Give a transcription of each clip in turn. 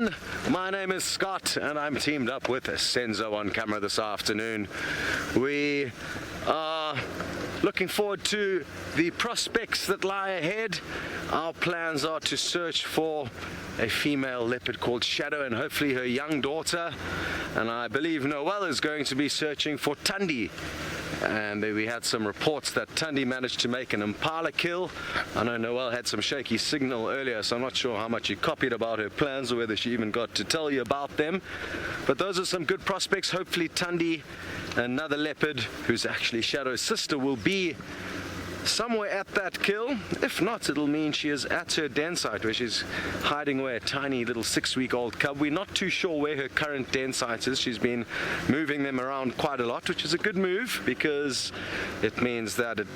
everyone, my name is Scott and I'm teamed up with Senzo on camera this afternoon. We are looking forward to the prospects that lie ahead. Our plans are to search for a female leopard called Shadow and hopefully her young daughter, and I believe Noel is going to be searching for Tundi. And we had some reports that Tundi managed to make an impala kill. I know Noel had some shaky signal earlier, so I'm not sure how much you copied about her plans or whether she even got to tell you about them. But those are some good prospects. Hopefully Tundi, another leopard who's actually Shadow's sister, will be somewhere at that kill. If not, it'll mean she is at her den site where she's hiding away a tiny little 6-week-old cub. We're not too sure where her current den site is. She's been moving them around quite a lot, which is a good move because it means that it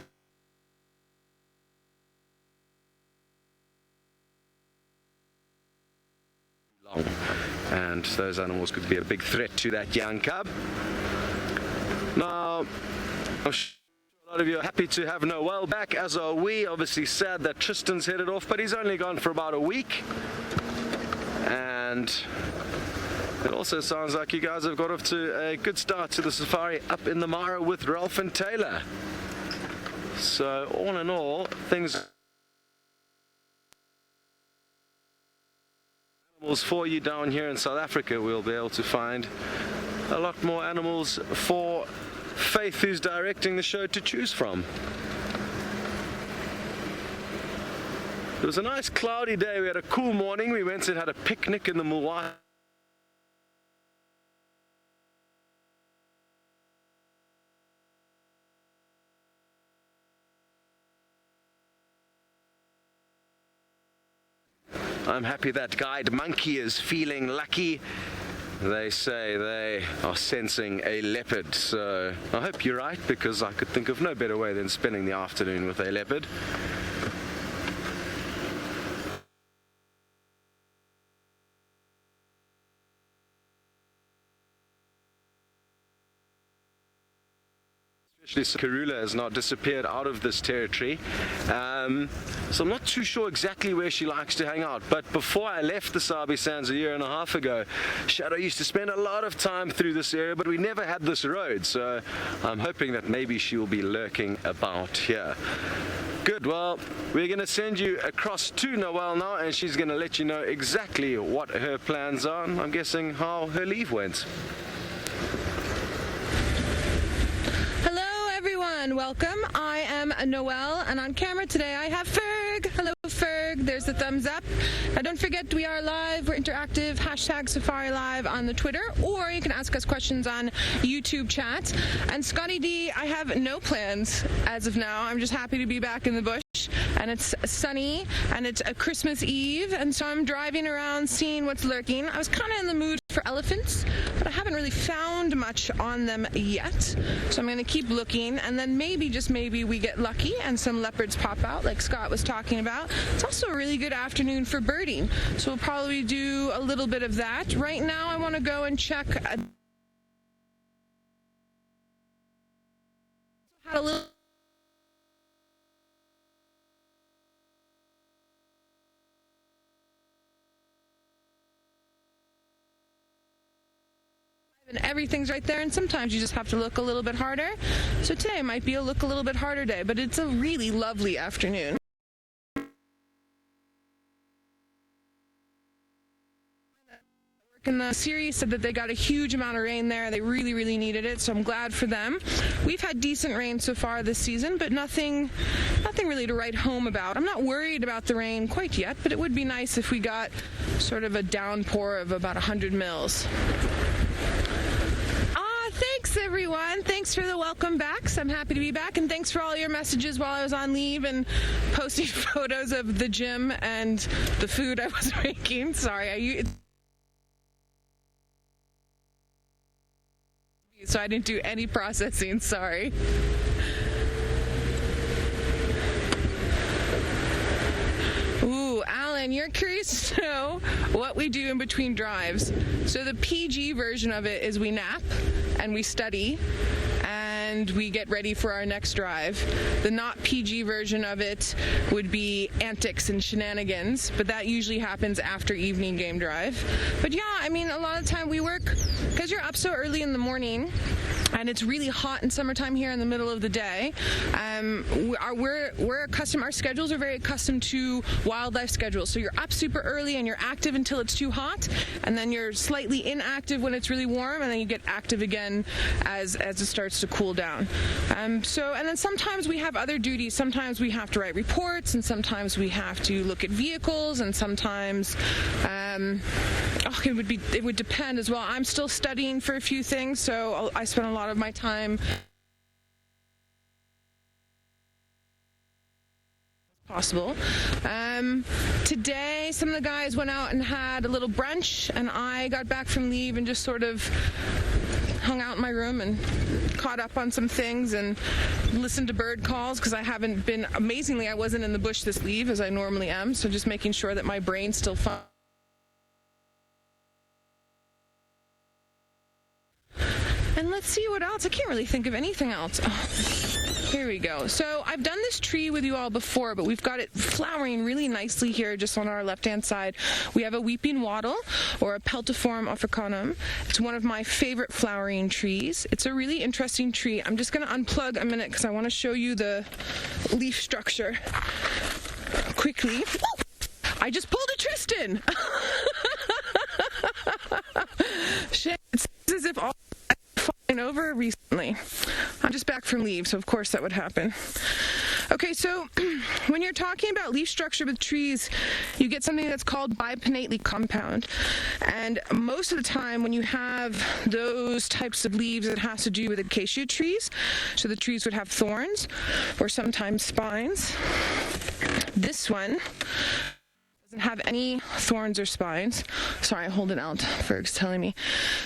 long, and those animals could be a big threat to that young cub. Now, a lot of you are happy to have Noel back, as are we. Obviously sad that Tristan's headed off, but he's only gone for about a week. And it also sounds like you guys have got off to a good start to the safari up in the Mara with Ralph and Taylor. So all in all, things animals for you down here in South Africa. We'll be able to find a lot more animals for Faith, who's directing the show, to choose from. It was a nice cloudy day. We had a cool morning. We went and had a picnic in the Mulwa. I'm happy that guide monkey is feeling lucky. They say they are sensing a leopard, so I hope you're right, because I could think of no better way than spending the afternoon with a leopard. Especially Karula has now disappeared out of this territory, so I'm not too sure exactly where she likes to hang out. But before I left the Sabi Sands a year and a half ago, Shadow used to spend a lot of time through this area, but we never had this road, so I'm hoping that maybe she will be lurking about here. Good, well, we're going to send you across to Noel now, and she's going to let you know exactly what her plans are, and I'm guessing how her leave went. Welcome. I am Noel, and on camera today I have Ferg. Hello Ferg, there's the thumbs up. Now don't forget, we are live, we're interactive, hashtag Safari Live on the Twitter, or you can ask us questions on YouTube chat. And Scotty D, I have no plans as of now. I'm just happy to be back in the bush, and it's sunny, and it's a Christmas Eve, and so I'm driving around seeing what's lurking. I was kind of in the mood for elephants, but I haven't really found much on them yet, so I'm going to keep looking, and then maybe, just maybe, we get lucky and some leopards pop out like Scott was talking about. It's also a really good afternoon for birding, so we'll probably do a little bit of that. Right now I want to go and check had a little and everything's right there, and sometimes you just have to look a little bit harder. So today might be a look a little bit harder day, but it's a really lovely afternoon. And the series said that they got a huge amount of rain there. They really, really needed it, so I'm glad for them. We've had decent rain so far this season, but nothing really to write home about. I'm not worried about the rain quite yet, but it would be nice if we got sort of a downpour of about 100 mils. Thanks everyone. Thanks for the welcome backs. I'm happy to be back, and thanks for all your messages while I was on leave and posting photos of the gym and the food I was making. Sorry, so I didn't do any processing. Sorry. Ooh, Alan, you're curious to know what we do in between drives. So the PG version of it is we nap and we study, and and we get ready for our next drive. The not PG version of it would be antics and shenanigans, but that usually happens after evening game drive. But yeah, I mean, a lot of the time we work, because you're up so early in the morning, and it's really hot in summertime here in the middle of the day. Our schedules are very accustomed to wildlife schedules. So you're up super early and you're active until it's too hot, and then you're slightly inactive when it's really warm, and then you get active again as it starts to cool down. And then sometimes we have other duties. Sometimes we have to write reports, and sometimes we have to look at vehicles, and sometimes it would depend as well. I'm still studying for a few things, so I spend a lot of my time possible. Today, some of the guys went out and had a little brunch, and I got back from leave and just sort of hung out in my room and caught up on some things and listened to bird calls, because I wasn't in the bush this leave as I normally am, so just making sure that my brain's still fun. And let's see what else. I can't really think of anything else. Oh, here we go. So I've done this tree with you all before, but we've got it flowering really nicely here just on our left-hand side. We have a weeping wattle, or a Peltiform africanum. It's one of my favorite flowering trees. It's a really interesting tree. I'm just going to unplug a minute because I want to show you the leaf structure quickly. I just pulled a Tristan. Shit, it's as if all falling over recently. I'm just back from leave, so of course that would happen. Okay, so when you're talking about leaf structure with trees, you get something that's called bipinnately compound. And most of the time when you have those types of leaves, it has to do with acacia trees. So the trees would have thorns or sometimes spines. This one doesn't have any thorns or spines. Sorry, I hold it out. Ferg's telling me.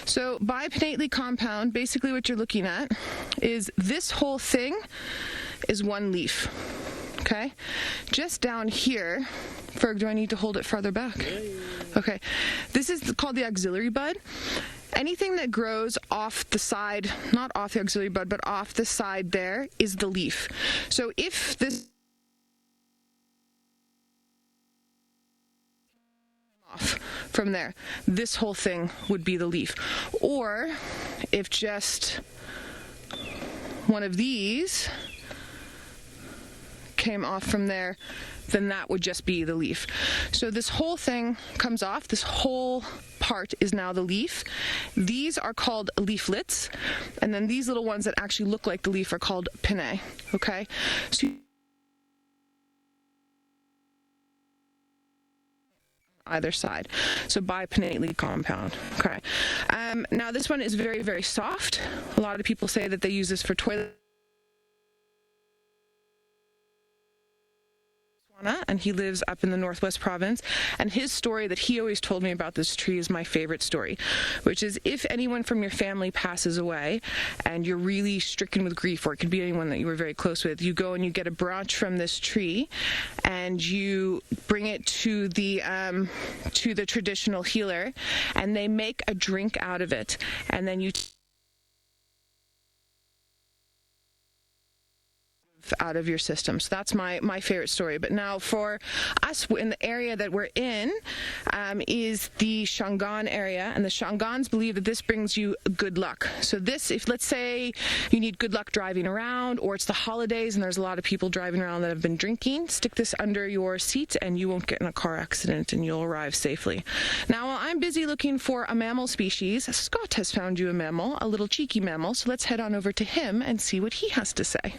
So bipinnately compound, basically what you're looking at is this whole thing is one leaf. Okay? Just down here, Ferg, do I need to hold it farther back? Okay. This is called the auxiliary bud. Anything that grows off the side, not off the auxiliary bud, but off the side there is the leaf. So if this off from there, this whole thing would be the leaf. Or if just one of these came off from there, then that would just be the leaf. So this whole thing comes off. This whole part is now the leaf. These are called leaflets, and then these little ones that actually look like the leaf are called pinnae. Okay, so either side. So bipinnately compound. Okay. Now this one is very, very soft. A lot of people say that they use this for toilet. And he lives up in the Northwest Province, and his story that he always told me about this tree is my favorite story, which is if anyone from your family passes away and you're really stricken with grief, or it could be anyone that you were very close with, you go and you get a branch from this tree and you bring it to the traditional healer, and they make a drink out of it, and then you out of your system. So that's my favorite story. But now for us in the area that we're in is the Shangaan area, and the Shangaans believe that this brings you good luck. So this, if let's say you need good luck driving around, or it's the holidays and there's a lot of people driving around that have been drinking, stick this under your seat and you won't get in a car accident and you'll arrive safely. Now while I'm busy looking for a mammal species, Scott has found you a mammal, a little cheeky mammal, so let's head on over to him and see what he has to say.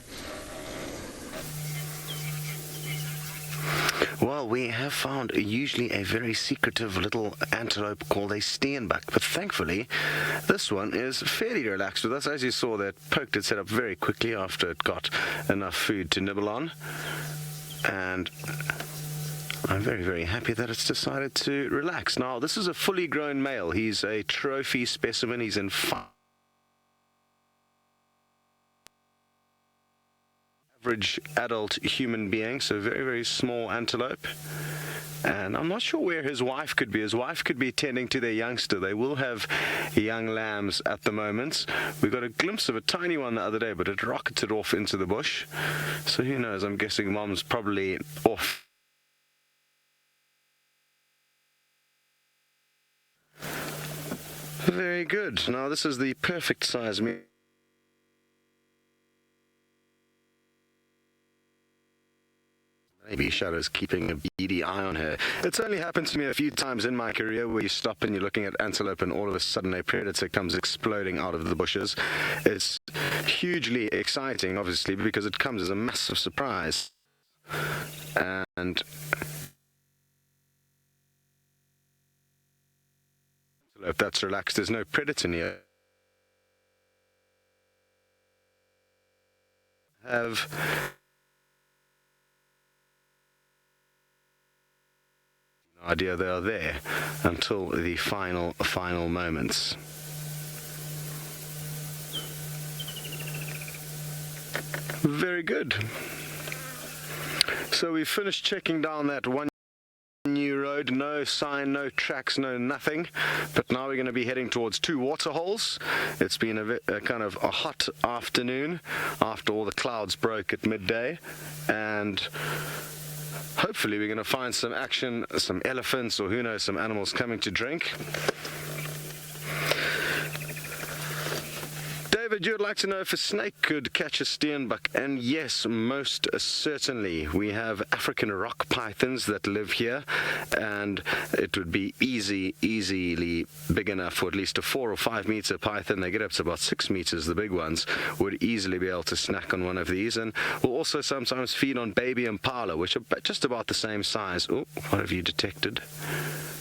Well, we have found usually a very secretive little antelope called a steenbok, but thankfully this one is fairly relaxed with us. As you saw, that poked its head up very quickly after it got enough food to nibble on, and I'm very, very happy that it's decided to relax. Now, this is a fully grown male. He's a trophy specimen. He's in average adult human being, so very, very small antelope. And I'm not sure where his wife could be. His wife could be tending to their youngster. They will have young lambs at the moment. We got a glimpse of a tiny one the other day, but it rocketed off into the bush. So who knows? I'm guessing mom's probably off. Very good. Now this is the perfect size meat. Maybe Shadow's keeping a beady eye on her. It's only happened to me a few times in my career where you stop and you're looking at antelope and all of a sudden a predator comes exploding out of the bushes. It's hugely exciting, obviously, because it comes as a massive surprise. And antelope that's relaxed, there's no predator near. Have idea they are there until the final moments. Very good. So we finished checking down that one new road, no sign, no tracks, no nothing, but now we're going to be heading towards 2 water holes. It's been a kind of a hot afternoon after all the clouds broke at midday, and hopefully we're going to find some action, some elephants, or who knows, some animals coming to drink. David, you'd like to know if a snake could catch a steenbok, and yes, most certainly. We have African rock pythons that live here, and it would be easily big enough for at least a 4 or 5 meter python. They get up to about 6 meters, the big ones, would easily be able to snack on one of these, and will also sometimes feed on baby impala, which are just about the same size. Oh, what have you detected?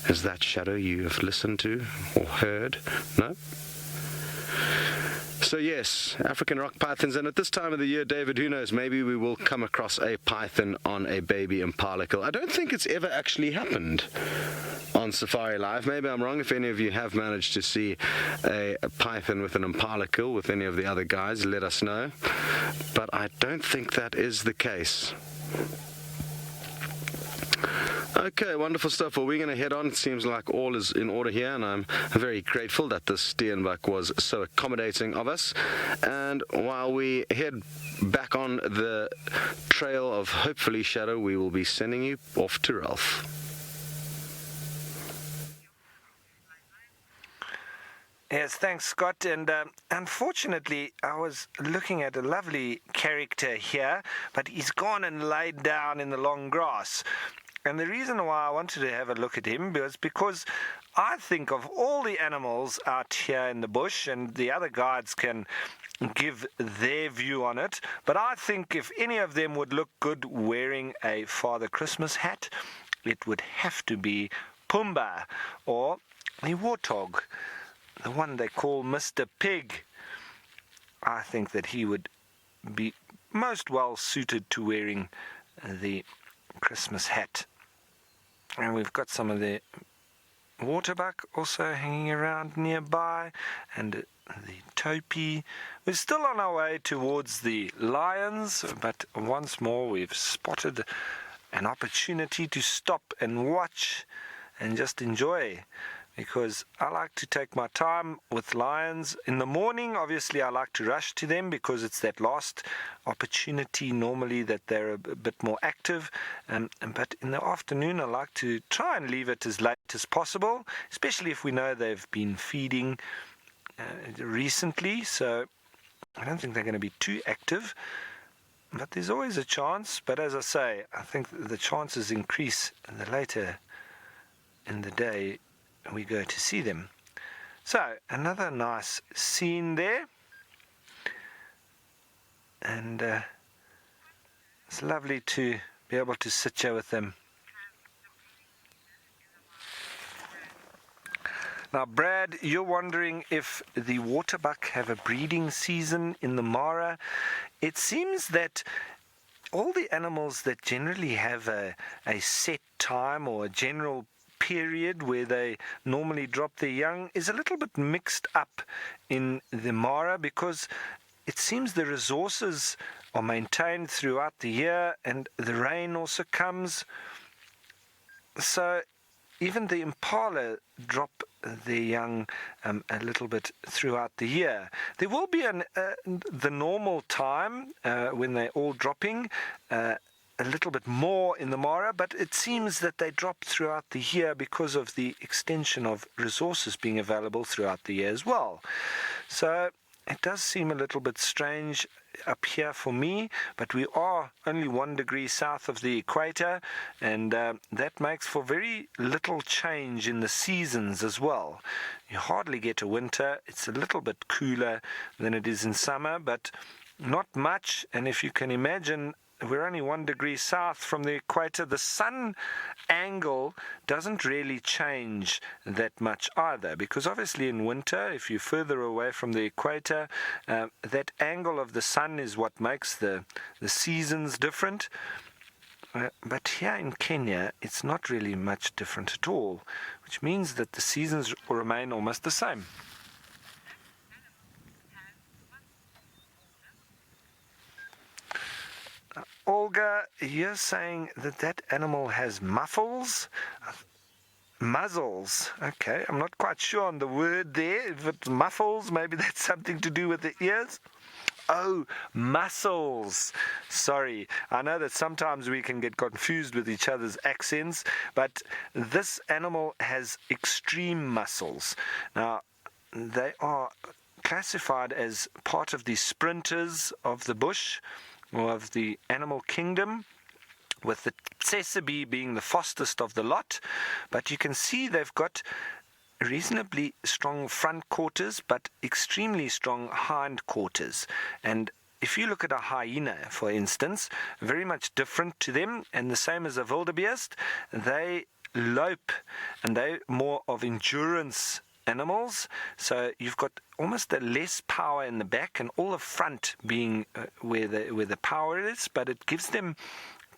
Is that Shadow you have listened to or heard? No? So yes, African rock pythons, and at this time of the year, David, who knows, maybe we will come across a python on a baby impala kill. I don't think it's ever actually happened on Safari Live. Maybe I'm wrong. If any of you have managed to see a python with an impala kill with any of the other guys, let us know. But I don't think that is the case. Okay, wonderful stuff. Well, we're going to head on. It seems like all is in order here, and I'm very grateful that the steenbok was so accommodating of us. And while we head back on the trail of hopefully Shadow, we will be sending you off to Ralph. Yes, thanks, Scott. And unfortunately, I was looking at a lovely character here, but he's gone and laid down in the long grass. And the reason why I wanted to have a look at him was because I think of all the animals out here in the bush, and the other guides can give their view on it, but I think if any of them would look good wearing a Father Christmas hat, it would have to be Pumbaa, or the warthog, the one they call Mr. Pig. I think that he would be most well suited to wearing the Christmas hat. And we've got some of the waterbuck also hanging around nearby, and the topi. We're still on our way towards the lions, but once more we've spotted an opportunity to stop and watch and just enjoy, because I like to take my time with lions. In the morning, obviously, I like to rush to them because it's that last opportunity normally that they're a bit more active. But in the afternoon, I like to try and leave it as late as possible, especially if we know they've been feeding recently. So I don't think they're going to be too active. But there's always a chance. But as I say, I think the chances increase the later in the day we go to see them. So another nice scene there, and it's lovely to be able to sit here with them. Now, Brad, you're wondering if the waterbuck have a breeding season in the Mara. It seems that all the animals that generally have a set time or a general period where they normally drop their young is a little bit mixed up in the Mara, because it seems the resources are maintained throughout the year and the rain also comes. So even the impala drop their young a little bit throughout the year. There will be the normal time when they're all dropping, a little bit more in the Mara, but it seems that they drop throughout the year because of the extension of resources being available throughout the year as well. So it does seem a little bit strange up here for me, but we are only 1 degree south of the equator, and that makes for very little change in the seasons as well. You hardly get a winter. It's a little bit cooler than it is in summer, but not much. And if you can imagine, we're only 1 degree south from the equator. The sun angle doesn't really change that much either, because obviously in winter, if you're further away from the equator, that angle of the sun is what makes the seasons different. But here in Kenya, it's not really much different at all, which means that the seasons remain almost the same. Olga, you're saying that animal has muzzles? Muzzles. Okay, I'm not quite sure on the word there. If it's muffles, maybe that's something to do with the ears. Oh, muscles. Sorry, I know that sometimes we can get confused with each other's accents, but this animal has extreme muscles. Now, they are classified as part of the sprinters of the bush, or of the animal kingdom, with the tsessebe being the fastest of the lot. But you can see they've got reasonably strong front quarters, but extremely strong hind quarters. And if you look at a hyena, for instance, very much different to them, and the same as a wildebeest, they lope, and they're more of endurance animals. So you've got almost the less power in the back, and all the front being where the power is, but it gives them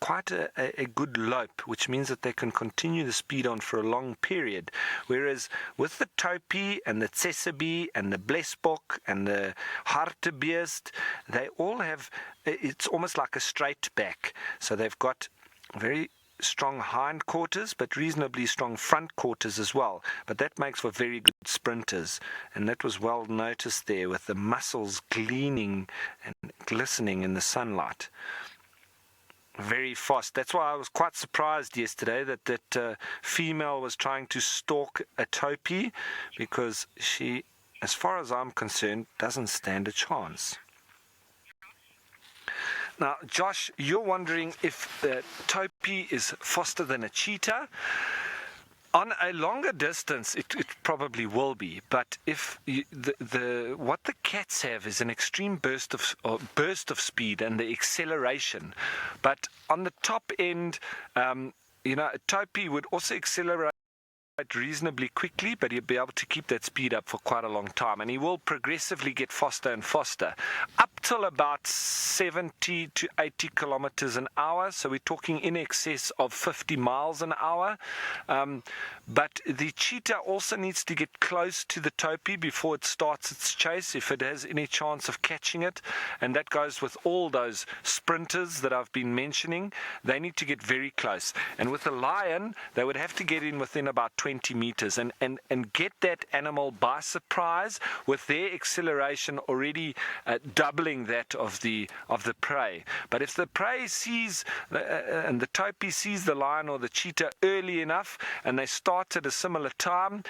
quite a good lope, which means that they can continue the speed on for a long period. Whereas with the topi and the tsessebe and the blesbok and the hartebeest, they all have, it's almost like a straight back. So they've got very strong hind quarters, but reasonably strong front quarters as well. But that makes for very good sprinters, and that was well noticed there with the muscles gleaming and glistening in the sunlight. Very fast. That's why I was quite surprised yesterday that female was trying to stalk a topi, because she, as far as I'm concerned, doesn't stand a chance. Now, Josh, you're wondering if the topi is faster than a cheetah. On a longer distance, it probably will be. But if what the cats have is an extreme burst of speed and the acceleration. But on the top end, a topi would also accelerate reasonably quickly, but he'll be able to keep that speed up for quite a long time, and he will progressively get faster and faster up till about 70 to 80 kilometers an hour. So we're talking in excess of 50 miles an hour. But the cheetah also needs to get close to the topi before it starts its chase, if it has any chance of catching it. And that goes with all those sprinters that I've been mentioning. They need to get very close. And with a lion, they would have to get in within about 20 meters and get that animal by surprise with their acceleration already doubling that of the prey. But if the prey sees and the topi sees the lion or the cheetah early enough, and they start at a similar time,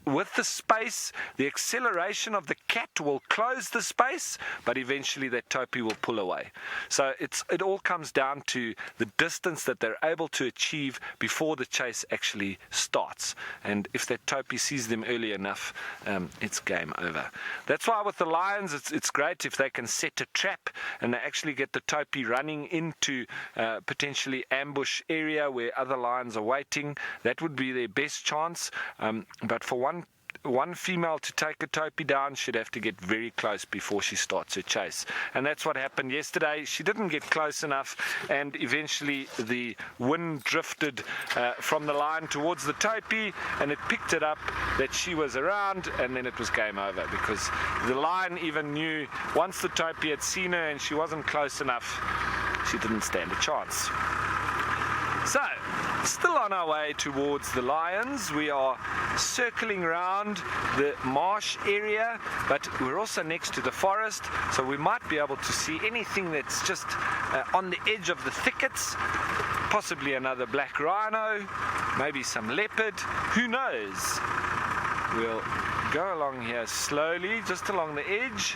with the space, the acceleration of the cat will close the space, but eventually that topi will pull away. So it all comes down to the distance that they're able to achieve before the chase actually starts. And if that topi sees them early enough, it's game over. That's why with the lions, it's great if they can set a trap and they actually get the topi running into potentially ambush area where other lions are waiting. That would be their best chance. But for one female to take a topi down should have to get very close before she starts her chase. And that's what happened yesterday. She didn't get close enough, and eventually the wind drifted from the lion towards the topi, and it picked it up that she was around, and then it was game over, because the lion even knew once the topi had seen her and she wasn't close enough, she didn't stand a chance. So, still on our way towards the lions. We are circling around the marsh area, but we're also next to the forest, so we might be able to see anything that's just on the edge of the thickets. Possibly another black rhino, maybe some leopard, who knows? We'll go along here slowly, just along the edge,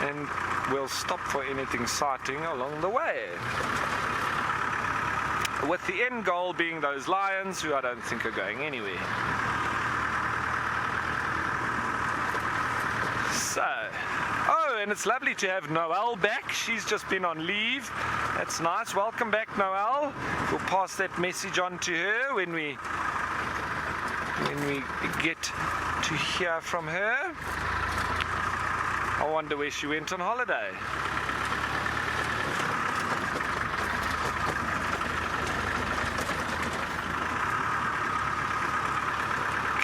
and we'll stop for anything sighting along the way. With the end goal being those lions, who I don't think are going anywhere. So, oh, and it's lovely to have Noelle back. She's just been on leave. That's nice. Welcome back, Noelle. We'll pass that message on to her when we get to hear from her. I wonder where she went on holiday.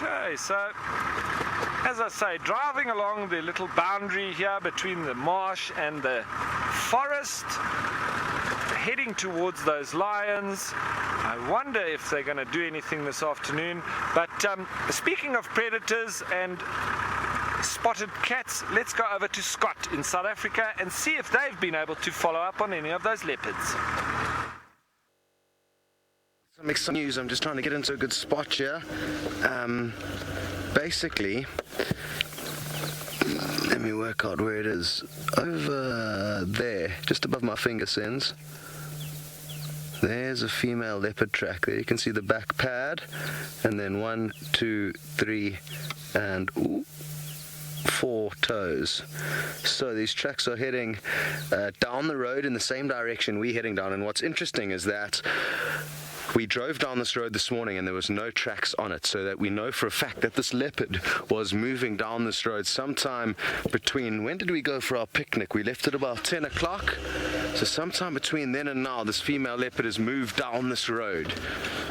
Okay, so as I say, driving along the little boundary here between the marsh and the forest, heading towards those lions. I wonder if they're going to do anything this afternoon. But speaking of predators and spotted cats, let's go over to Scott in South Africa and see if they've been able to follow up on any of those leopards. Make some news. I'm just trying to get into a good spot here. Basically, let me work out where it is. Over there, just above my finger ends. There's a female leopard track there. You can see the back pad, and then 1, 2, 3, and 4 toes. So these tracks are heading down the road in the same direction we're heading down. And what's interesting is that we drove down this road this morning and there was no tracks on it, so that we know for a fact that this leopard was moving down this road sometime between, when did we go for our picnic? We left at about 10 o'clock. So sometime between then and now, this female leopard has moved down this road.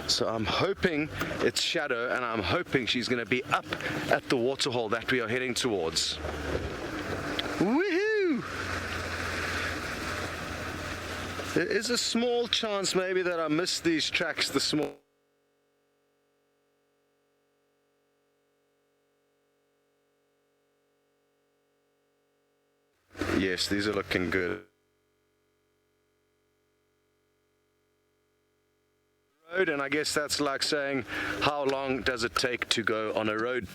So I'm hoping it's Shadow, and I'm hoping she's going to be up at the waterhole that we are heading towards. Woohoo! There is a small chance maybe that I missed these tracks this morning. Yes, these are looking good. Road, and I guess that's like saying, how long does it take to go on a road?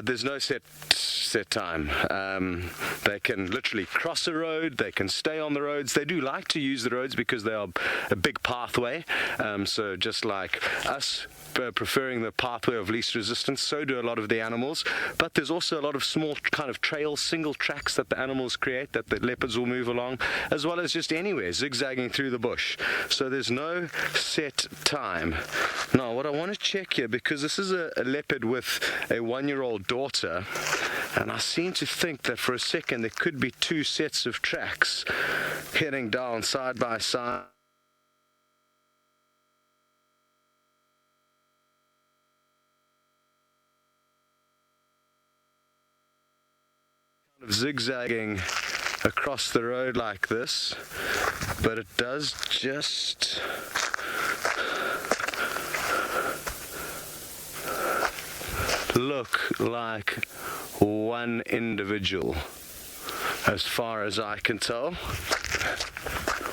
There's no set time. They can literally cross a road, they can stay on the roads. They do like to use the roads because they are a big pathway. So just like us preferring the pathway of least resistance, so do a lot of the animals. But there's also a lot of small kind of trails, single tracks that the animals create that the leopards will move along, as well as just anywhere, zigzagging through the bush. So there's no set time. Now what I want to check here, because this is a leopard with a 1-year-old daughter, and I seem to think that for a second there could be 2 sets of tracks heading down side by side. Kind of zigzagging across the road like this, but it does just look like one individual as far as I can tell,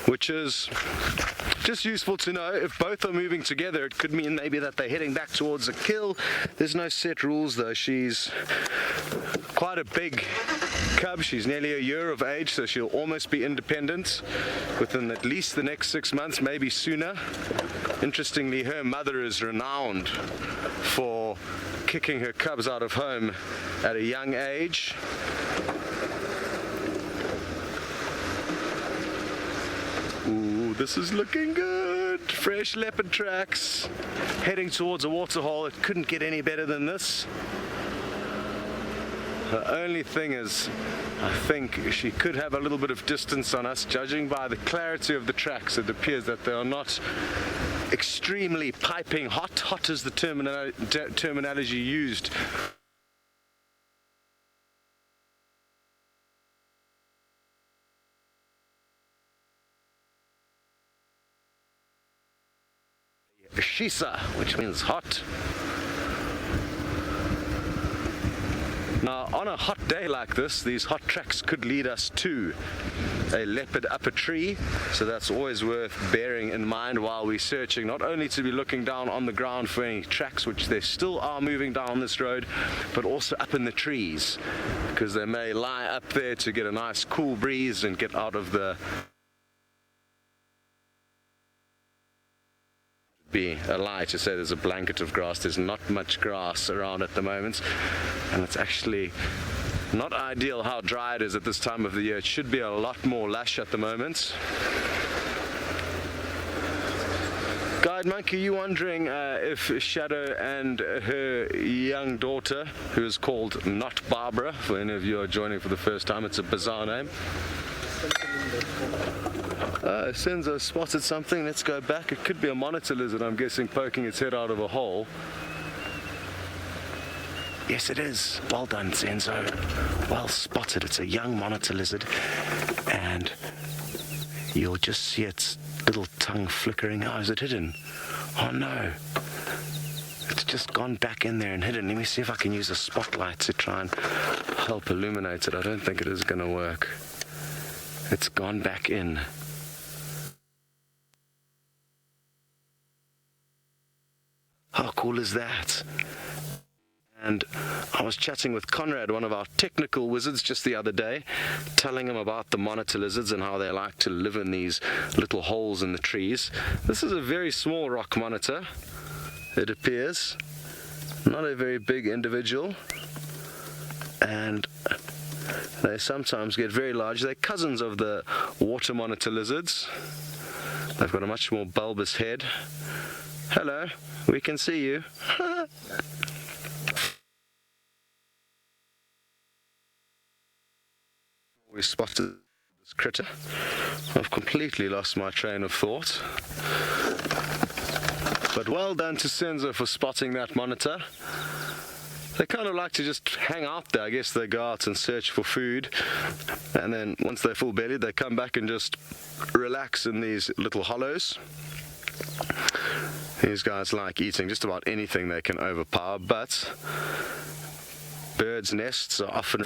which is just useful to know. If both are moving together, it could mean maybe that they're heading back towards a kill. There's no set rules though. She's quite a big cub. She's nearly a year of age, so she'll almost be independent within at least the next 6 months, maybe sooner. Interestingly, her mother is renowned for kicking her cubs out of home at a young age. Ooh, this is looking good. Fresh leopard tracks heading towards a waterhole. It couldn't get any better than this. The only thing is, I think she could have a little bit of distance on us. Judging by the clarity of the tracks, it appears that they are not extremely piping hot. Hot is the terminology used. Shisa, which means hot. Now, on a hot day like this, these hot tracks could lead us to a leopard up a tree, so that's always worth bearing in mind while we're searching, not only to be looking down on the ground for any tracks, which there still are moving down this road, but also up in the trees, because they may lie up there to get a nice cool breeze and get out of the be a lie to say there's a blanket of grass. There's not much grass around at the moment, and it's actually not ideal how dry it is at this time of the year. It should be a lot more lush at the moment. Guide Monkey, you wondering if Shadow and her young daughter, who is called Not Barbara, for any of you who are joining for the first time, it's a bizarre name. Senzo spotted something. Let's go back. It could be a monitor lizard, I'm guessing, poking its head out of a hole. Yes, it is. Well done, Senzo. Well spotted. It's a young monitor lizard, and you'll just see its little tongue flickering. Oh, is it hidden? Oh no. It's just gone back in there and hidden. Let me see if I can use a spotlight to try and help illuminate it. I don't think it is going to work. It's gone back in. How cool is that? And I was chatting with Conrad, one of our technical wizards, just the other day, telling him about the monitor lizards and how they like to live in these little holes in the trees. This is a very small rock monitor, it appears. Not a very big individual. And they sometimes get very large. They're cousins of the water monitor lizards. They've got a much more bulbous head. Hello, we can see you. We spotted this critter. I've completely lost my train of thought. But well done to Senzo for spotting that monitor. They kind of like to just hang out there. I guess they go out and search for food, and then once they're full bellied, they come back and just relax in these little hollows. These guys like eating just about anything they can overpower, but birds' nests are often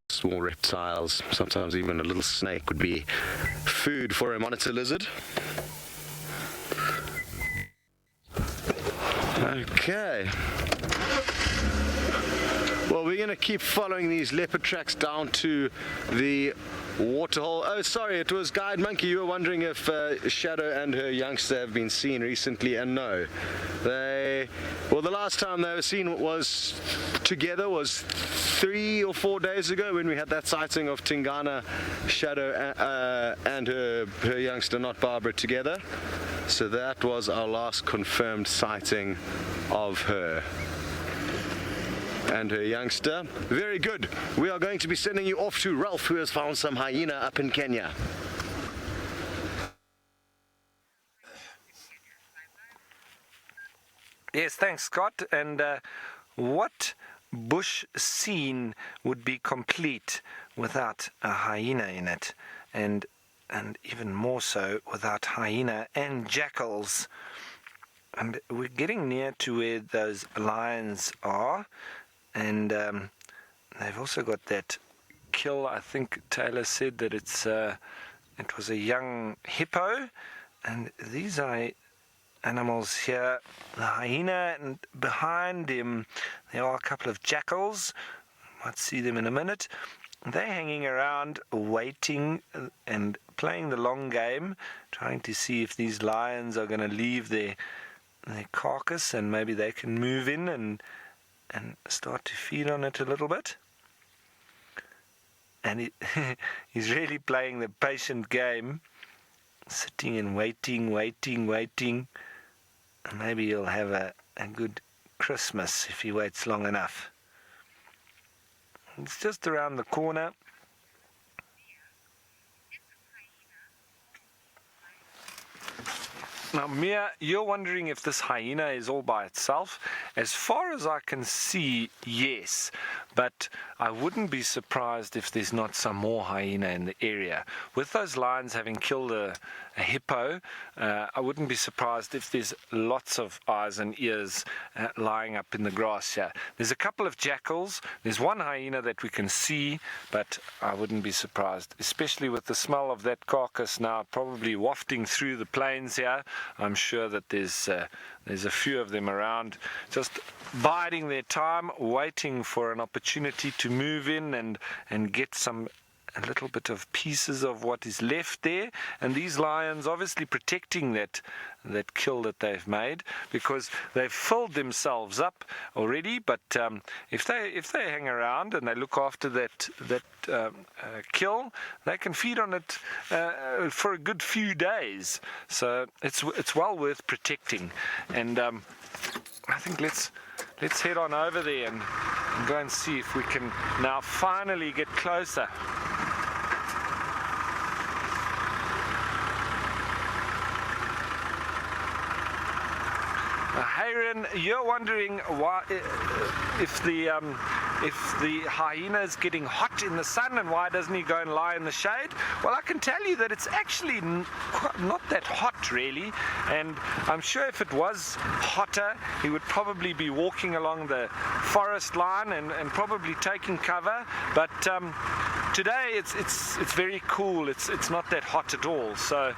small reptiles, sometimes even a little snake would be food for a monitor lizard. Okay. Well, we're going to keep following these leopard tracks down to the waterhole. Oh, sorry, it was Guide Monkey. You were wondering if Shadow and her youngster have been seen recently, and no. Well, the last time they were seen was together was 3 or 4 days ago when we had that sighting of Tingana, Shadow, and her youngster, Not Barbara, together. So that was our last confirmed sighting of her and her youngster. Very good. We are going to be sending you off to Ralph, who has found some hyena up in Kenya. Yes, thanks, Scott. And what bush scene would be complete without a hyena in it? And even more so without hyena and jackals. And we're getting near to where those lions are. And they've also got that kill. I think Taylor said that it was a young hippo. And these are animals here. The hyena, and behind him there are a couple of jackals. Might see them in a minute. They're hanging around, waiting and playing the long game, trying to see if these lions are going to leave their carcass, and maybe they can move in and start to feed on it a little bit. And he's really playing the patient game, sitting and waiting. And maybe he'll have a good Christmas if he waits long enough. It's just around the corner. Now, Mia, you're wondering if this hyena is all by itself. As far as I can see, yes. But I wouldn't be surprised if there's not some more hyena in the area. With those lions having killed a hippo, I wouldn't be surprised if there's lots of eyes and ears lying up in the grass here. There's a couple of jackals. There's one hyena that we can see, but I wouldn't be surprised, especially with the smell of that carcass now probably wafting through the plains here. I'm sure that there's a few of them around, just biding their time, waiting for an opportunity to move in and get a little bit of pieces of what is left there. And these lions obviously protecting that kill that they've made, because they've filled themselves up already. But if they hang around and they look after that kill, they can feed on it for a good few days. So it's well worth protecting. And I think let's head on over there and go and see if we can now finally get closer. Hayren, you're wondering why, if the hyena is getting hot in the sun, and why doesn't he go and lie in the shade? Well, I can tell you that it's actually not that hot, really. And I'm sure if it was hotter, he would probably be walking along the forest line and probably taking cover. But today it's very cool. It's not that hot at all. So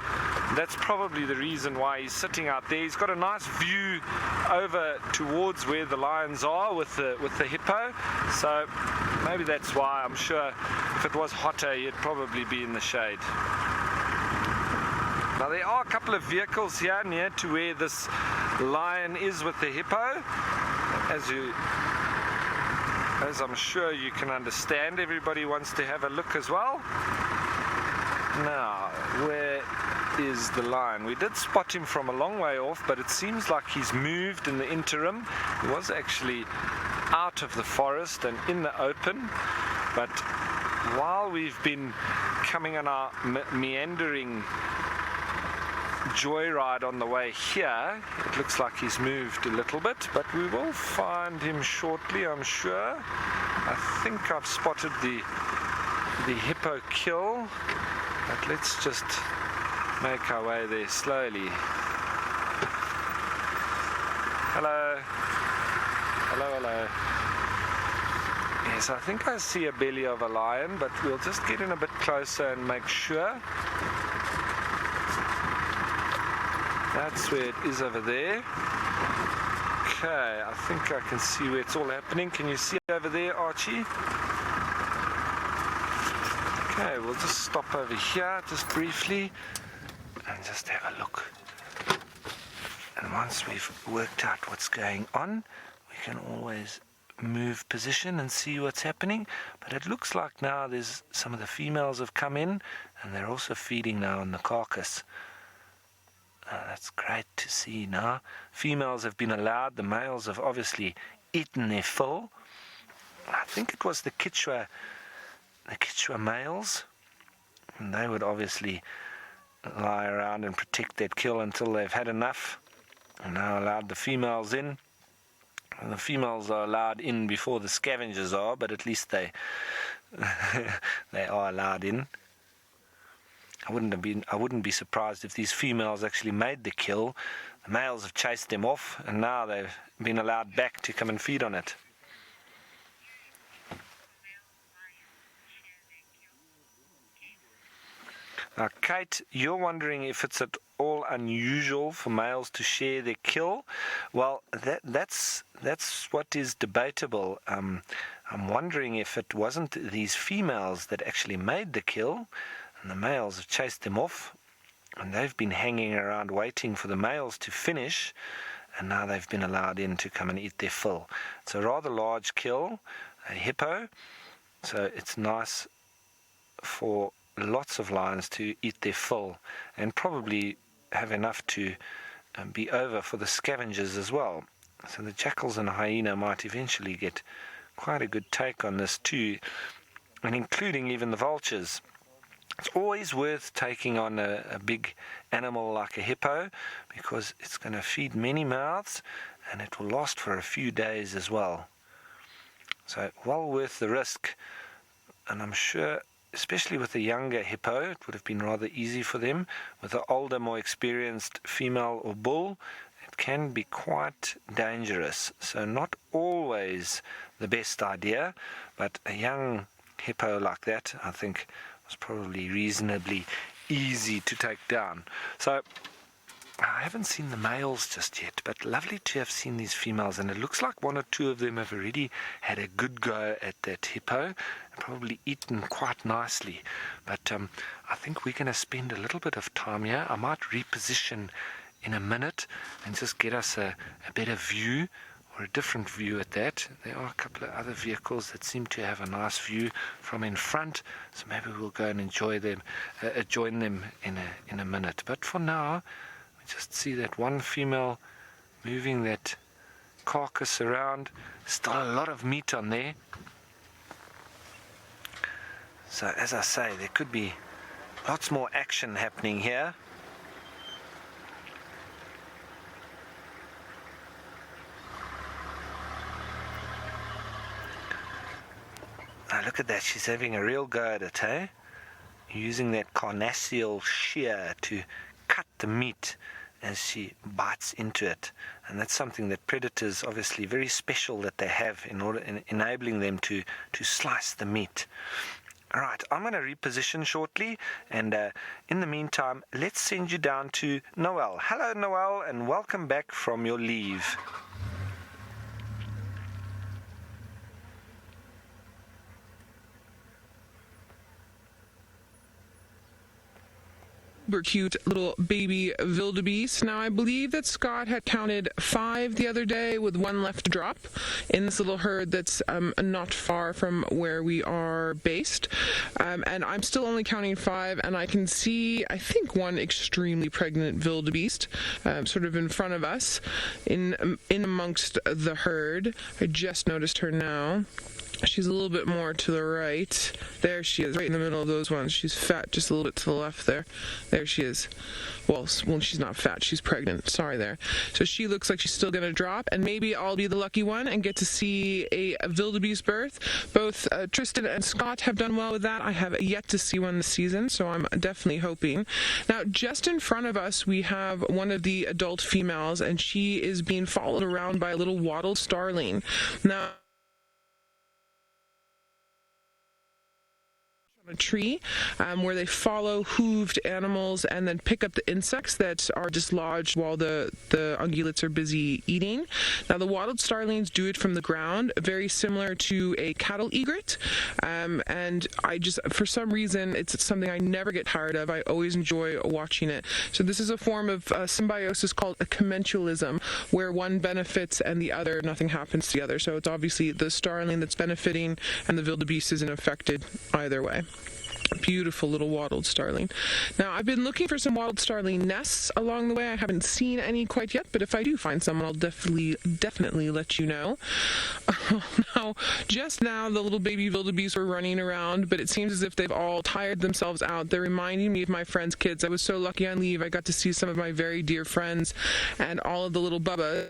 that's probably the reason why he's sitting out there. He's got a nice view over towards where the lions are with the hippo. So maybe that's why. I'm sure if it was hotter, he'd probably be in the shade. Now there are a couple of vehicles here near to where this lion is with the hippo. As I'm sure you can understand, everybody wants to have a look as well. Now, where is the lion? We did spot him from a long way off, but it seems like he's moved in the interim. He was actually out of the forest and in the open, but while we've been coming on our meandering joyride on the way here, it looks like he's moved a little bit, but we will find him shortly, I'm sure. I think I've spotted the hippo kill, but let's just make our way there slowly. Hello. Hello, hello. Yes, I think I see a belly of a lion, but we'll just get in a bit closer and make sure. That's where it is over there. Okay, I think I can see where it's all happening. Can you see over there, Archie? Okay, we'll just stop over here just briefly and just have a look. And once we've worked out what's going on, we can always move position and see what's happening. But it looks like now there's some of the females have come in, and they're also feeding now on the carcass. That's great to see now. Females have been allowed. The males have obviously eaten their fill. I think it was the Kichwa males, and they would obviously lie around and protect that kill until they've had enough, and now allowed the females in. And the females are allowed in before the scavengers are, but at least they they are allowed in. I wouldn't be surprised if these females actually made the kill. The males have chased them off, and now they've been allowed back to come and feed on it. Now, Kate, you're wondering if it's at all unusual for males to share their kill. Well, that's what is debatable. I'm wondering if it wasn't these females that actually made the kill, and the males have chased them off, and they've been hanging around waiting for the males to finish, and now they've been allowed in to come and eat their fill. It's a rather large kill, a hippo, so it's nice for lots of lions to eat their fill, and probably have enough to be over for the scavengers as well. So the jackals and hyena might eventually get quite a good take on this too, and including even the vultures. It's always worth taking on a big animal like a hippo because it's going to feed many mouths and it will last for a few days as well. So well worth the risk. And I'm sure, especially with a younger hippo, it would have been rather easy for them. With an older, more experienced female or bull, it can be quite dangerous. So not always the best idea, but a young hippo like that, I think, was probably reasonably easy to take down. So I haven't seen the males just yet, but lovely to have seen these females, and it looks like one or two of them have already had a good go at that hippo and probably eaten quite nicely. But I think we're going to spend a little bit of time here. I might reposition in a minute and just get us a better view, or a different view at that. There are a couple of other vehicles that seem to have a nice view from in front, so maybe we'll go and enjoy them, join them in a minute. But for now, we just see that one female moving that carcass around. Still a lot of meat on there. So as I say, there could be lots more action happening here. Now look at that, she's having a real go at it, eh? Using that carnassial shear to cut the meat as she bites into it. And that's something that predators, obviously very special that they have in enabling them to slice the meat. All right, I'm going to reposition shortly, and in the meantime, let's send you down to Noel. Hello, Noel, and welcome back from your leave. Super cute little baby wildebeest. Now, I believe that Scott had counted 5 the other day with 1 left to drop in this little herd that's not far from where we are based. And I'm still only counting 5, and I can see, I think, 1 extremely pregnant wildebeest sort of in front of us in amongst the herd. I just noticed her now. She's a little bit more to the right. There she is, right in the middle of those ones. She's fat, just a little bit to the left there. There she is. Well, she's not fat. She's pregnant. Sorry there. So she looks like she's still going to drop, and maybe I'll be the lucky one and get to see a wildebeest birth. Both Tristan and Scott have done well with that. I have yet to see one this season, so I'm definitely hoping. Now, just in front of us, we have one of the adult females, and she is being followed around by a little wattled starling. Now, a tree where they follow hooved animals and then pick up the insects that are dislodged while the ungulates are busy eating. Now, the wattled starlings do it from the ground, very similar to a cattle egret, and I just, for some reason, it's something I never get tired of. I always enjoy watching it. So this is a form of symbiosis called a commensalism, where one benefits and the other, nothing happens to the other. So it's obviously the starling that's benefiting and the wildebeest isn't affected either way. Beautiful little wattled starling. Now, I've been looking for some wattled starling nests along the way. I haven't seen any quite yet, but if I do find some, I'll definitely let you know. Now, just now, the little baby wildebeest were running around, but it seems as if they've all tired themselves out. They're reminding me of my friends' kids. I was so lucky on leave. I got to see some of my very dear friends and all of the little Bubba.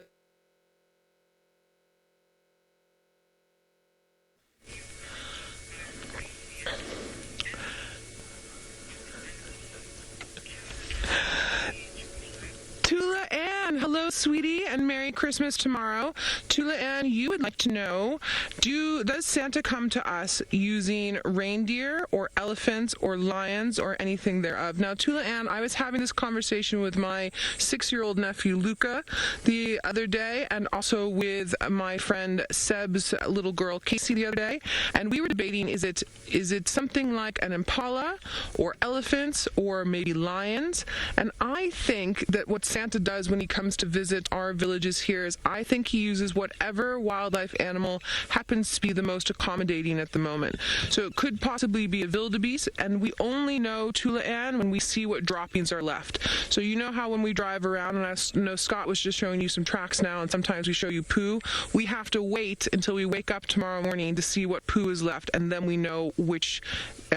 Tula Ann, hello, sweetie, and Merry Christmas tomorrow. Tula Ann, you would like to know, does Santa come to us using reindeer or elephants or lions or anything thereof? Now, Tula Ann, I was having this conversation with my 6-year-old nephew, Luca, the other day, and also with my friend Seb's little girl, Casey, the other day, and we were debating, is it something like an impala or elephants or maybe lions? And I think that what Santa does when he comes to visit our villages here is I think he uses whatever wildlife animal happens to be the most accommodating at the moment. So it could possibly be a wildebeest, and we only know Tula Ann when we see what droppings are left. So you know how when we drive around, and I know Scott was just showing you some tracks now, and sometimes we show you poo, we have to wait until we wake up tomorrow morning to see what poo is left, and then we know which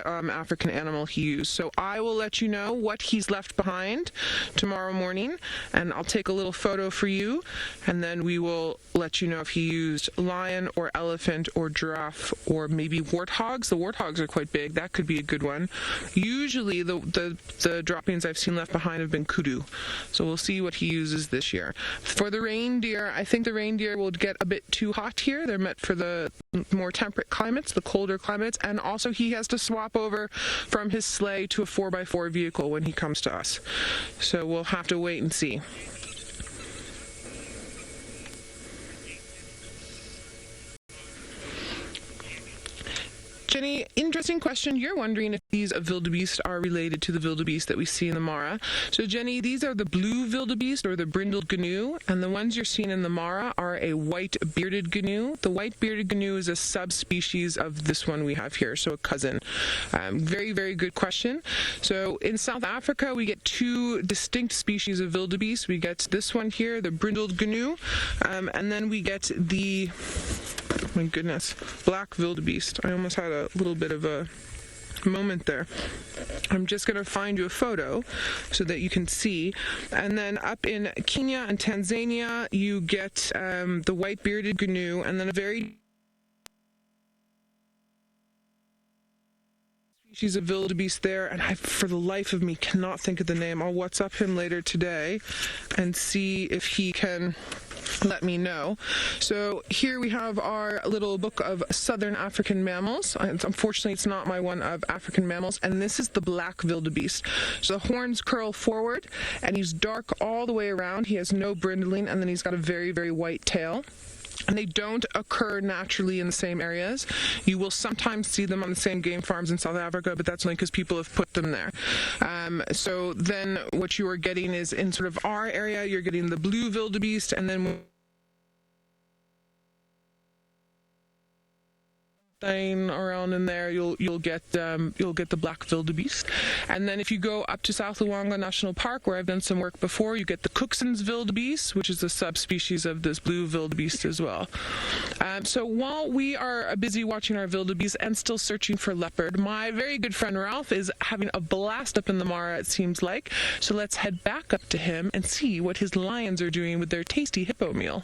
African animal he used. So I will let you know what he's left behind tomorrow morning, and I'll take a little photo for you, and then we will let you know if he used lion or elephant or giraffe or maybe warthogs. The warthogs are quite big. That could be a good one. Usually the droppings I've seen left behind have been kudu. So we'll see what he uses this year. For the reindeer, I think the reindeer will get a bit too hot here. They're meant for the more temperate climates, the colder climates, and also he has to swap over from his sleigh to a 4x4 vehicle when he comes to us. So we'll have to wait and see. Jenny, interesting question. You're wondering if these wildebeest are related to the wildebeest that we see in the Mara. So, Jenny, these are the blue wildebeest or the brindled gnu, and the ones you're seeing in the Mara are a white bearded gnu. The white bearded gnu is a subspecies of this one we have here, so a cousin. Very, very good question. So, in South Africa, we get two distinct species of wildebeest. We get this one here, the brindled gnu, and then we get the, my goodness, black wildebeest. I almost had a little bit of a moment there. I'm just going to find you a photo so that you can see. And then up in Kenya and Tanzania, you get the white bearded gnu, and then a very species of wildebeest there, and I, for the life of me, cannot think of the name. I'll WhatsApp him later today and see if he can let me know. So here we have our little book of Southern African mammals. Unfortunately, it's not my one of African mammals, and this is the black wildebeest. So the horns curl forward, and he's dark all the way around. He has no brindling, and then he's got a very, very white tail. And they don't occur naturally in the same areas. You will sometimes see them on the same game farms in South Africa, but that's only because people have put them there. So then what you are getting is in sort of our area, you're getting the blue wildebeest, and then around in there you'll get the black wildebeest. And then if you go up to South Luangwa National Park, where I've done some work before, you get the Cookson's wildebeest, which is a subspecies of this blue wildebeest as well. So while we are busy watching our wildebeest and still searching for leopard, my very good friend Ralph is having a blast up in the Mara, it seems like. So let's head back up to him and see what his lions are doing with their tasty hippo meal.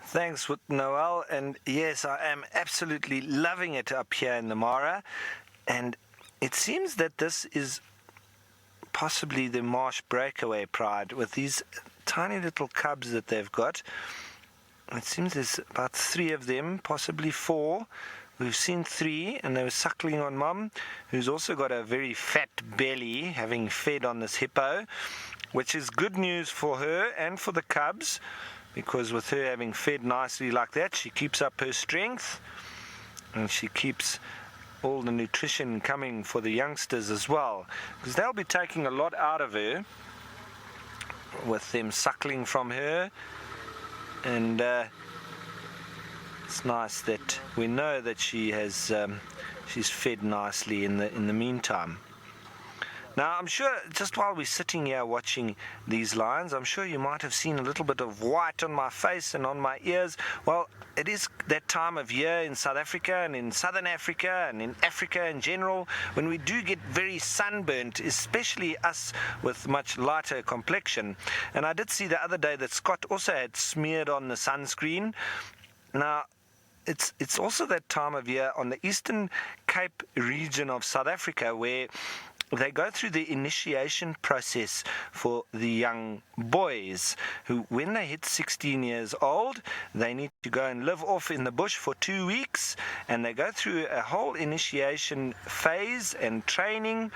Thanks, Noel. And yes, I am absolutely loving it up here in the Mara. And it seems that this is possibly the marsh breakaway pride with these tiny little cubs that they've got. It seems there's about 3 of them, possibly 4. We've seen 3, and they were suckling on Mum, who's also got a very fat belly, having fed on this hippo, which is good news for her and for the cubs, because with her having fed nicely like that, she keeps up her strength, and she keeps all the nutrition coming for the youngsters as well, because they'll be taking a lot out of her with them suckling from her. And it's nice that we know that she has she's fed nicely in the meantime. Now, I'm sure just while we're sitting here watching these lions, I'm sure you might have seen a little bit of white on my face and on my ears. Well, it is that time of year in South Africa and in Southern Africa and in Africa in general when we do get very sunburnt, especially us with much lighter complexion. And I did see the other day that Scott also had smeared on the sunscreen. Now, it's also that time of year on the Eastern Cape region of South Africa where they go through the initiation process for the young boys who, when they hit 16 years old, they need to go and live off in the bush for 2 weeks, and they go through a whole initiation phase and training.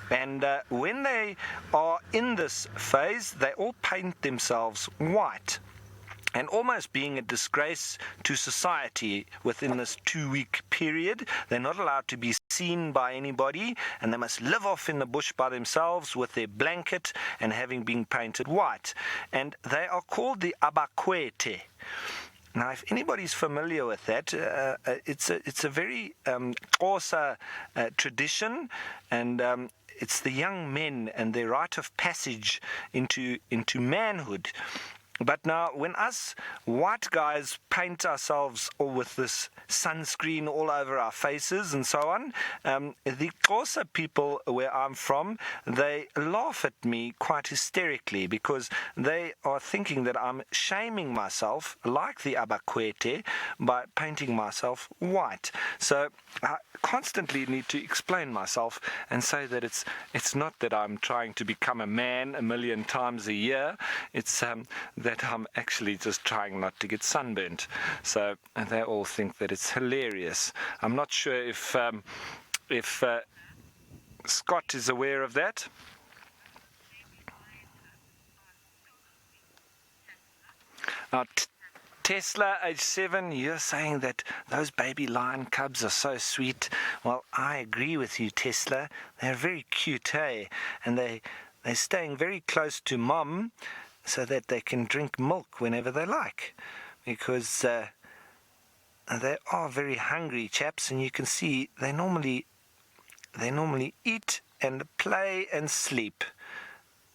And when they are in this phase, they all paint themselves white. and almost being a disgrace to society within this 2-week period. They're not allowed to be seen by anybody, and they must live off in the bush by themselves with their blanket and having been painted white. And they are called the abakwete. Now, if anybody's familiar with that, it's a very Xhosa tradition, and it's the young men and their rite of passage into manhood. But now, when us white guys paint ourselves all with this sunscreen all over our faces and so on, the Xhosa people where I'm from, they laugh at me quite hysterically because they are thinking that I'm shaming myself, like the abakwete, by painting myself white. So I constantly need to explain myself and say that it's not that I'm trying to become a man 1,000,000 times a year. It's that I'm actually just trying not to get sunburnt. So they all think that it's hilarious. I'm not sure if Scott is aware of that. Now, Tesla, age 7, you're saying that those baby lion cubs are so sweet. Well, I agree with you, Tesla. They're very cute, hey? And they're staying very close to mom so that they can drink milk whenever they like. Because they are very hungry chaps, and you can see they normally eat and play and sleep.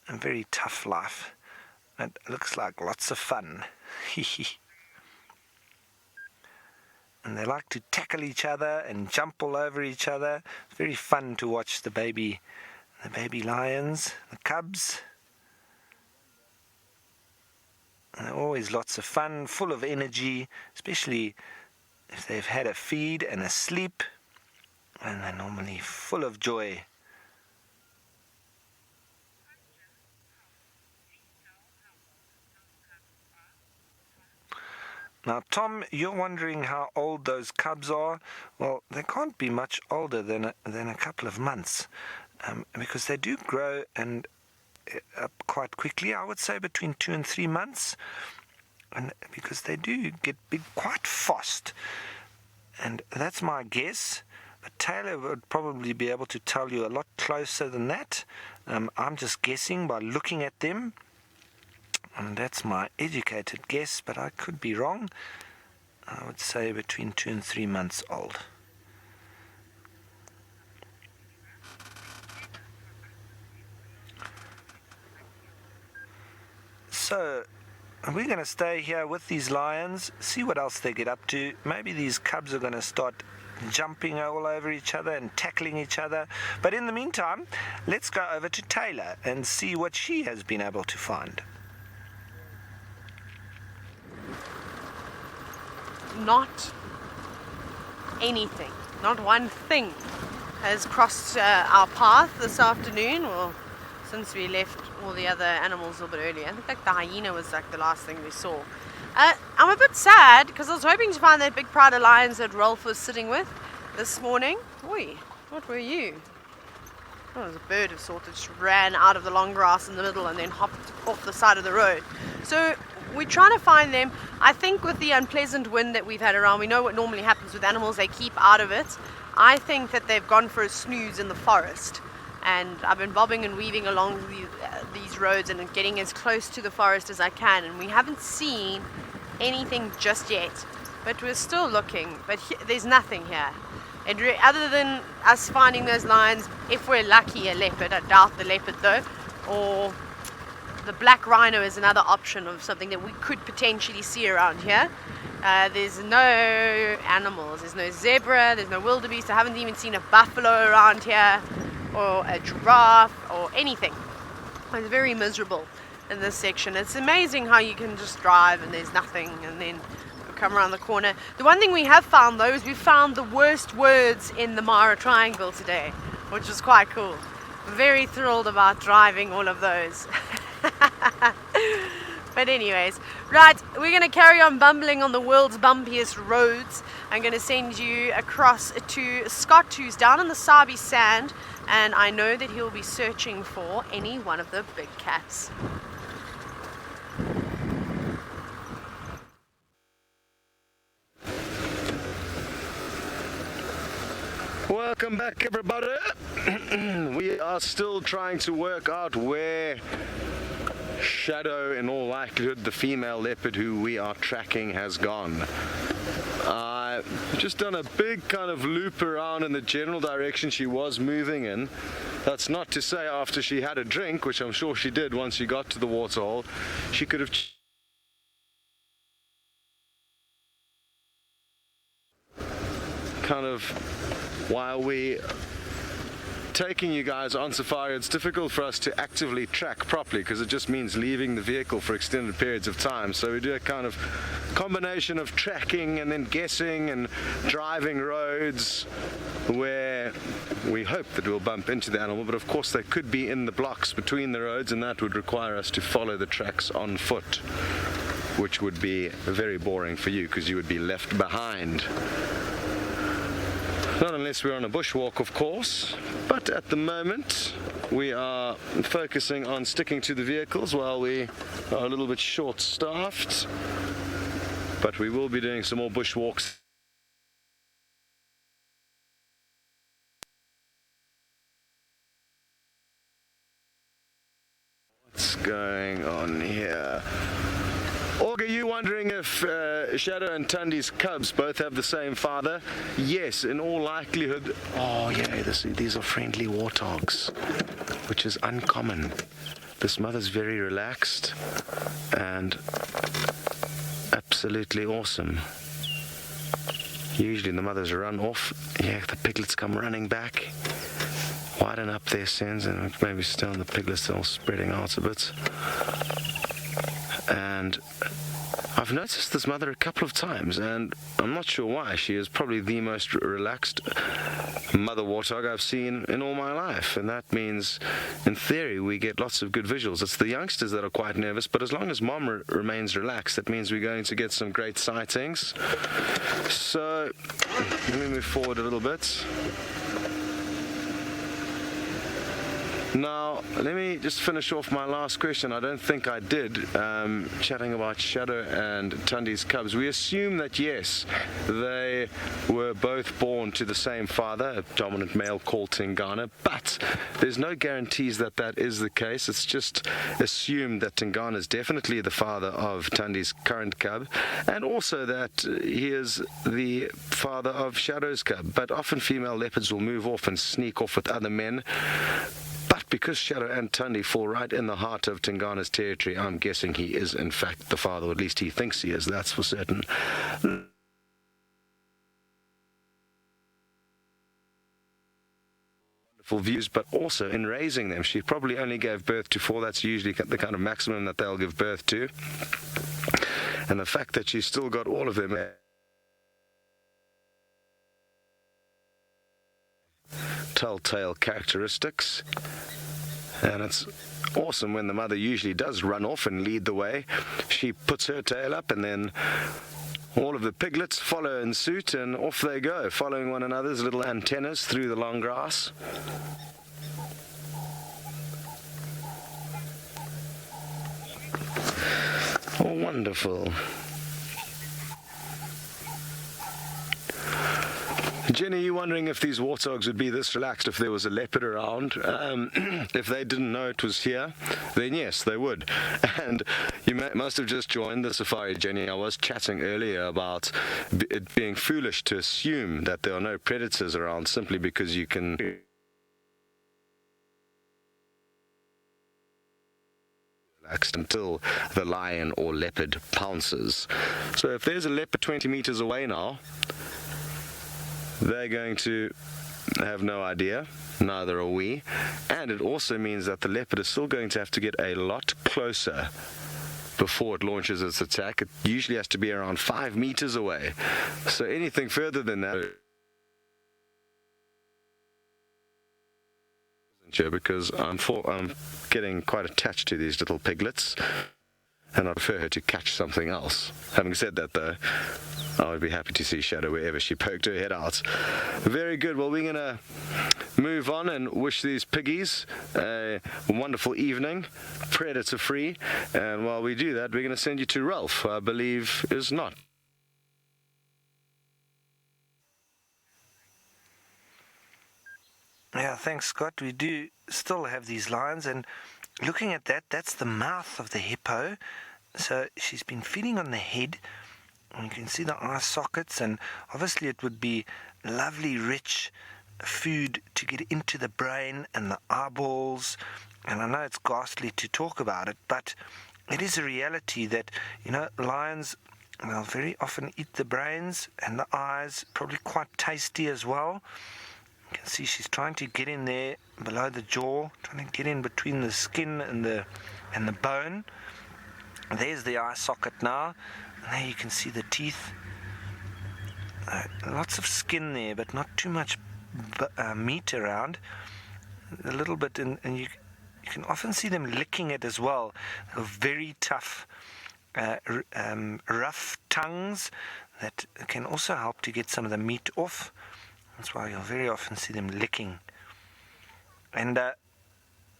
A very tough life. It looks like lots of fun. And they like to tackle each other and jump all over each other. It's very fun to watch the baby lions, the cubs. And they're always lots of fun, full of energy, especially if they've had a feed and a sleep, and they're normally full of joy. Now, Tom, you're wondering how old those cubs are. Well, they can't be much older than a couple of months, because they do grow and up quite quickly. I would say between 2 and 3 months, and because they do get big quite fast. And that's my guess. But Taylor would probably be able to tell you a lot closer than that. I'm just guessing by looking at them. And that's my educated guess, but I could be wrong. I would say between 2 and 3 months old. So, we're going to stay here with these lions, see what else they get up to. Maybe these cubs are going to start jumping all over each other and tackling each other. But in the meantime, let's go over to Taylor and see what she has been able to find. Not anything, not one thing has crossed our path this afternoon. Well, since we left all the other animals a little bit earlier. I think like the hyena was like the last thing we saw. I'm a bit sad because I was hoping to find that big pride of lions that Rolf was sitting with this morning. Oi, what were you? Oh, it was a bird of sorts that just ran out of the long grass in the middle and then hopped off the side of the road. So we're trying to find them. I think with the unpleasant wind that we've had around, we know what normally happens with animals, they keep out of it. I think that they've gone for a snooze in the forest. And I've been bobbing and weaving along these roads and getting as close to the forest as I can. And we haven't seen anything just yet. But we're still looking. But there's nothing here. And other than us finding those lions, if we're lucky, a leopard. I doubt the leopard though. Or the black rhino is another option of something that we could potentially see around here. There's no animals. There's no zebra. There's no wildebeest. I haven't even seen a buffalo around here, or a giraffe, or anything. It's very miserable in this section. It's amazing how you can just drive and there's nothing, and then come around the corner. The one thing we have found though is we found the worst words in the Mara Triangle today, which is quite cool. Very thrilled about driving all of those. But anyways, right, we're going to carry on bumbling on the world's bumpiest roads. I'm going to send you across to Scott, who's down in the Sabi sand, and I know that he'll be searching for any one of the big cats. Welcome back, everybody. We are still trying to work out where Shadow, in all likelihood, the female leopard who we are tracking, has gone. I've just done a big kind of loop around in the general direction she was moving in. That's not to say after she had a drink, which I'm sure she did once she got to the waterhole, she could have kind of, while we taking you guys on safari, it's difficult for us to actively track properly because it just means leaving the vehicle for extended periods of time. So we do a kind of combination of tracking and then guessing and driving roads where we hope that we'll bump into the animal, but of course they could be in the blocks between the roads, and that would require us to follow the tracks on foot, which would be very boring for you because you would be left behind. Not unless we're on a bushwalk, of course, but at the moment we are focusing on sticking to the vehicles while we are a little bit short-staffed, but we will be doing some more bushwalks. What's going on here? Org, are you wondering if Shadow and Tundi's cubs both have the same father? Yes, in all likelihood. Oh yeah, these are friendly warthogs, which is uncommon. This mother's very relaxed and absolutely awesome. Usually the mothers run off. Yeah, the piglets come running back. Widen up their sens and maybe still the piglets all spreading out a bit. And I've noticed this mother a couple of times, and I'm not sure why. She is probably the most relaxed mother warthog I've seen in all my life, and that means, in theory, we get lots of good visuals. It's the youngsters that are quite nervous, but as long as mom remains relaxed, that means we're going to get some great sightings. So, let me move forward a little bit. Now, let me just finish off my last question. I don't think I did, chatting about Shadow and Tundi's cubs. We assume that, yes, they were both born to the same father, a dominant male called Tingana, but there's no guarantees that that is the case. It's just assumed that Tingana is definitely the father of Tundi's current cub, and also that he is the father of Shadow's cub. But often female leopards will move off and sneak off with other men. But because Shadow and Tundi fall right in the heart of Tingana's territory, I'm guessing he is in fact the father, or at least he thinks he is, that's for certain. Wonderful views, but also in raising them. She probably only gave birth to 4. That's usually the kind of maximum that they'll give birth to. And the fact that she's still got all of them telltale characteristics, and it's awesome when the mother usually does run off and lead the way. She puts her tail up and then all of the piglets follow in suit, and off they go, following one another's little antennas through the long grass. Oh, wonderful. Jenny, you wondering if these warthogs would be this relaxed if there was a leopard around? If they didn't know it was here, then yes, they would. And you must have just joined the safari, Jenny. I was chatting earlier about it being foolish to assume that there are no predators around simply because you can relaxed until the lion or leopard pounces. So if there's a leopard 20 meters away now, they're going to have no idea, neither are we, and it also means that the leopard is still going to have to get a lot closer before it launches its attack. It usually has to be around 5 meters away, so anything further than that, because I'm getting quite attached to these little piglets, and I prefer her to catch something else. Having said that, though, I would be happy to see Shadow wherever she poked her head out. Very good. Well, we're going to move on and wish these piggies a wonderful evening, predator-free. And while we do that, we're going to send you to Ralph, who I believe is not. Yeah, thanks, Scott. We do still have these lions, and looking at that, that's the mouth of the hippo. So she's been feeding on the head, and you can see the eye sockets, and obviously it would be lovely, rich food to get into the brain and the eyeballs. And I know it's ghastly to talk about it, but it is a reality that, lions, they'll very often eat the brains and the eyes, probably quite tasty as well. You can see she's trying to get in there below the jaw, trying to get in between the skin and the bone. There's the eye socket now, and there you can see the teeth. Lots of skin there, but not too much meat around. A little bit, and you can often see them licking it as well. They're very tough, rough tongues that can also help to get some of the meat off. That's why you'll very often see them licking. And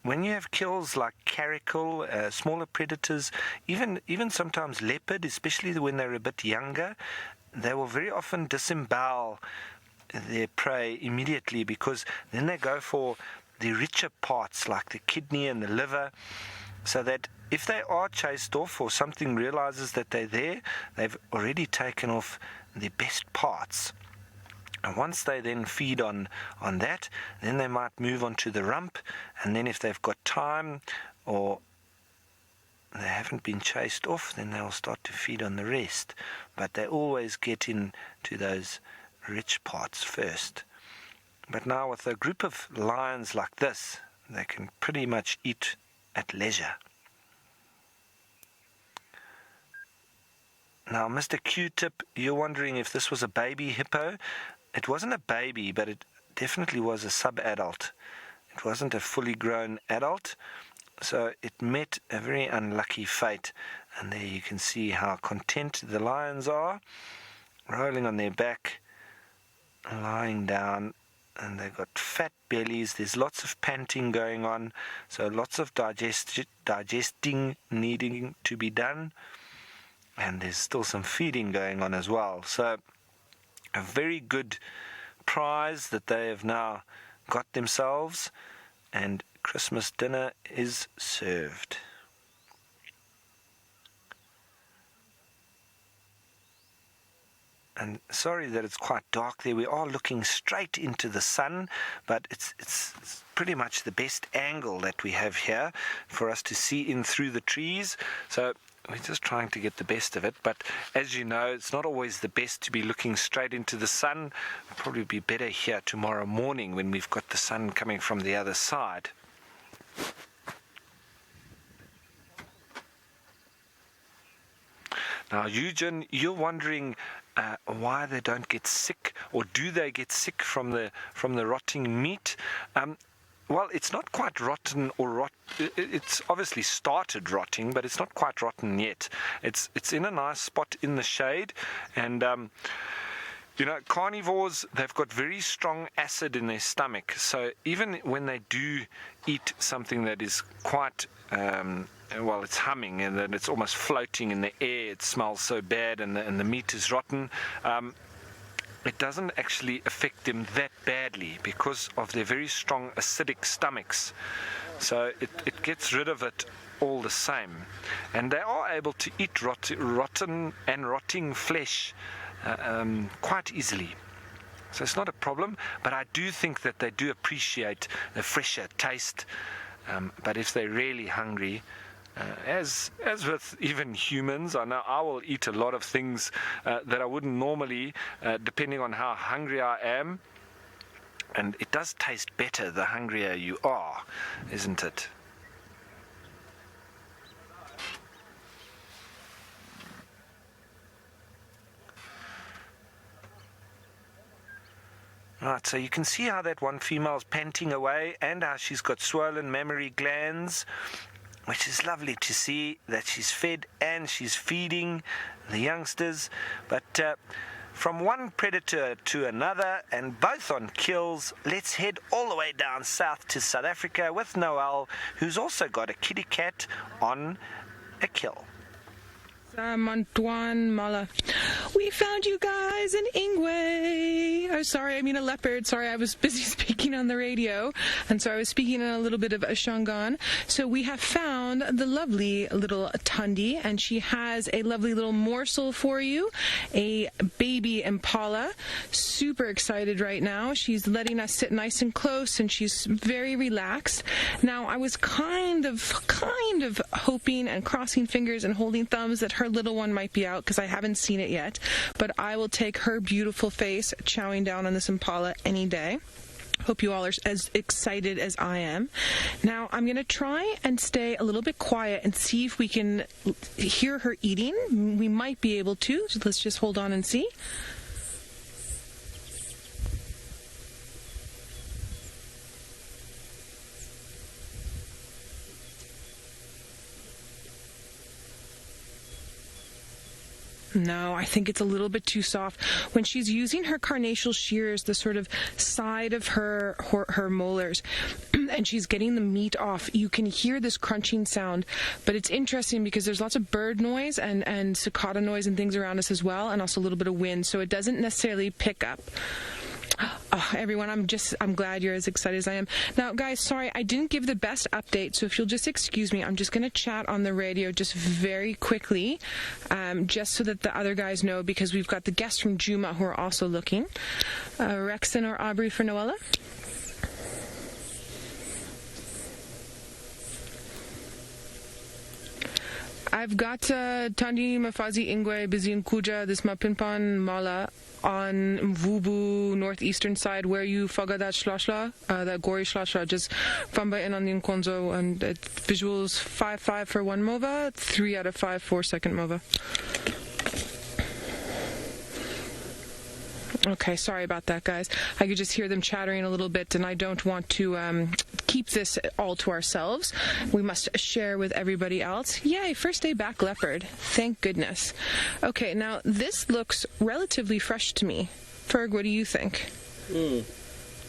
when you have kills like caracal, smaller predators, even sometimes leopard, especially when they're a bit younger, they will very often disembowel their prey immediately, because then they go for the richer parts like the kidney and the liver, so that if they are chased off or something realizes that they're there, they've already taken off the best parts. And once they then feed on that, then they might move on to the rump, and then if they've got time or they haven't been chased off, then they'll start to feed on the rest. But they always get into those rich parts first. But now with a group of lions like this, they can pretty much eat at leisure. Now, Mr. Q-Tip, you're wondering if this was a baby hippo. It wasn't a baby, but it definitely was a sub-adult. It wasn't a fully grown adult, so it met a very unlucky fate. And there you can see how content the lions are, rolling on their back, lying down, and they've got fat bellies. There's lots of panting going on, so lots of digesting needing to be done, and there's still some feeding going on as well. So a very good prize that they have now got themselves, and Christmas dinner is served. And sorry that it's quite dark there. We are looking straight into the sun, but it's pretty much the best angle that we have here for us to see in through the trees. So we're just trying to get the best of it. But as you know, it's not always the best to be looking straight into the sun. It'll probably be better here tomorrow morning when we've got the sun coming from the other side. Now, Eugen, you're wondering why they don't get sick, or do they get sick from the rotting meat? Well, it's not quite rotten or rot. It's obviously started rotting, but it's not quite rotten yet. It's in a nice spot in the shade, and carnivores, they've got very strong acid in their stomach. So even when they do eat something that is quite it's humming and then it's almost floating in the air, it smells so bad, and the meat is rotten, it doesn't actually affect them that badly because of their very strong acidic stomachs. So it gets rid of it all the same. And they are able to eat rotten and rotting flesh quite easily. So it's not a problem, but I do think that they do appreciate the fresher taste. But if they're really hungry, as with even humans, I know I will eat a lot of things that I wouldn't normally, depending on how hungry I am. And it does taste better the hungrier you are, isn't it? Right, so you can see how that one female's panting away and how she's got swollen mammary glands, which is lovely to see that she's fed and she's feeding the youngsters. But from one predator to another, and both on kills, let's head all the way down south to South Africa with Noel, who's also got a kitty cat on a kill. Mantuan Mala. We found you guys an ingwe. Oh, sorry, I mean a leopard. Sorry, I was busy speaking on the radio, and so I was speaking in a little bit of a Shangaan. So we have found the lovely little Tundi, and she has a lovely little morsel for you, a baby impala. Super excited right now. She's letting us sit nice and close, and she's very relaxed. Now, I was kind of hoping and crossing fingers and holding thumbs that her little one might be out, because I haven't seen it yet, but I will take her beautiful face chowing down on this impala any day. Hope you all are as excited as I am. Now, I'm going to try and stay a little bit quiet and see if we can hear her eating. We might be able to, so let's just hold on and see. No, I think it's a little bit too soft. When she's using her carnassial shears, the sort of side of her molars, and she's getting the meat off, you can hear this crunching sound. But it's interesting because there's lots of bird noise and cicada noise and things around us as well, and also a little bit of wind, so it doesn't necessarily pick up. Oh, everyone, I'm glad you're as excited as I am. Now, guys, sorry, I didn't give the best update, so if you'll just excuse me, I'm just going to chat on the radio just very quickly, just so that the other guys know, because we've got the guests from Juma who are also looking. Rexon or Aubrey for Noella? I've got Tandi Mafazi Ingwe Bizin Kuja, this Mapinpan Mala on Mvubu northeastern side, where you faga that shlashla, that gori shlashla, just famba in on the Nkonzo, and visuals 5-5 for 1 mova, 3 out of 5 for second mova. Okay, sorry about that, guys. I could just hear them chattering a little bit, and I don't want to keep this all to ourselves. We must share with everybody else. Yay, first day back leopard. Thank goodness. Okay, now this looks relatively fresh to me. Ferg, what do you think?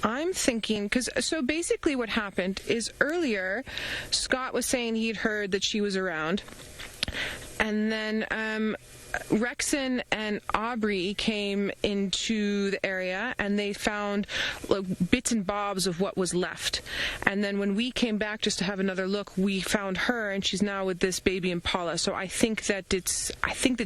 I'm thinking, so basically what happened is earlier, Scott was saying he'd heard that she was around, and then Rexon and Aubrey came into the area and they found bits and bobs of what was left. And then when we came back just to have another look, we found her, and she's now with this baby impala. So I think that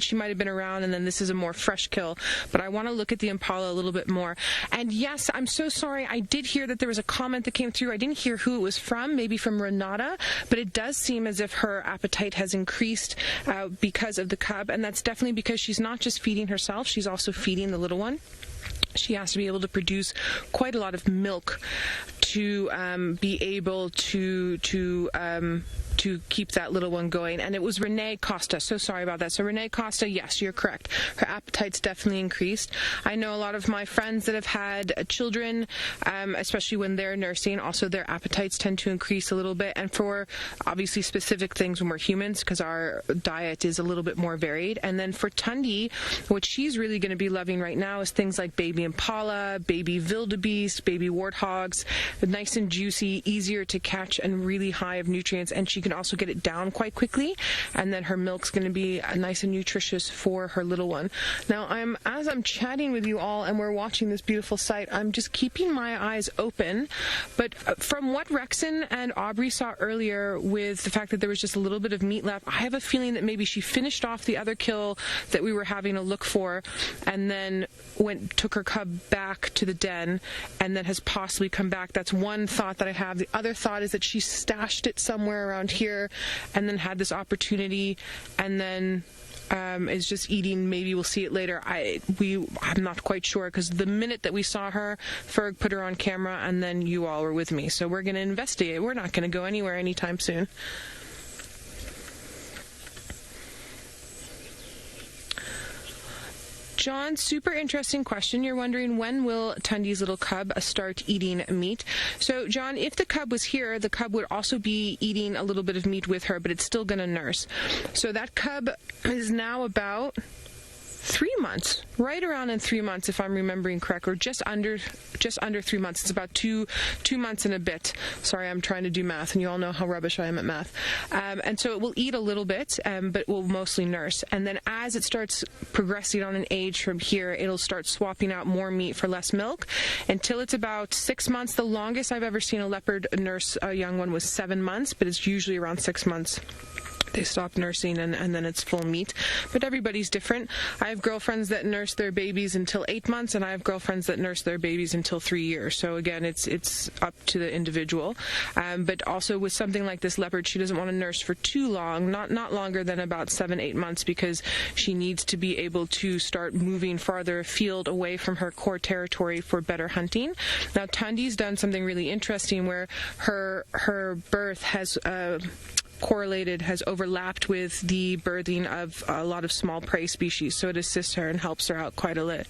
she might have been around, and then this is a more fresh kill. But I want to look at the impala a little bit more. And yes, I'm so sorry. I did hear that there was a comment that came through. I didn't hear who it was from, maybe from Renata, but it does seem as if her appetite has increased because of the cub, and that's definitely because she's not just feeding herself, she's also feeding the little one. She has to be able to produce quite a lot of milk to be able to keep that little one going. And it was Renee Costa. So sorry about that. So Renee Costa, yes, you're correct. Her appetite's definitely increased. I know a lot of my friends that have had children, especially when they're nursing, also their appetites tend to increase a little bit. And for obviously specific things when we're humans, because our diet is a little bit more varied. And then for Tundi, what she's really going to be loving right now is things like baby impala, baby wildebeest, baby warthogs, nice and juicy, easier to catch, and really high of nutrients. And she can also get it down quite quickly, and then her milk's going to be nice and nutritious for her little one. Now, as I'm chatting with you all and we're watching this beautiful sight, I'm just keeping my eyes open, but from what Rexon and Aubrey saw earlier with the fact that there was just a little bit of meat left, I have a feeling that maybe she finished off the other kill that we were having a look for, and then took her cub back to the den, and then has possibly come back. That's one thought that I have. The other thought is that she stashed it somewhere around here and then had this opportunity, and then is just eating. Maybe we'll see it later. I'm not quite sure, because the minute that we saw her, Ferg put her on camera, and then you all were with me. So we're going to investigate. We're not going to go anywhere anytime soon. John, super interesting question. You're wondering, when will Tundi's little cub start eating meat? So, John, if the cub was here, the cub would also be eating a little bit of meat with her, but it's still going to nurse. So that cub is now about 3 months, right around in 3 months, if I'm remembering correct, or just under 3 months. It's about two months and a bit. Sorry, I'm trying to do math, and you all know how rubbish I am at math. And so it will eat a little bit, but will mostly nurse. And then as it starts progressing on an age from here, it'll start swapping out more meat for less milk until it's about 6 months. The longest I've ever seen a leopard nurse a young one was 7 months, but it's usually around 6 months. They stop nursing and then it's full meat. But everybody's different. I have girlfriends that nurse their babies until 8 months, and I have girlfriends that nurse their babies until 3 years. So again, it's up to the individual. But also with something like this leopard, she doesn't want to nurse for too long, not longer than about 7-8 months, because she needs to be able to start moving farther afield away from her core territory for better hunting. Now, Tandi's done something really interesting where her birth has has overlapped with the birthing of a lot of small prey species, so it assists her and helps her out quite a lot.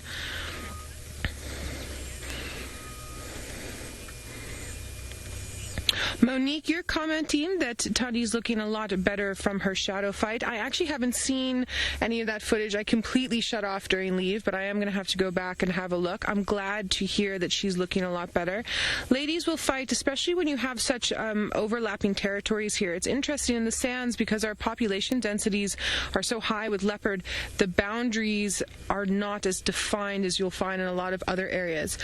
Monique, you're commenting that Tandi's looking a lot better from her shadow fight. I actually haven't seen any of that footage. I completely shut off during leave, but I am going to have to go back and have a look. I'm glad to hear that she's looking a lot better. Ladies will fight, especially when you have such overlapping territories here. It's interesting in the sands because our population densities are so high with leopard. The boundaries are not as defined as you'll find in a lot of other areas.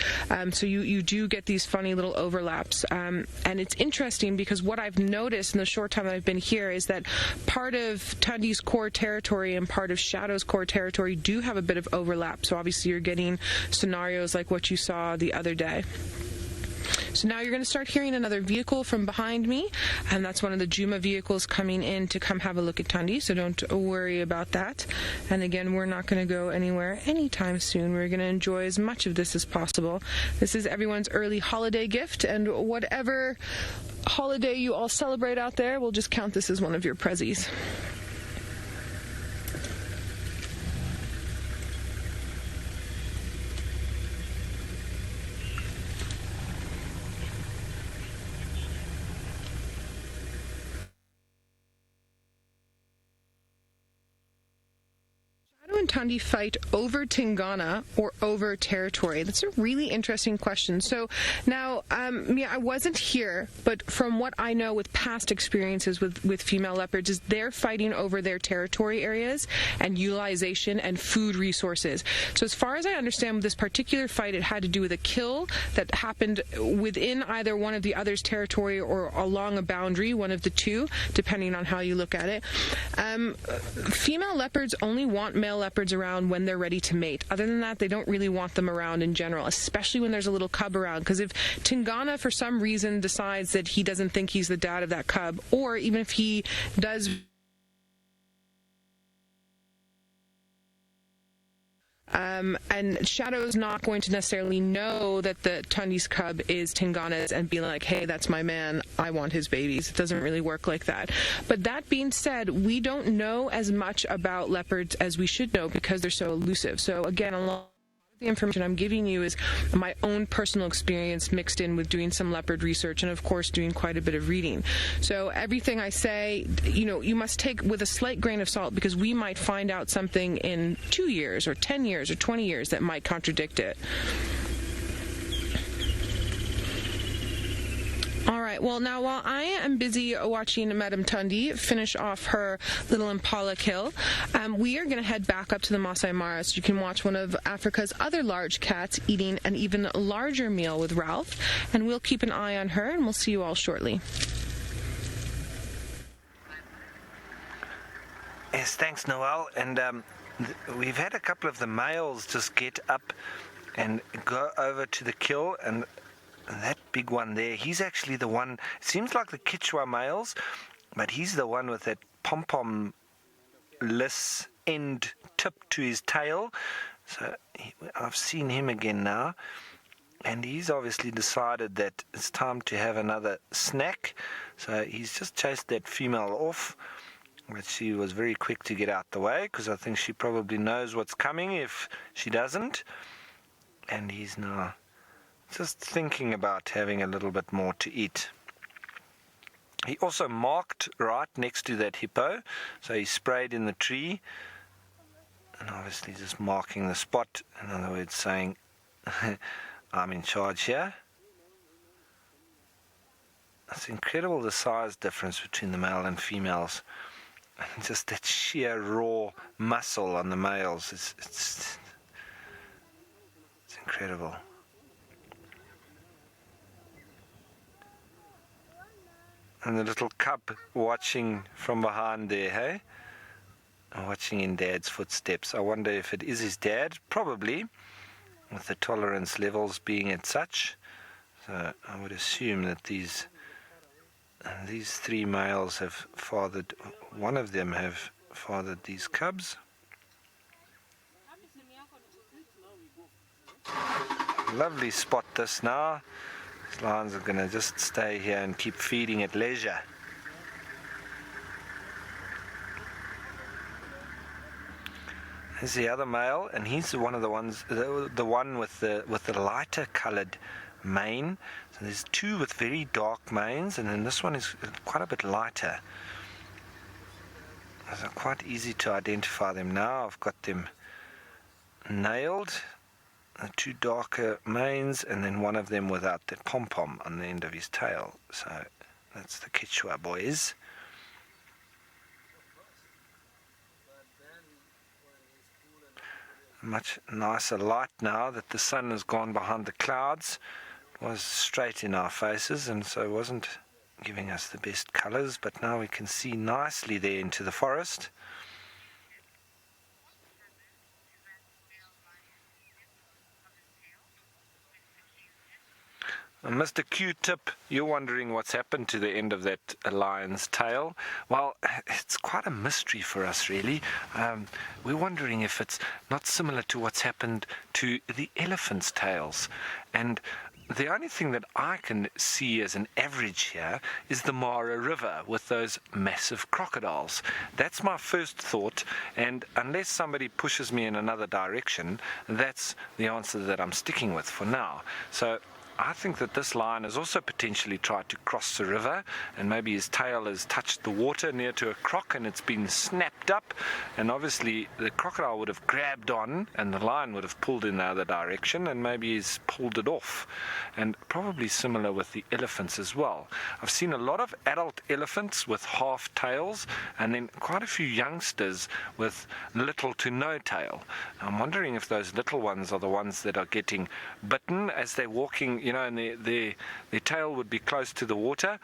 So you do get these funny little overlaps. And it's interesting because what I've noticed in the short time that I've been here is that part of Tandi's core territory and part of Shadow's core territory do have a bit of overlap. So obviously you're getting scenarios like what you saw the other day. So now you're going to start hearing another vehicle from behind me, and that's one of the Juma vehicles coming in to come have a look at Tandi, so don't worry about that. And again, we're not going to go anywhere anytime soon. We're going to enjoy as much of this as possible. This is everyone's early holiday gift, and whatever holiday you all celebrate out there, we'll just count this as one of your prezzies. And Tandi fight over Tingana or over territory? That's a really interesting question. So now, I wasn't here, but from what I know with past experiences with female leopards is they're fighting over their territory areas and utilization and food resources. So as far as I understand with this particular fight, it had to do with a kill that happened within either one of the other's territory or along a boundary, one of the two, depending on how you look at it. Female leopards only want male leopards around when they're ready to mate. Other than that, they don't really want them around in general, especially when there's a little cub around. Because if Tingana, for some reason, decides that he doesn't think he's the dad of that cub, or even if he does and Shadow's not going to necessarily know that the Tandi's cub is Tingana's and be like, hey, that's my man, I want his babies. It doesn't really work like that. But that being said, we don't know as much about leopards as we should know because they're so elusive. So again, a lot of the information I'm giving you is my own personal experience mixed in with doing some leopard research and of course doing quite a bit of reading. So everything I say, you must take with a slight grain of salt because we might find out something in 2 years or 10 years or 20 years that might contradict it. All right, well, now while I am busy watching Madame Tandi finish off her little impala kill, we are going to head back up to the Maasai Mara so you can watch one of Africa's other large cats eating an even larger meal with Ralph, and we'll keep an eye on her, and we'll see you all shortly. Yes, thanks, Noel. And we've had a couple of the males just get up and go over to the kill, and that big one there, he's actually the one, it seems like the Kichwa males, but he's the one with that pom-pom-less end tip to his tail. So I've seen him again now, and he's obviously decided that it's time to have another snack. So he's just chased that female off, but she was very quick to get out the way because I think she probably knows what's coming if she doesn't. And he's now just thinking about having a little bit more to eat. He also marked right next to that hippo, so he sprayed in the tree. And obviously just marking the spot, in other words saying I'm in charge here. It's incredible the size difference between the male and females. And just that sheer raw muscle on the males, it's incredible. And the little cub watching from behind there, hey? Watching in Dad's footsteps. I wonder if it is his dad. Probably, with the tolerance levels being at such. So I would assume that these three males have fathered, one of them have fathered these cubs. Lovely spot this now. These lions are going to just stay here and keep feeding at leisure. There's the other male, and he's one of the ones, the one with the lighter coloured mane. So there's two with very dark manes, and then this one is quite a bit lighter. So quite easy to identify them now. I've got them nailed. The two darker manes, and then one of them without the pom-pom on the end of his tail. So that's the Quechua boys. Much nicer light now that the sun has gone behind the clouds. It was straight in our faces, and so wasn't giving us the best colours, but now we can see nicely there into the forest. Mr. Q-Tip, you're wondering what's happened to the end of that lion's tail. Well, it's quite a mystery for us, really. We're wondering if it's not similar to what's happened to the elephant's tails. And the only thing that I can see as an average here is the Mara River with those massive crocodiles. That's my first thought, and unless somebody pushes me in another direction, that's the answer that I'm sticking with for now. So I think that this lion has also potentially tried to cross the river, and maybe his tail has touched the water near to a croc and it's been snapped up, and obviously the crocodile would have grabbed on and the lion would have pulled in the other direction, and maybe he's pulled it off. And probably similar with the elephants as well. I've seen a lot of adult elephants with half tails, and then quite a few youngsters with little to no tail. I'm wondering if those little ones are the ones that are getting bitten as they're walking, you know, and their tail would be close to the water.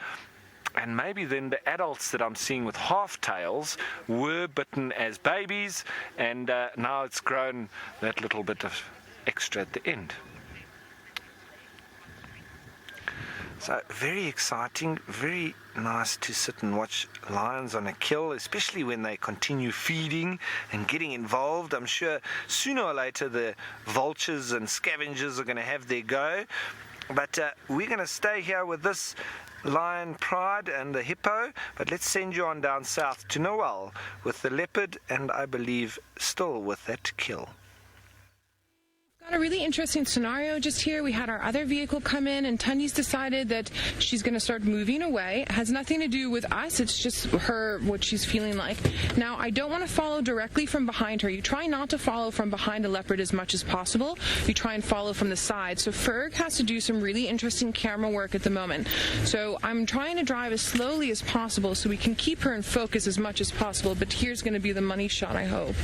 And maybe then the adults that I'm seeing with half tails were bitten as babies, and now it's grown that little bit of extra at the end. So very exciting, very nice to sit and watch lions on a kill, especially when they continue feeding and getting involved. I'm sure sooner or later the vultures and scavengers are going to have their go. But we're going to stay here with this lion pride and the hippo, but let's send you on down south to Noel with the leopard, and I believe still with that kill. Got a really interesting scenario just here. We had our other vehicle come in, and Tundi's decided that she's going to start moving away. It has nothing to do with us. It's just her, what she's feeling like. Now, I don't want to follow directly from behind her. You try not to follow from behind a leopard as much as possible. You try and follow from the side. So Ferg has to do some really interesting camera work at the moment. So I'm trying to drive as slowly as possible so we can keep her in focus as much as possible. But here's going to be the money shot, I hope,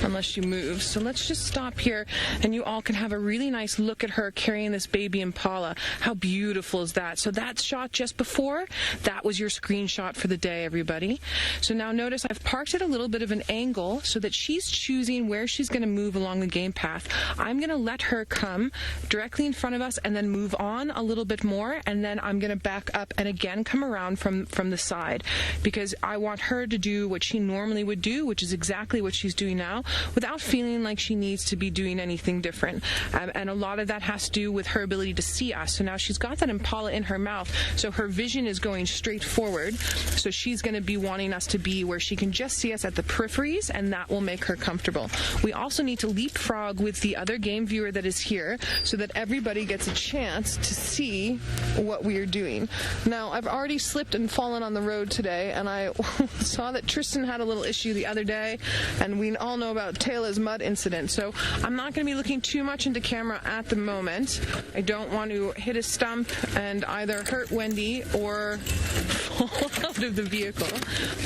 unless she moves. So let's just stop here, and you all can have a really nice look at her carrying this baby impala. How beautiful is that? So that shot just before, that was your screenshot for the day, everybody. So now notice I've parked at a little bit of an angle so that she's choosing where she's going to move along the game path. I'm going to let her come directly in front of us and then move on a little bit more, and then I'm going to back up and again come around from the side, because I want her to do what she normally would do, which is exactly what she's doing now, without feeling like she needs to be doing anything different. And a lot of that has to do with her ability to see us. So now she's got that impala in her mouth, so her vision is going straight forward. So she's going to be wanting us to be where she can just see us at the peripheries, and that will make her comfortable. We also need to leapfrog with the other game viewer that is here so that everybody gets a chance to see what we are doing. Now, I've already slipped and fallen on the road today, and I saw that Tristan had a little issue the other day, and we all know about Taylor's mud incident. So I'm not going to be looking too much into camera at the moment. I don't want to hit a stump and either hurt Wendy or fall out of the vehicle.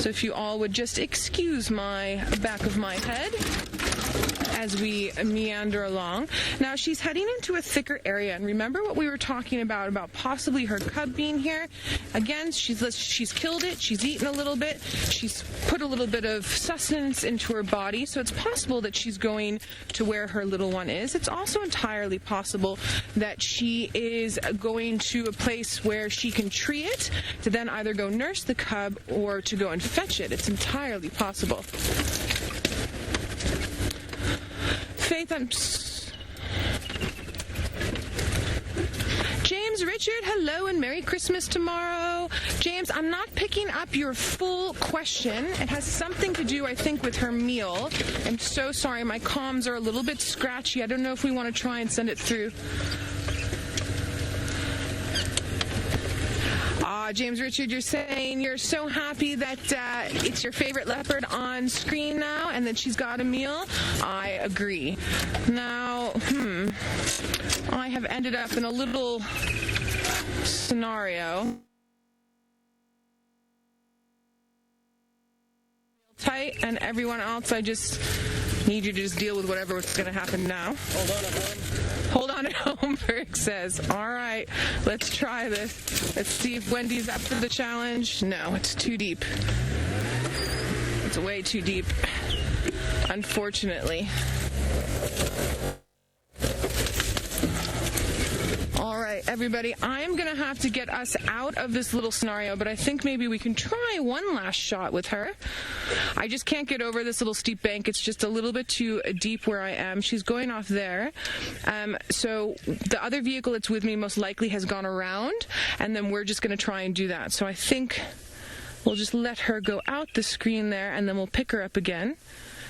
So if you all would just excuse my back of my head as we meander along. Now she's heading into a thicker area, and remember what we were talking about possibly her cub being here. Again, she's killed it, she's eaten a little bit, she's put a little bit of sustenance into her body, so it's possible that she's going to where her little one is. It's also entirely possible that she is going to a place where she can tree it to then either go nurse the cub or to go and fetch it. It's entirely possible. Faith, James Richard, hello and Merry Christmas tomorrow. James, I'm not picking up your full question. It has something to do, I think, with her meal. I'm so sorry, my comms are a little bit scratchy. I don't know if we want to try and send it through. James Richard, you're saying you're so happy that it's your favorite leopard on screen now and that she's got a meal. I agree. Now, I have ended up in a little scenario. Tight, and everyone else, I just need you to just deal with whatever's going to happen now. Hold on at home, Berg says. All right, let's try this. Let's see if Wendy's up for the challenge. No, it's too deep. It's way too deep, unfortunately. All right, everybody, I'm going to have to get us out of this little scenario, but I think maybe we can try one last shot with her. I just can't get over this little steep bank. It's just a little bit too deep where I am. She's going off there. So the other vehicle that's with me most likely has gone around, and then we're just going to try and do that. So I think we'll just let her go out the screen there, and then we'll pick her up again.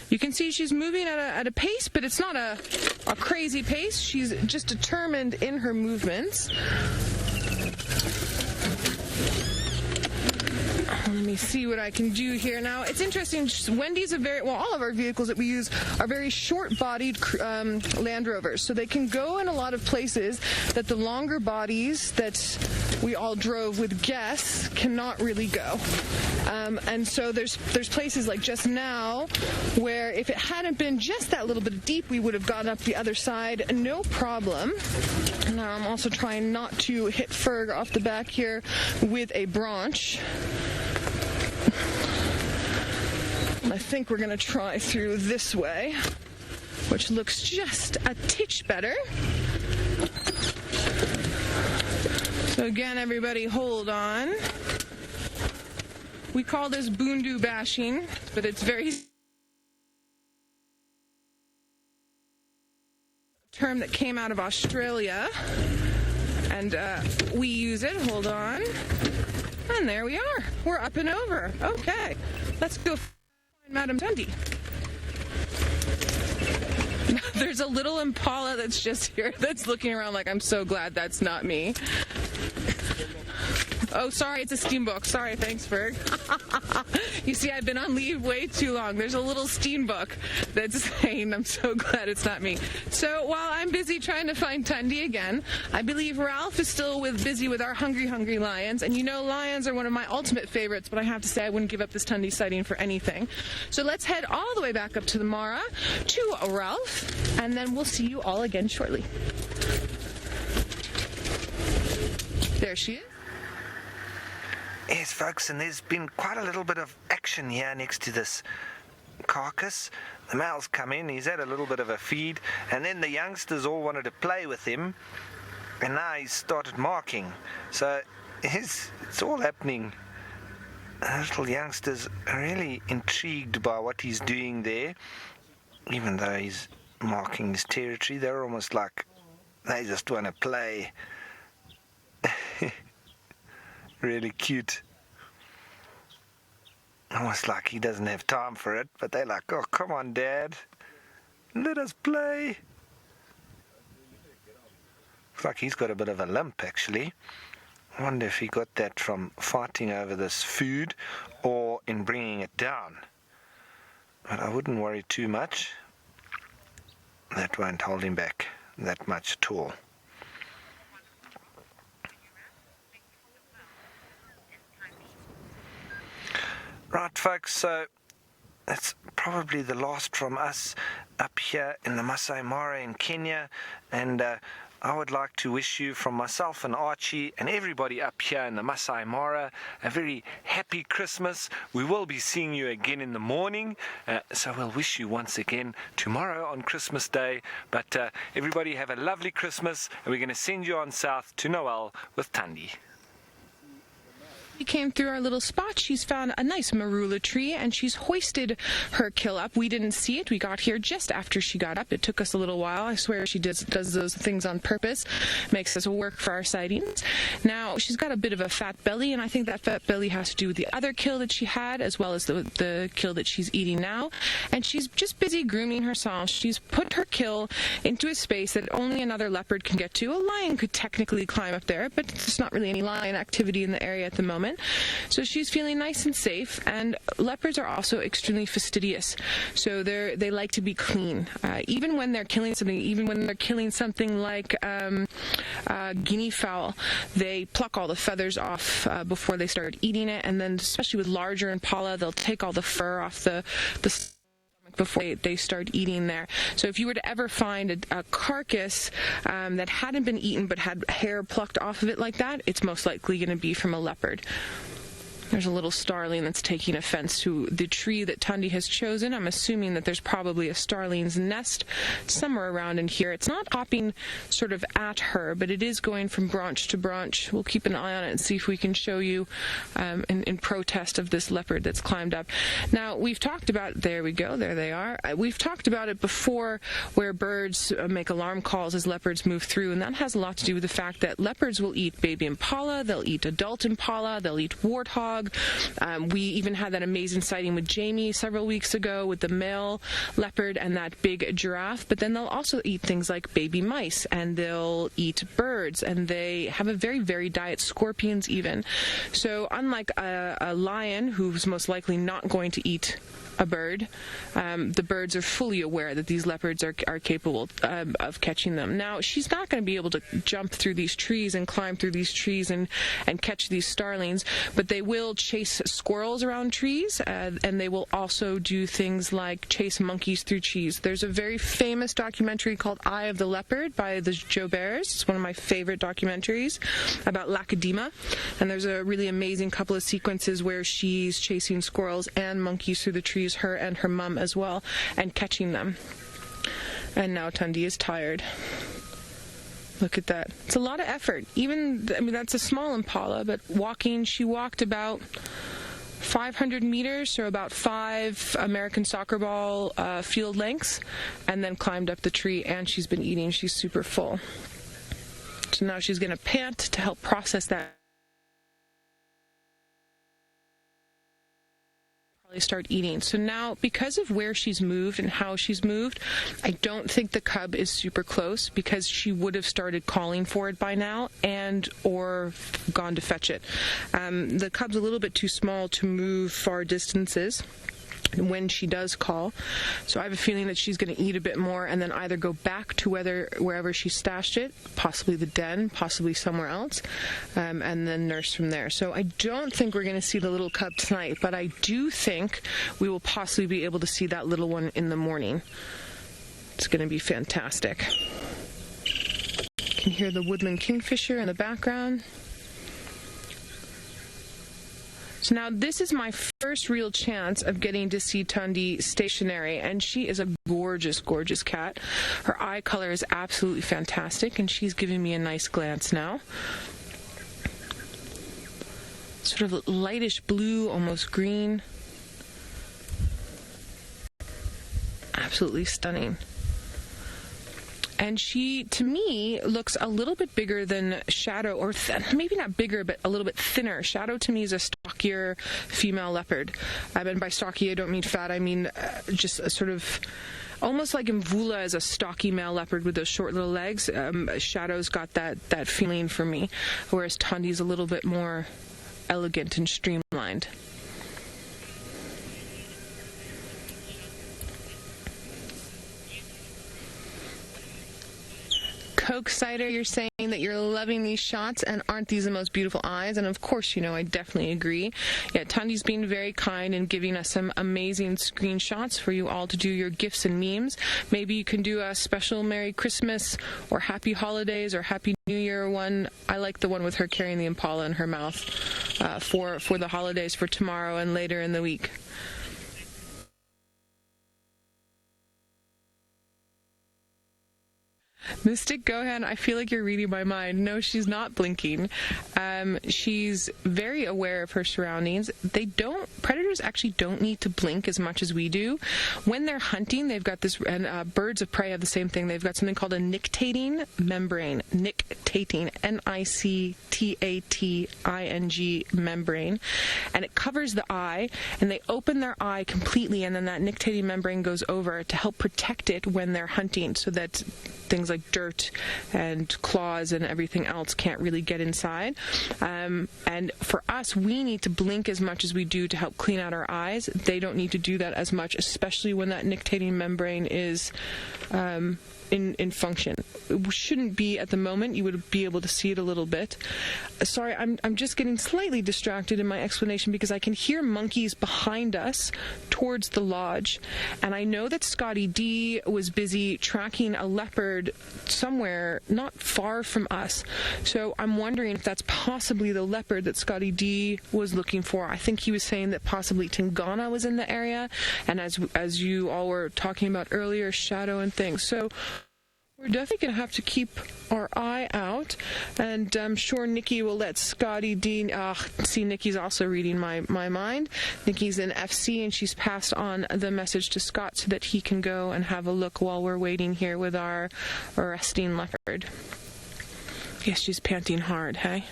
You can see she's moving at a pace, but it's not a crazy pace. She's just determined in her movements. Let me see what I can do here. Now, it's interesting. Wendy's all of our vehicles that we use are very short-bodied Land Rovers, so they can go in a lot of places that the longer bodies that we all drove with guests cannot really go. And so there's places like just now where if it hadn't been just that little bit deep, we would have gotten up the other side, no problem. Now I'm also trying not to hit Ferg off the back here with a branch. I think we're going to try through this way, which looks just a titch better. So again, everybody, hold on. We call this boondu bashing, but it's very term that came out of Australia, and we use it. Hold on. And there we are. We're up and over. Okay. Let's go find Madam Dundee. There's a little impala that's just here that's looking around like, I'm so glad that's not me. Oh, sorry, it's a steambook. Sorry, thanks, Ferg. You see, I've been on leave way too long. There's a little steambook that's saying, I'm so glad it's not me. So while I'm busy trying to find Tundi again, I believe Ralph is still busy with our hungry lions. And you know, lions are one of my ultimate favorites, but I have to say I wouldn't give up this Tundi sighting for anything. So let's head all the way back up to the Mara, to Ralph, and then we'll see you all again shortly. There she is. Yes, folks, and there's been quite a little bit of action here next to this carcass. The male's come in, he's had a little bit of a feed, and then the youngsters all wanted to play with him, and now he's started marking. So it's all happening. The little youngsters are really intrigued by what he's doing there, even though he's marking his territory. They're almost like they just want to play. Really cute. Almost like he doesn't have time for it, but they're like, oh, come on, Dad. Let us play. Looks like he's got a bit of a limp, actually. I wonder if he got that from fighting over this food or in bringing it down. But I wouldn't worry too much. That won't hold him back that much at all. Right, folks, so that's probably the last from us up here in the Maasai Mara in Kenya, and I would like to wish you, from myself and Archie and everybody up here in the Maasai Mara, a very happy Christmas. We will be seeing you again in the morning, so we'll wish you once again tomorrow on Christmas Day. But everybody have a lovely Christmas, and we're going to send you on south to Noel with Thandi. She came through our little spot. She's found a nice marula tree, and she's hoisted her kill up. We didn't see it. We got here just after she got up. It took us a little while. I swear she does those things on purpose. Makes us work for our sightings. Now, she's got a bit of a fat belly, and I think that fat belly has to do with the other kill that she had, as well as the kill that she's eating now. And she's just busy grooming herself. She's put her kill into a space that only another leopard can get to. A lion could technically climb up there, but there's not really any lion activity in the area at the moment. So she's feeling nice and safe, and leopards are also extremely fastidious, so they like to be clean. Even when they're killing something like guinea fowl, they pluck all the feathers off before they start eating it, and then especially with larger impala, they'll take all the fur off the before they start eating there. So if you were to ever find a carcass that hadn't been eaten but had hair plucked off of it like that, it's most likely going to be from a leopard. There's a little starling that's taking offense to the tree that Thandi has chosen. I'm assuming that there's probably a starling's nest somewhere around in here. It's not hopping sort of at her, but it is going from branch to branch. We'll keep an eye on it and see if we can show you in protest of this leopard that's climbed up. Now, we've talked about, there we go, there they are. We've talked about it before, where birds make alarm calls as leopards move through, and that has a lot to do with the fact that leopards will eat baby impala, they'll eat adult impala, they'll eat warthog. We even had that amazing sighting with Jamie several weeks ago with the male leopard and that big giraffe, but then they'll also eat things like baby mice, and they'll eat birds, and they have a very varied diet, scorpions even. So unlike a lion, who's most likely not going to eat a bird, the birds are fully aware that these leopards are capable of catching them. Now, she's not going to be able to jump through these trees and climb through these trees and catch these starlings, but they will chase squirrels around trees, and they will also do things like chase monkeys through trees. There's a very famous documentary called Eye of the Leopard by the Joe Bears. It's one of my favorite documentaries about Lacedaemon, and there's a really amazing couple of sequences where she's chasing squirrels and monkeys through the trees, her and her mum as well, and catching them. And now Thandi is tired. Look at that. It's a lot of effort. That's a small impala, but she walked about 500 meters, so about 5 American soccer ball field lengths, and then climbed up the tree, and she's been eating. She's super full. So now she's going to pant to help process that. Start eating. So now, because of where she's moved and how she's moved, I don't think the cub is super close, because she would have started calling for it by now and or gone to fetch it. The cub's a little bit too small to move far distances when she does call, so I have a feeling that she's going to eat a bit more and then either go back to wherever she stashed it, possibly the den, possibly somewhere else, and then nurse from there. So I don't think we're going to see the little cub tonight, but I do think we will possibly be able to see that little one in the morning. It's going to be fantastic. You can hear the woodland kingfisher in the background. So now this is my first real chance of getting to see Thandi stationary, and she is a gorgeous, gorgeous cat. Her eye color is absolutely fantastic, and she's giving me a nice glance now. Sort of lightish blue, almost green. Absolutely stunning. And she, to me, looks a little bit bigger than Shadow, or maybe not bigger, but a little bit thinner. Shadow, to me, is a stockier female leopard. And by stocky, I don't mean fat. I mean just a sort of almost like Mvula is a stocky male leopard with those short little legs. Shadow's got that feeling for me, whereas Tandi's a little bit more elegant and streamlined. Coke Cider, you're saying that you're loving these shots, and aren't these the most beautiful eyes? And of course, I definitely agree. Yeah, Tandi's been very kind and giving us some amazing screenshots for you all to do your gifts and memes. Maybe you can do a special Merry Christmas or Happy Holidays or Happy New Year one. I like the one with her carrying the Impala in her mouth for the holidays, for tomorrow and later in the week. Mystic Gohan, I feel like you're reading my mind. No, she's not blinking. She's very aware of her surroundings. Predators actually don't need to blink as much as we do. When they're hunting, they've got this, and birds of prey have the same thing. They've got something called a nictating membrane. Nictating, Nictating membrane. And it covers the eye, and they open their eye completely, and then that nictating membrane goes over to help protect it when they're hunting, so that things like dirt and claws and everything else can't really get inside. And for us, we need to blink as much as we do to help clean out our eyes. They don't need to do that as much, especially when that nictating membrane is in function. It shouldn't be at the moment. You would be able to see it a little bit. Sorry, I'm just getting slightly distracted in my explanation because I can hear monkeys behind us towards the lodge, and I know that Scotty D was busy tracking a leopard somewhere not far from us. So I'm wondering if that's possibly the leopard that Scotty D was looking for. I think he was saying that possibly Tingana was in the area, and as you all were talking about earlier, Shadow and things. So we're definitely going to have to keep our eye out, and I'm sure Nikki will let Scotty D... see, Nikki's also reading my mind. Nikki's in FC, and she's passed on the message to Scott so that he can go and have a look while we're waiting here with our resting leopard. Yes, she's panting hard, hey?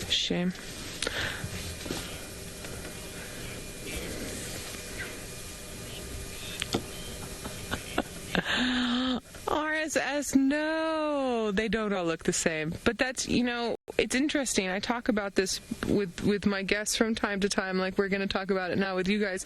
Shame. RSS, no, they don't all look the same. But that's, it's interesting. I talk about this with my guests from time to time, like we're going to talk about it now with you guys.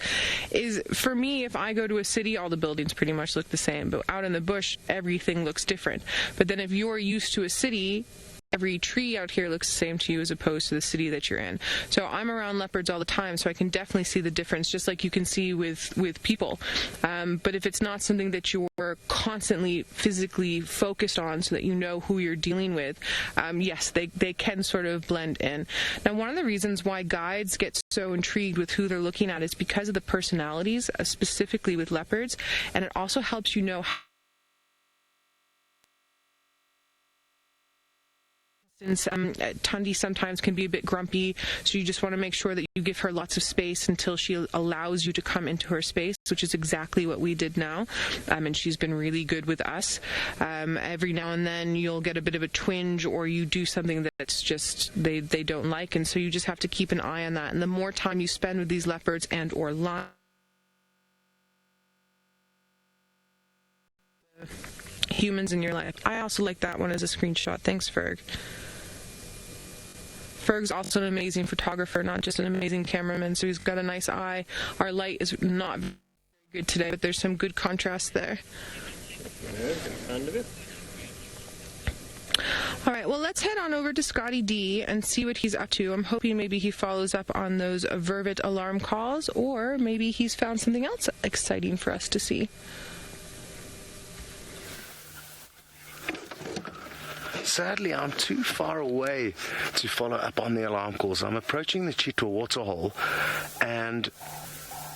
Is, for me, if I go to a city, all the buildings pretty much look the same. But out in the bush, everything looks different. But then if you're used to a city, every tree out here looks the same to you as opposed to the city that you're in. So I'm around leopards all the time, so I can definitely see the difference, just like you can see with people. But if it's not something that you're constantly physically focused on so that you know who you're dealing with, yes, they can sort of blend in. Now, one of the reasons why guides get so intrigued with who they're looking at is because of the personalities, specifically with leopards, and it also helps you know how Tundi sometimes can be a bit grumpy, so you just want to make sure that you give her lots of space until she allows you to come into her space, which is exactly what we did now, and she's been really good with us. Every now and then you'll get a bit of a twinge, or you do something that's just they don't like, and so you just have to keep an eye on that. And the more time you spend with these leopards and or lions, humans in your life. I also like that one as a screenshot. Thanks, Ferg. Ferg's also an amazing photographer, not just an amazing cameraman, so he's got a nice eye. Our light is not very good today, but there's some good contrast there. All right, well, let's head on over to Scotty D and see what he's up to. I'm hoping maybe he follows up on those vervet alarm calls, or maybe he's found something else exciting for us to see. Sadly, I'm too far away to follow up on the alarm calls. I'm approaching the Chitwa waterhole, and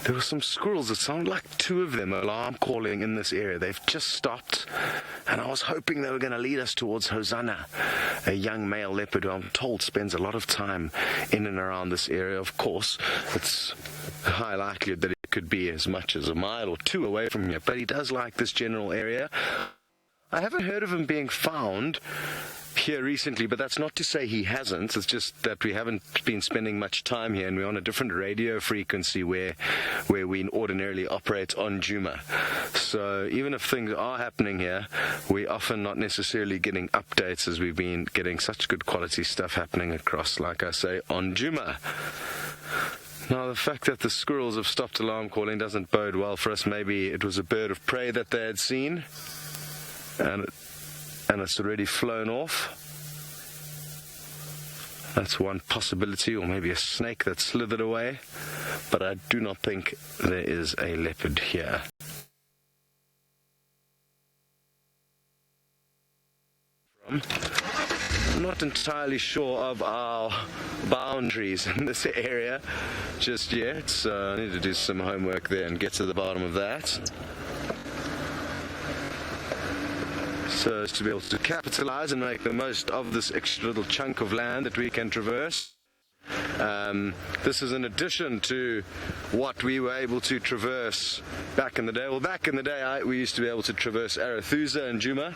there were some squirrels. It sounded like two of them alarm calling in this area. They've just stopped, and I was hoping they were going to lead us towards Hosanna, a young male leopard who I'm told spends a lot of time in and around this area. Of course, it's high likelihood that he could be as much as a mile or two away from here, but he does like this general area. I haven't heard of him being found here recently, but that's not to say he hasn't. It's just that we haven't been spending much time here, and we're on a different radio frequency where we ordinarily operate on Djuma. So even if things are happening here, we're often not necessarily getting updates, as we've been getting such good quality stuff happening across, like I say, on Djuma. Now, the fact that the squirrels have stopped alarm calling doesn't bode well for us. Maybe it was a bird of prey that they had seen, and it's already flown off. That's one possibility, or maybe a snake that slithered away, but I do not think there is a leopard here. I'm not entirely sure of our boundaries in this area just yet, so I need to do some homework there and get to the bottom of that, so as to be able to capitalize and make the most of this extra little chunk of land that we can traverse. This is in addition to what we were able to traverse back in the day. Well, back in the day, we used to be able to traverse Arathusa and Djuma.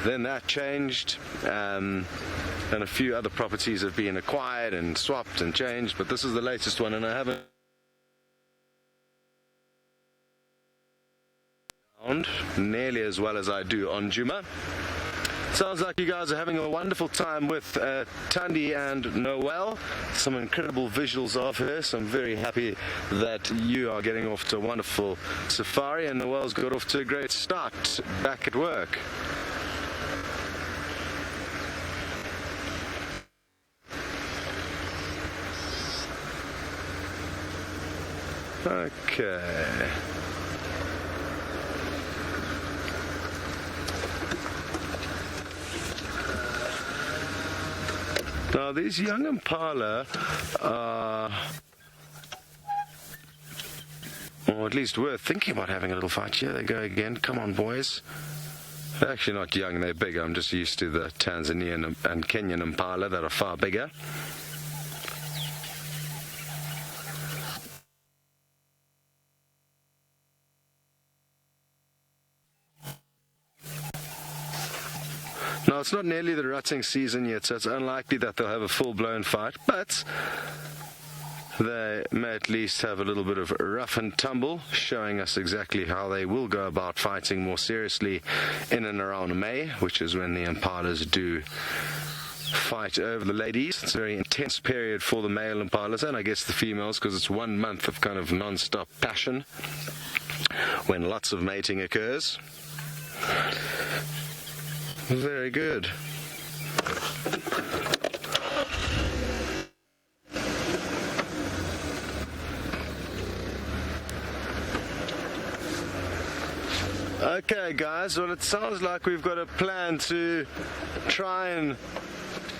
Then that changed, and a few other properties have been acquired and swapped and changed, but this is the latest one, and I haven't found nearly as well as I do on Djuma. Sounds like you guys are having a wonderful time with Thandi and Noel. Some incredible visuals of her, so I'm very happy that you are getting off to a wonderful safari, and Noel's got off to a great start back at work. Okay. Now these young impala are, or at least we're thinking about having a little fight. Here they go again. Come on, boys. They're actually not young, they're bigger. I'm just used to the Tanzanian and Kenyan impala that are far bigger. Now, it's not nearly the rutting season yet, so it's unlikely that they'll have a full-blown fight, but they may at least have a little bit of rough and tumble, showing us exactly how they will go about fighting more seriously in and around May, which is when the impalas do fight over the ladies. It's a very intense period for the male impalas, and I guess the females, because it's 1 month of kind of non-stop passion when lots of mating occurs. Very good. Okay, guys, well, it sounds like we've got a plan to try and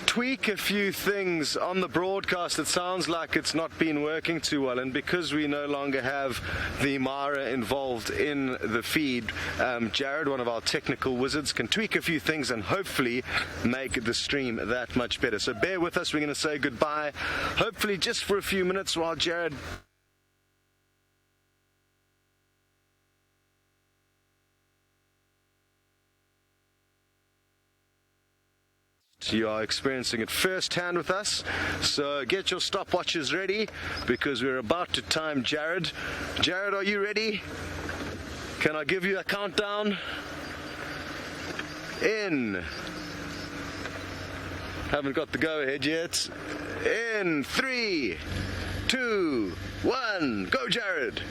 tweak a few things on the broadcast. It sounds like it's not been working too well, and because we no longer have the Mara involved in the feed, Jared, one of our technical wizards, can tweak a few things and hopefully make the stream that much better. So bear with us, we're going to say goodbye, hopefully just for a few minutes, while Jared you are experiencing it firsthand with us, so get your stopwatches ready because we're about to time Jared. Jared, are you ready? Can I give you a countdown? In. Haven't got the go-ahead yet. In 3, 2, 1, go Jared!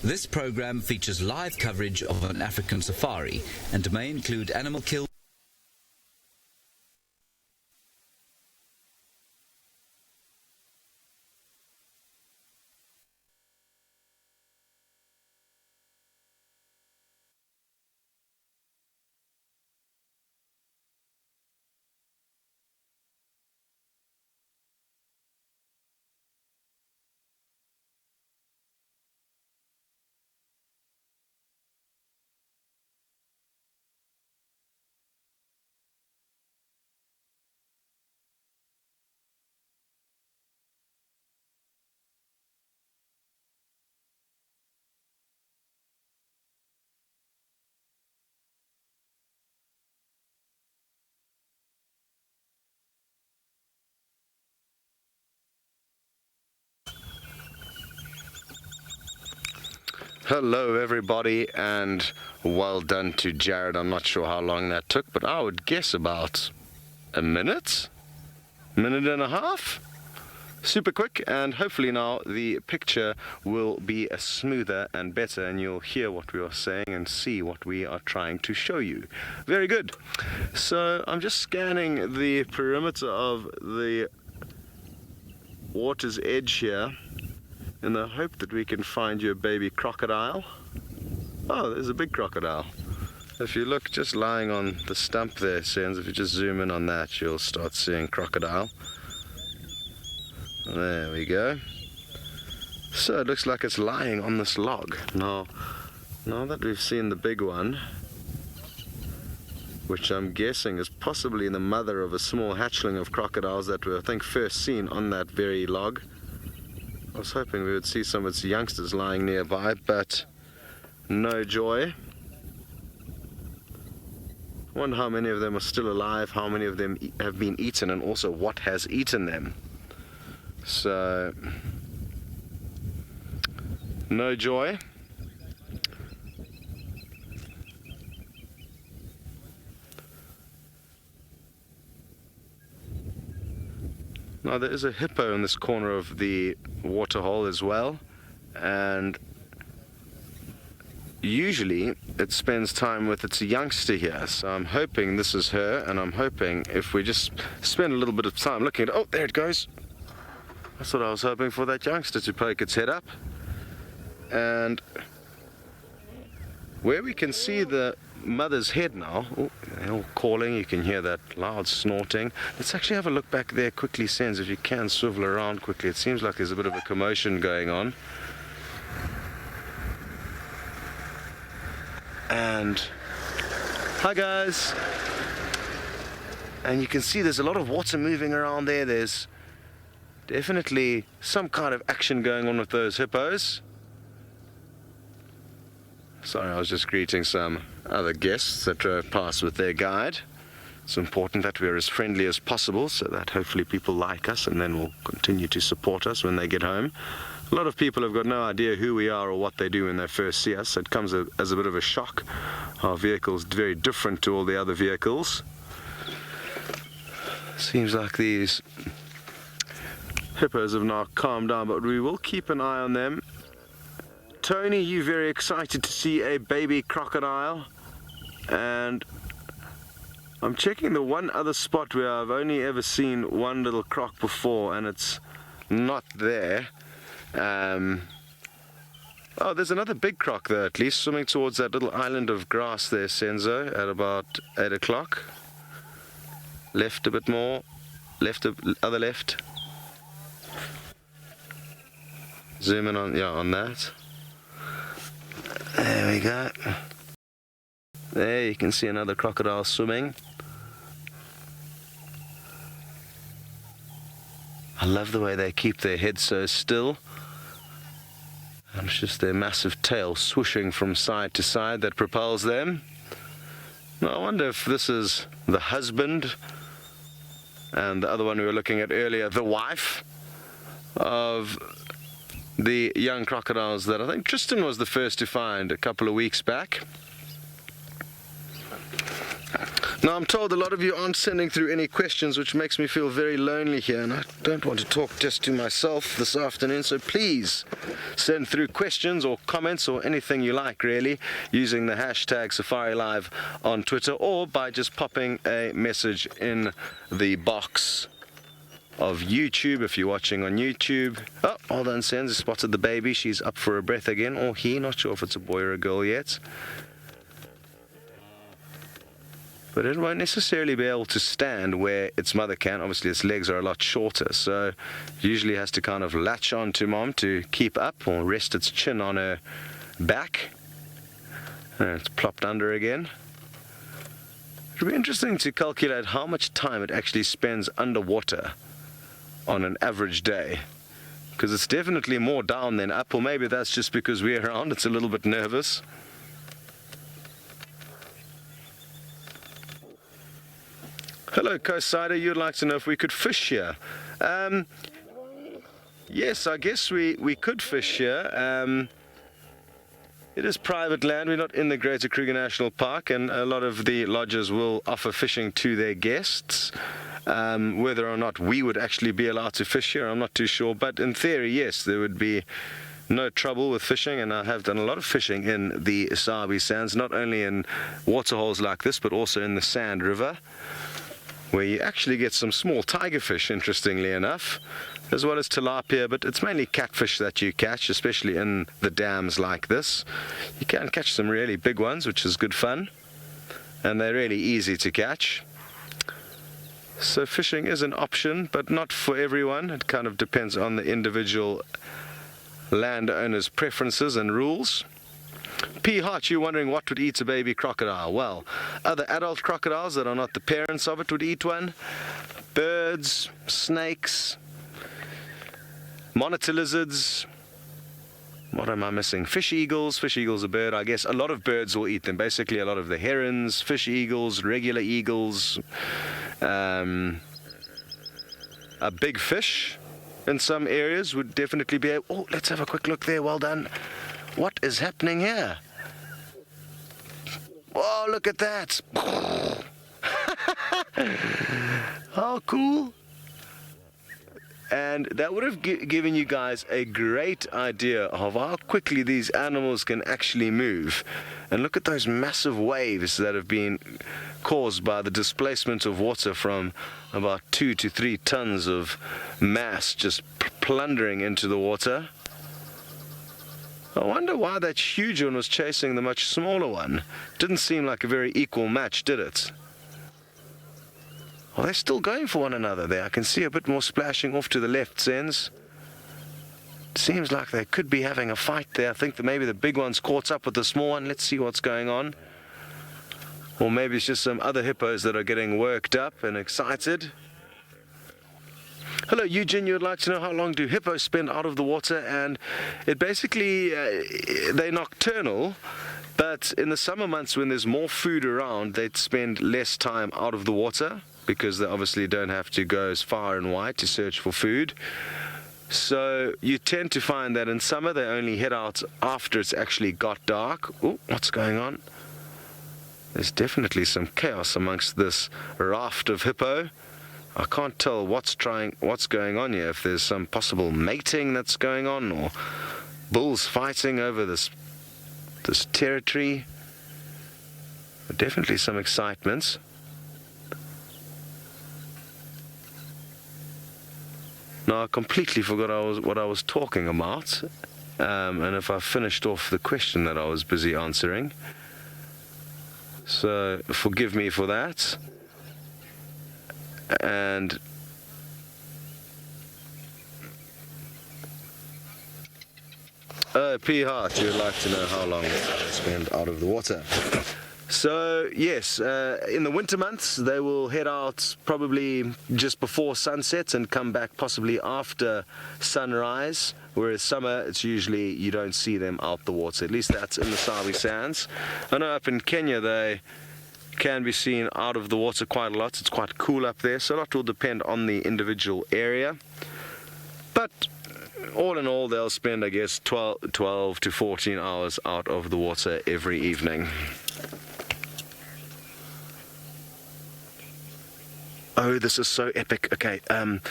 This program features live coverage of an African safari and may include animal kill. Hello everybody, and well done to Jared. I'm not sure how long that took, but I would guess about a minute and a half. Super quick, and hopefully now the picture will be smoother and better, and you'll hear what we are saying and see what we are trying to show you. Very good. So I'm just scanning the perimeter of the water's edge here in the hope that we can find you a baby crocodile. Oh, there's a big crocodile. If you look just lying on the stump there, Sens, if you just zoom in on that, you'll start seeing crocodile. There we go. So it looks like it's lying on this log. Now that we've seen the big one, which I'm guessing is possibly the mother of a small hatchling of crocodiles that were, I think, first seen on that very log. I was hoping we would see some of its youngsters lying nearby, but no joy. I wonder how many of them are still alive, how many of them have been eaten, and also what has eaten them. So, no joy. Now there is a hippo in this corner of the waterhole as well, and usually it spends time with its youngster here, so I'm hoping this is her, and I'm hoping if we just spend a little bit of time looking at, oh, there it goes. That's what I was hoping for, that youngster to poke its head up. And where we can see the mother's head now, oh, they're all calling, you can hear that loud snorting. Let's actually have a look back there quickly, Sens, if you can swivel around quickly. It seems like there's a bit of a commotion going on. And hi guys. And you can see there's a lot of water moving around there. There's definitely some kind of action going on with those hippos. Sorry, I was just greeting some other guests that drove past with their guide. It's important that we're as friendly as possible so that hopefully people like us and then will continue to support us when they get home. A lot of people have got no idea who we are or what they do when they first see us, so it comes as a bit of a shock. Our vehicle's very different to all the other vehicles. Seems like these hippos have now calmed down, but we will keep an eye on them. Tony, you very excited to see a baby crocodile, and I'm checking the one other spot where I've only ever seen one little croc before, and it's not there. Oh, there's another big croc there, at least, swimming towards that little island of grass there, Senzo, at about 8 o'clock. Left a bit more, other left. Zoom in on, yeah, on that. There we go. There you can see another crocodile swimming. I love the way they keep their heads so still. And it's just their massive tail swooshing from side to side that propels them. Now, I wonder if this is the husband and the other one we were looking at earlier, the wife of the young crocodiles that I think Tristan was the first to find a couple of weeks back. Now, I'm told a lot of you aren't sending through any questions, which makes me feel very lonely here, and I don't want to talk just to myself this afternoon, so please send through questions or comments or anything you like, really, using the hashtag Safari Live on Twitter, or by just popping a message in the box of YouTube if you're watching on YouTube. Oh, hold on, Sens, spotted the baby. She's up for a breath again, or he, not sure if it's a boy or a girl yet. But it won't necessarily be able to stand where its mother can. Obviously, its legs are a lot shorter, so it usually has to kind of latch on to mom to keep up, or rest its chin on her back. And it's plopped under again. It'll be interesting to calculate how much time it actually spends underwater on an average day, because it's definitely more down than up, or maybe that's just because we're around, it's a little bit nervous. Hello, Coast-Sider, you'd like to know if we could fish here. Yes, I guess we could fish here. It is private land. We're not in the Greater Kruger National Park, and a lot of the lodges will offer fishing to their guests. Whether or not we would actually be allowed to fish here, I'm not too sure, but in theory, yes, there would be no trouble with fishing, and I have done a lot of fishing in the Sabi Sands, not only in waterholes like this, but also in the Sand River, where you actually get some small tiger fish, interestingly enough, as well as tilapia, but it's mainly catfish that you catch, especially in the dams like this. You can catch some really big ones, which is good fun, and they're really easy to catch. So fishing is an option, but not for everyone. It kind of depends on the individual landowner's preferences and rules. P. Hart, you're wondering what would eat a baby crocodile? Well, other adult crocodiles that are not the parents of it would eat one. Birds, snakes, monitor lizards. What am I missing? Fish eagles. Fish eagles a bird. I guess a lot of birds will eat them. Basically, a lot of the herons, fish eagles, regular eagles. A big fish in some areas would definitely be able... Oh, let's have a quick look there. Well done. What is happening here? Oh, look at that. How cool. And that would have given you guys a great idea of how quickly these animals can actually move. And look at those massive waves that have been caused by the displacement of water from about 2 to 3 tons of mass just plundering into the water. I wonder why that huge one was chasing the much smaller one. Didn't seem like a very equal match, did it? Well, they're still going for one another there. I can see a bit more splashing off to the left, Sens. Seems like they could be having a fight there. I think that maybe the big one's caught up with the small one. Let's see what's going on. Or maybe it's just some other hippos that are getting worked up and excited. Hello, Eugene. You would like to know how long do hippos spend out of the water? And it basically, they're nocturnal. But in the summer months when there's more food around, they'd spend less time out of the water, because they obviously don't have to go as far and wide to search for food. So you tend to find that in summer they only head out after it's actually got dark. Oh, what's going on? There's definitely some chaos amongst this raft of hippo. I can't tell what's going on here, if there's some possible mating that's going on, or bulls fighting over this territory. Definitely some excitements. Now I completely forgot what I was talking about, and if I finished off the question that I was busy answering. So forgive me for that. And P. Hart, you would like to know how long they spend out of the water. So yes, in the winter months they will head out probably just before sunset and come back possibly after sunrise, whereas summer it's usually you don't see them out the water. At least that's in the Sabi Sands. I know up in Kenya they can be seen out of the water quite a lot. It's quite cool up there, so a lot will depend on the individual area. But all in all, they'll spend, I guess, 12 to 14 hours out of the water every evening. Oh, this is so epic. Okay, can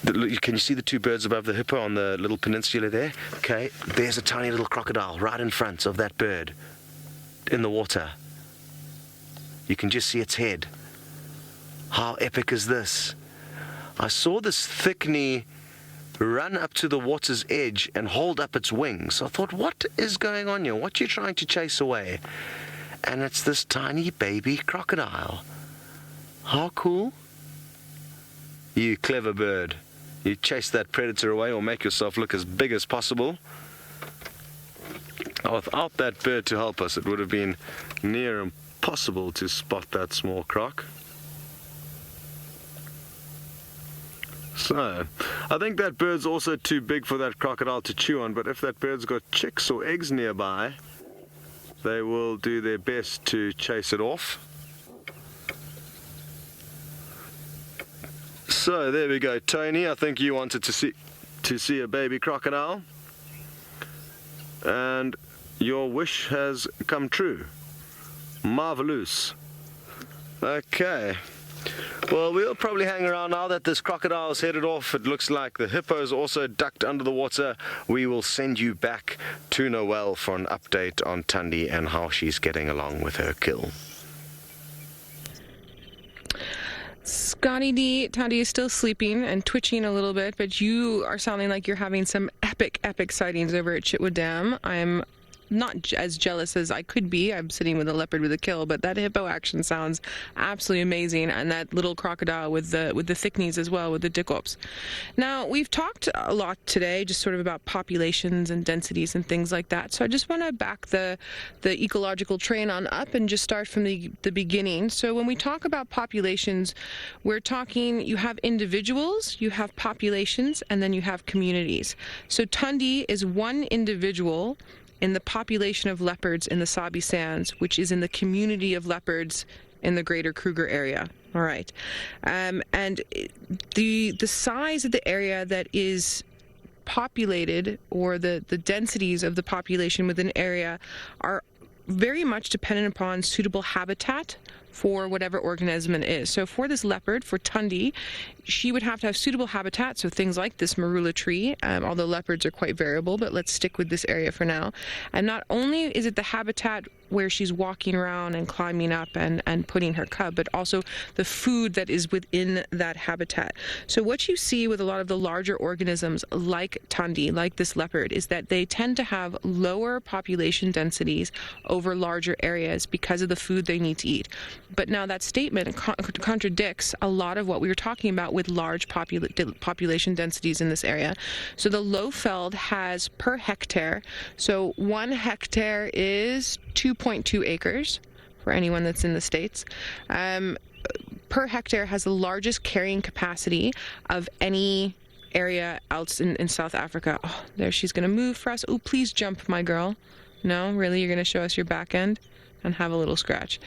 you see the two birds above the hippo on the little peninsula there? Okay, there's a tiny little crocodile right in front of that bird in the water. You can just see its head. How epic is this? I saw this thickney run up to the water's edge and hold up its wings. I thought, what is going on here? What are you trying to chase away? And it's this tiny baby crocodile. How cool? You clever bird. You chase that predator away or make yourself look as big as possible. Without that bird to help us, it would have been near impossible to spot that small croc. So, I think that bird's also too big for that crocodile to chew on, but if that bird's got chicks or eggs nearby, they will do their best to chase it off. So there we go, Tony. I think you wanted to see a baby crocodile, and your wish has come true. Marvelous. Okay. Well, we'll probably hang around now that this crocodile's headed off. It looks like the hippo's also ducked under the water. We will send you back to Noelle for an update on Tundi and how she's getting along with her kill. Scotty D, Tundi is still sleeping and twitching a little bit, but you are sounding like you're having some epic sightings over at Chitwood Dam. I'm not as jealous as I could be. I'm sitting with a leopard with a kill, but that hippo action sounds absolutely amazing, and that little crocodile with the thick knees as well, with the dickops. Now, we've talked a lot today, just sort of about populations and densities and things like that. So I just want to back the ecological train on up and just start from the beginning. So when we talk about populations, we're talking, you have individuals, you have populations, and then you have communities. So Tundi is one individual in the population of leopards in the Sabi Sands, which is in the community of leopards in the greater Kruger area. All right. And the size of the area that is populated, or the densities of the population within an area, are very much dependent upon suitable habitat for whatever organism it is. So for this leopard, for Tundi, she would have to have suitable habitat, so things like this marula tree, although leopards are quite variable, but let's stick with this area for now. And not only is it the habitat where she's walking around and climbing up and putting her cub, but also the food that is within that habitat. So what you see with a lot of the larger organisms like Tundi, like this leopard, is that they tend to have lower population densities over larger areas because of the food they need to eat. But now that statement contradicts a lot of what we were talking about with large population densities in this area. So the Lowveld has per hectare, so 1 hectare is 2.2 acres for anyone that's in the States. Per hectare has the largest carrying capacity of any area else in South Africa. Oh, there she's going to move for us. Oh, please jump, my girl. No, really? You're going to show us your back end and have a little scratch.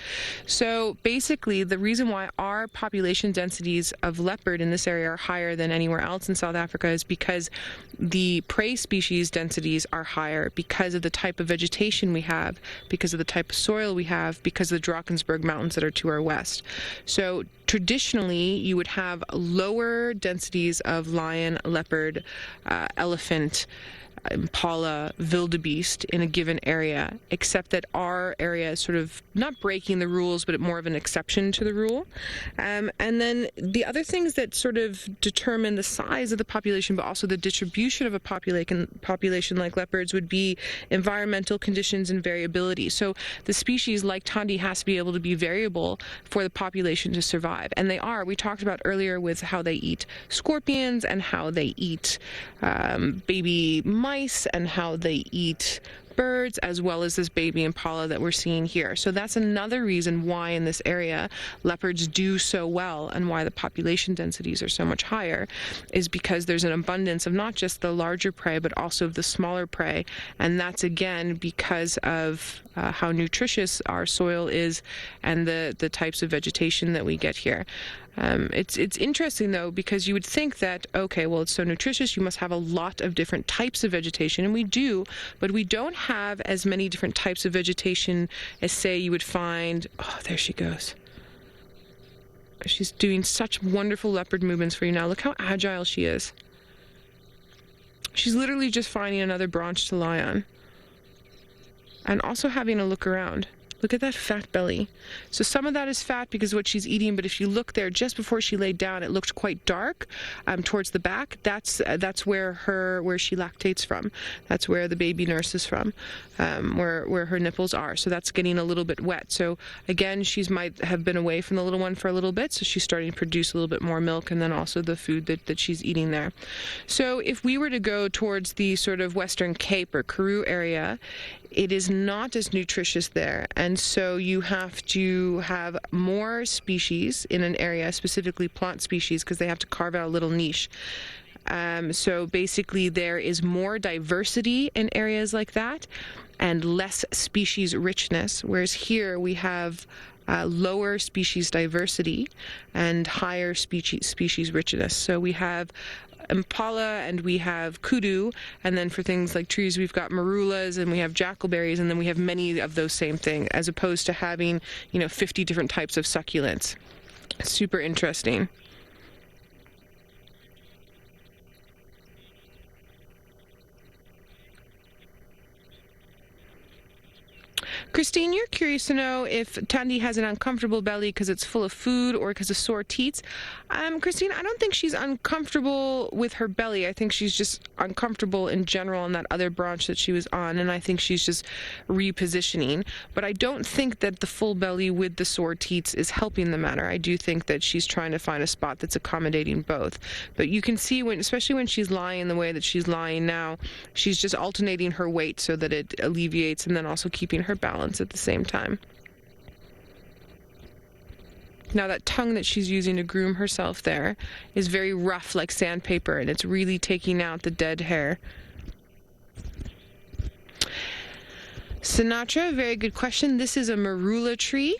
So basically, the reason why our population densities of leopard in this area are higher than anywhere else in South Africa is because the prey species densities are higher because of the type of vegetation we have, because of the type of soil we have, because of the Drakensberg Mountains that are to our west. So traditionally, you would have lower densities of lion, leopard, elephant, impala, wildebeest in a given area, except that our area is sort of not breaking the rules, but more of an exception to the rule. And then the other things that sort of determine the size of the population, but also the distribution of a population like leopards, would be environmental conditions and variability. So the species like Tundi has to be able to be variable for the population to survive. And they are. We talked about earlier with how they eat scorpions and how they eat baby mice and how they eat birds, as well as this baby impala that we're seeing here. So that's another reason why in this area leopards do so well and why the population densities are so much higher, is because there's an abundance of not just the larger prey but also of the smaller prey, and that's again because of how nutritious our soil is and the types of vegetation that we get here. It's interesting though, because you would think that, okay, well, it's so nutritious, you must have a lot of different types of vegetation, and we do, but we don't have as many different types of vegetation as, say, you would find. Oh, there she goes. She's doing such wonderful leopard movements for you now. Look how agile she is. She's literally just finding another branch to lie on, and also having a look around. Look at that fat belly. So some of that is fat because of what she's eating, but if you look there just before she laid down, it looked quite dark towards the back. That's where she lactates from. That's where the baby nurses from, where her nipples are. So that's getting a little bit wet. So again, she might have been away from the little one for a little bit, so she's starting to produce a little bit more milk, and then also the food that she's eating there. So if we were to go towards the sort of Western Cape or Karoo area, it is not as nutritious there, and so you have to have more species in an area, specifically plant species, because they have to carve out a little niche. So basically there is more diversity in areas like that and less species richness, whereas here we have lower species diversity and higher species richness. So we have impala and we have kudu, and then for things like trees we've got marulas and we have jackalberries, and then we have many of those same things, as opposed to having 50 different types of succulents. Super interesting. Christine, you're curious to know if Tandy has an uncomfortable belly because it's full of food or because of sore teats. Christine, I don't think she's uncomfortable with her belly. I think she's just uncomfortable in general on that other branch that she was on, and I think she's just repositioning. But I don't think that the full belly with the sore teats is helping the matter. I do think that she's trying to find a spot that's accommodating both. But you can see, especially when she's lying the way that she's lying now, she's just alternating her weight so that it alleviates, and then also keeping her balance at the same time. Now that tongue that she's using to groom herself there is very rough, like sandpaper, and it's really taking out the dead hair. Sinatra, very good question. This is a marula tree.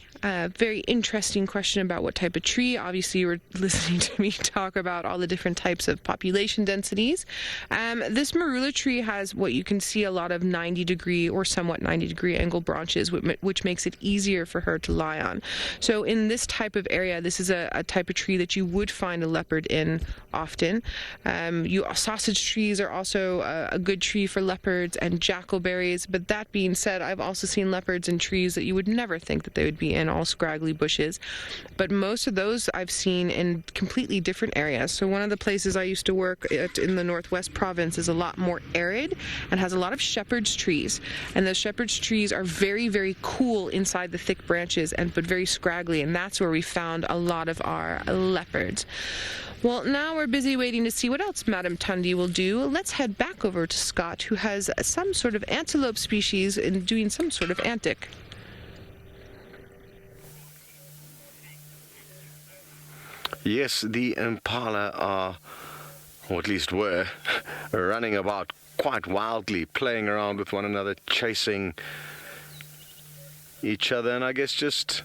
Very interesting question about what type of tree. Obviously, you were listening to me talk about all the different types of population densities. This marula tree has what you can see a lot of 90-degree or somewhat 90-degree angle branches, which makes it easier for her to lie on. So in this type of area, this is a type of tree that you would find a leopard in often. Sausage trees are also a good tree for leopards, and jackalberries. But that being said, I've also seen leopards in trees that you would never think that they would be in, all scraggly bushes. But most of those I've seen in completely different areas. So one of the places I used to work at in the Northwest Province is a lot more arid and has a lot of shepherd's trees. And those shepherd's trees are very, very cool inside the thick branches, but very scraggly. And that's where we found a lot of our leopards. Well, now we're busy waiting to see what else Madame Tandy will do. Let's head back over to Scott, who has some sort of antelope species and doing some sort of antic. Yes, the impala are, or at least were, running about quite wildly, playing around with one another, chasing each other, and I guess just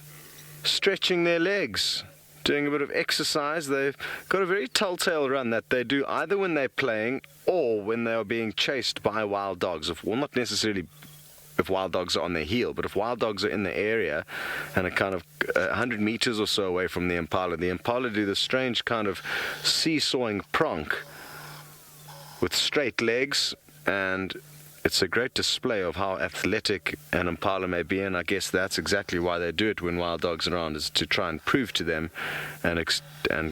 stretching their legs, doing a bit of exercise. They've got a very telltale run that they do either when they're playing or when they are being chased by wild dogs. Well, not necessarily if wild dogs are on their heel, but if wild dogs are in the area and are kind of 100 meters or so away from the impala do this strange kind of seesawing pronk with straight legs, and it's a great display of how athletic an impala may be, and I guess that's exactly why they do it when wild dogs are around, is to try and prove to them and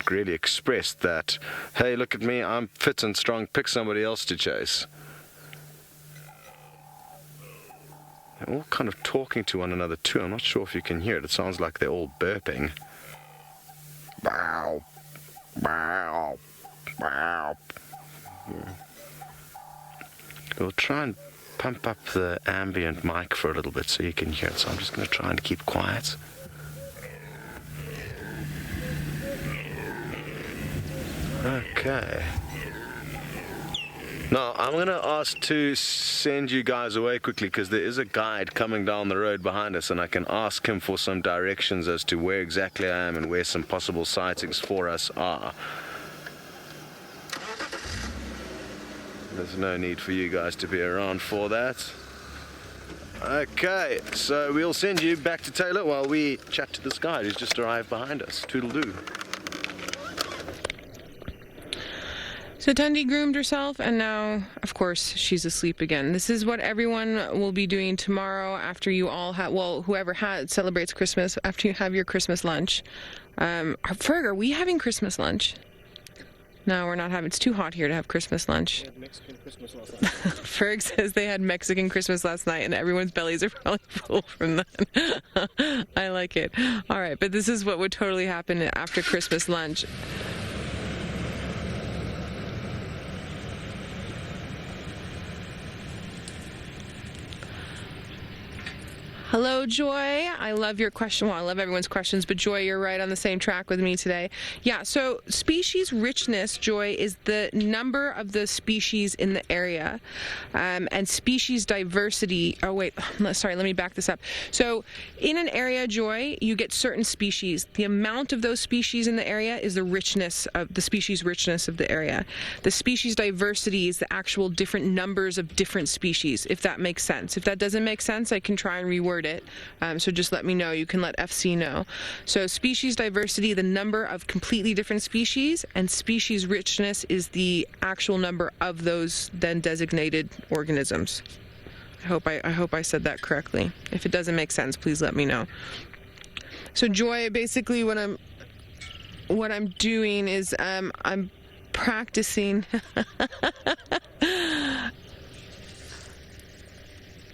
really express that, hey, look at me, I'm fit and strong, pick somebody else to chase. They're all kind of talking to one another too. I'm not sure if you can hear it. It sounds like they're all burping. Bow, bow, bow. Yeah. We'll try and pump up the ambient mic for a little bit so you can hear it. So I'm just going to try and keep quiet. Okay. Now, I'm going to ask to send you guys away quickly because there is a guide coming down the road behind us, and I can ask him for some directions as to where exactly I am and where some possible sightings for us are. There's no need for you guys to be around for that. Okay, so we'll send you back to Taylor while we chat to this guide who's just arrived behind us. Toodle-doo. So Tandy groomed herself, and now, of course, she's asleep again. This is what everyone will be doing tomorrow after you all have, well, whoever celebrates Christmas, after you have your Christmas lunch. Ferg, are we having Christmas lunch? No, we're not having. It's too hot here to have Christmas lunch. We had Mexican Christmas last night. Ferg says they had Mexican Christmas last night, and everyone's bellies are probably full from that. I like it. All right, but this is what would totally happen after Christmas lunch. Hello, Joy. I love your question. Well, I love everyone's questions, but Joy, you're right on the same track with me today. Yeah, so species richness, Joy, is the number of the species in the area. And species diversity, let me back this up. So in an area, Joy, you get certain species. The amount of those species in the area is the richness of the species richness of the area. The species diversity is the actual different numbers of different species, if that makes sense. If that doesn't make sense, I can try and reword it. So just let me know. You can let FC know. So species diversity, the number of completely different species, and species richness is the actual number of those then designated organisms. I hope I said that correctly. If it doesn't make sense, please let me know. So Joy, basically what I'm doing is I'm practicing.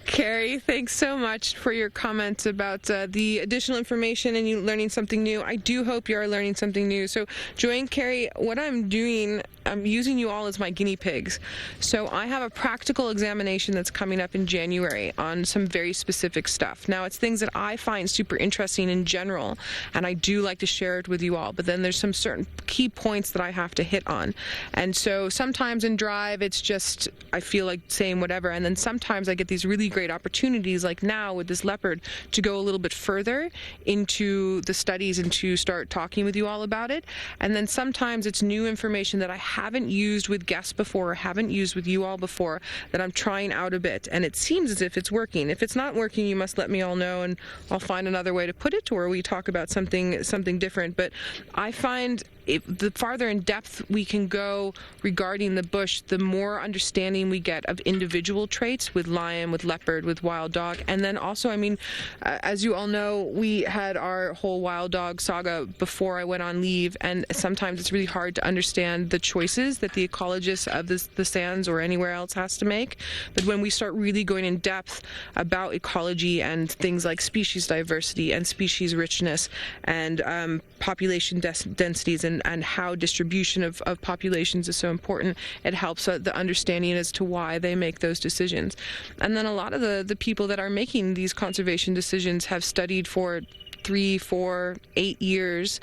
Carrie, thanks so much for your comments about the additional information and you learning something new. I do hope you are learning something new. So, Joy and Carrie, what I'm doing, I'm using you all as my guinea pigs. So I have a practical examination that's coming up in January on some very specific stuff. Now, it's things that I find super interesting in general, and I do like to share it with you all. But then there's some certain key points that I have to hit on. And so sometimes in Drive, it's just, I feel like saying whatever. And then sometimes I get these really great opportunities, like now with this leopard, to go a little bit further into the studies and to start talking with you all about it. And then sometimes it's new information that I haven't used with guests before or haven't used with you all before that I'm trying out a bit, and it seems as if it's working. If it's not working, you must let me all know and I'll find another way to put it, or we talk about something different. But I find the farther in depth we can go regarding the bush, the more understanding we get of individual traits with lion, with leopard, with wild dog. And then also, I mean, as you all know, we had our whole wild dog saga before I went on leave, and sometimes it's really hard to understand the choices that the ecologist of the sands or anywhere else has to make. But when we start really going in depth about ecology and things like species diversity and species richness and population densities and how distribution of populations is so important, it helps the understanding as to why they make those decisions. And then a lot of the people that are making these conservation decisions have studied for 3, 4, 8 years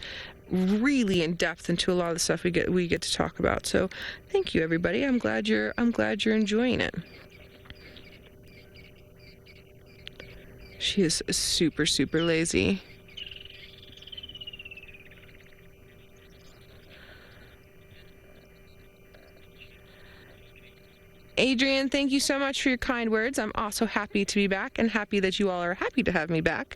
really in depth into a lot of the stuff we get to talk about. So thank you, everybody. I'm glad you're enjoying it. She is super, super lazy. Adrian, thank you so much for your kind words. I'm also happy to be back and happy that you all are happy to have me back.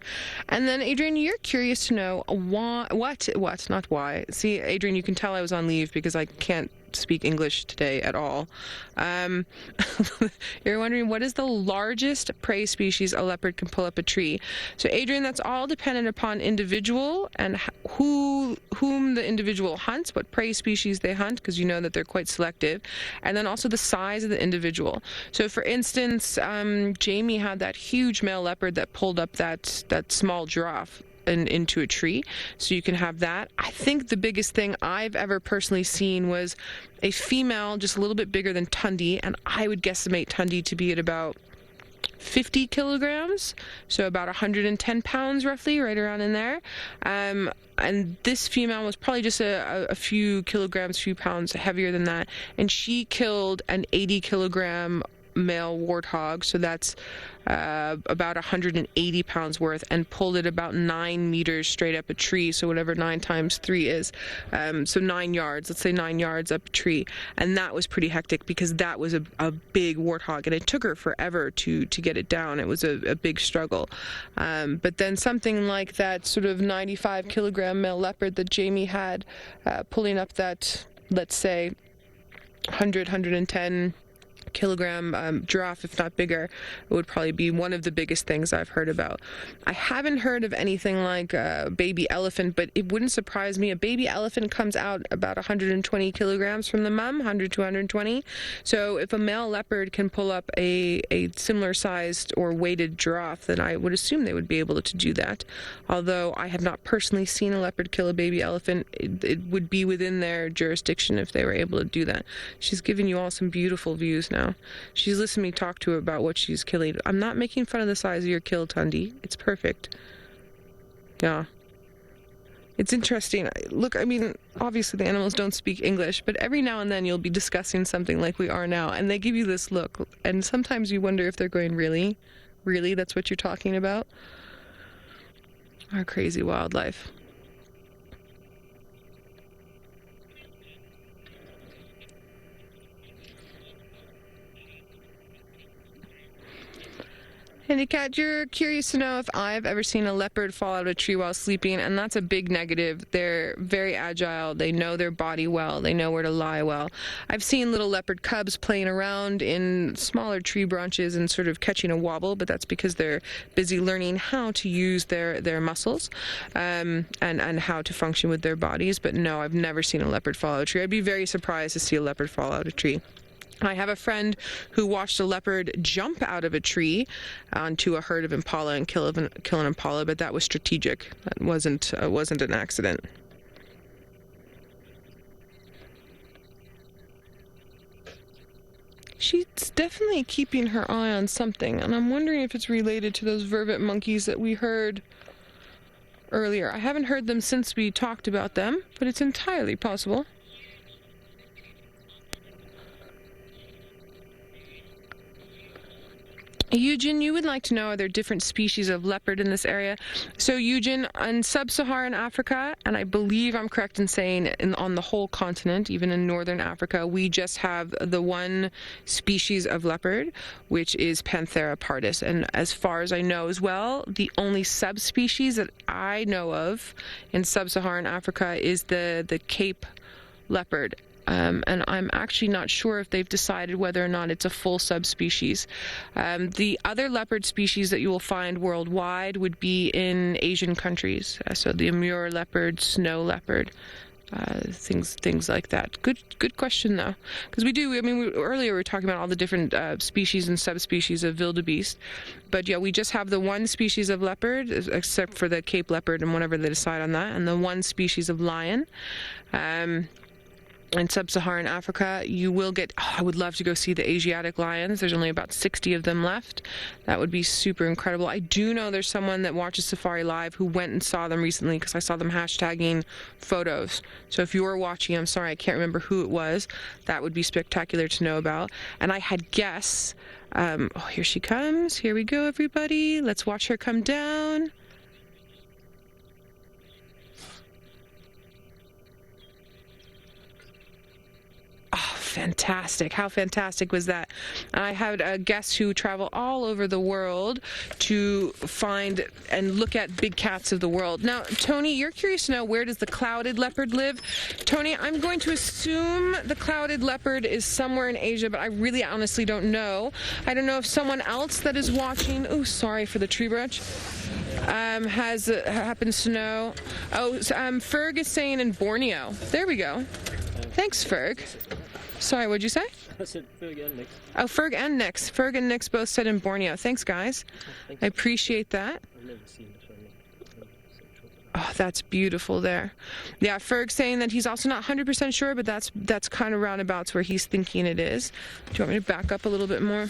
And then, Adrian, you're curious to know not why. See, Adrian, you can tell I was on leave because I can't speak English today at all. You're wondering, what is the largest prey species a leopard can pull up a tree? So, Adrian, that's all dependent upon individual and whom the individual hunts, what prey species they hunt, because you know that they're quite selective, and then also the size of the individual. So, for instance, Jamie had that huge male leopard that pulled up that small giraffe into a tree, so you can have that. I think the biggest thing I've ever personally seen was a female just a little bit bigger than Tundi, and I would guesstimate Tundi to be at about 50 kilograms, so about 110 pounds roughly, right around in there. And this female was probably just a few kilograms, few pounds heavier than that, and she killed an 80 kilogram male warthog, so that's about 180 pounds worth, and pulled it about 9 meters straight up a tree, so whatever 9 times 3 is, so 9 yards, let's say 9 yards up a tree. And that was pretty hectic because that was a big warthog, and it took her forever to get it down. It was a big struggle. But then something like that sort of 95 kilogram male leopard that Jamie had, pulling up that, let's say, 110 kilogram giraffe, if not bigger, it would probably be one of the biggest things I've heard about. I haven't heard of anything like a baby elephant, but it wouldn't surprise me. A baby elephant comes out about 120 kilograms from the mom, 100 to 120. So if a male leopard can pull up a similar sized or weighted giraffe, then I would assume they would be able to do that. Although I have not personally seen a leopard kill a baby elephant, it would be within their jurisdiction if they were able to do that. She's given you all some beautiful views now. She's listening to me talk to her about what she's killing. I'm not making fun of the size of your kill, Tundi. It's perfect. Yeah. It's interesting. Look, I mean, obviously the animals don't speak English, but every now and then you'll be discussing something like we are now, and they give you this look, and sometimes you wonder if they're going, really? Really? That's what you're talking about? Our crazy wildlife. Handy Cat, you're curious to know if I've ever seen a leopard fall out of a tree while sleeping, and that's a big negative. They're very agile. They know their body well. They know where to lie well. I've seen little leopard cubs playing around in smaller tree branches and sort of catching a wobble, but that's because they're busy learning how to use their muscles and how to function with their bodies. But no, I've never seen a leopard fall out of a tree. I'd be very surprised to see a leopard fall out of a tree. I have a friend who watched a leopard jump out of a tree onto a herd of impala and kill an impala, but that was strategic. That wasn't an accident. She's definitely keeping her eye on something, and I'm wondering if it's related to those vervet monkeys that we heard earlier. I haven't heard them since we talked about them, but it's entirely possible. Eugen, you would like to know, are there different species of leopard in this area? So Eugen, in sub-Saharan Africa, and I believe I'm correct in saying on the whole continent, even in northern Africa, we just have the one species of leopard, which is Panthera pardus. And as far as I know as well, the only subspecies that I know of in sub-Saharan Africa is the Cape leopard. And I'm actually not sure if they've decided whether or not it's a full subspecies. The other leopard species that you will find worldwide would be in Asian countries. So the Amur leopard, snow leopard, things like that. Good question though, because earlier we were talking about all the different species and subspecies of wildebeest, but yeah, we just have the one species of leopard, except for the Cape leopard and whenever they decide on that, and the one species of lion. In sub-Saharan Africa, you will get, I would love to go see the Asiatic lions. There's only about 60 of them left. That would be super incredible. I do know there's someone that watches Safari Live who went and saw them recently because I saw them hashtagging photos. So if you were watching, I'm sorry, I can't remember who it was. That would be spectacular to know about. And I had guests. Here she comes. Here we go, everybody. Let's watch her come down. Oh, fantastic. How fantastic was that? I had guests who travel all over the world to find and look at big cats of the world. Now, Tony, you're curious to know, where does the clouded leopard live? Tony, I'm going to assume the clouded leopard is somewhere in Asia, but I really honestly don't know. I don't know if someone else that is watching, oh, sorry for the tree branch, happens to know. Ferg is saying in Borneo. There we go. Thanks, Ferg. Sorry, what'd you say? I said Ferg and Nix. Oh, Ferg and Nix. Ferg and Nix both said in Borneo. Thanks, guys. I appreciate that. I've never seen this one. Oh, that's beautiful there. Yeah, Ferg's saying that he's also not 100% sure, but that's kind of roundabouts where he's thinking it is. Do you want me to back up a little bit more?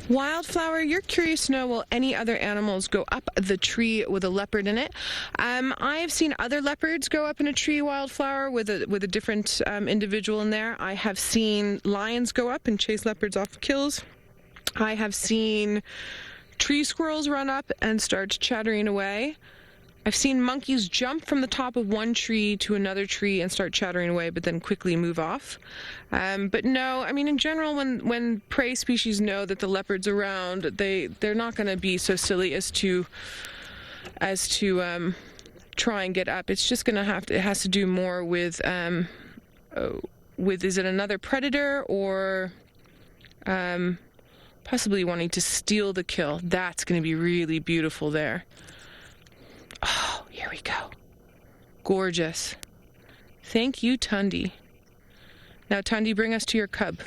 Wildflower, you're curious to know, will any other animals go up the tree with a leopard in it? I've seen other leopards go up in a tree, Wildflower, with a different individual in there. I have seen lions go up and chase leopards off kills. I have seen tree squirrels run up and start chattering away. I've seen monkeys jump from the top of one tree to another tree and start chattering away, but then quickly move off. But no, I mean, in general, when prey species know that the leopard's around, they're not going to be so silly as to try and get up. It's just going to it has to do more with is it another predator or possibly wanting to steal the kill. That's going to be really beautiful there. Oh, here we go. Gorgeous. Thank you, Tundi. Now, Tundi, bring us to your cub.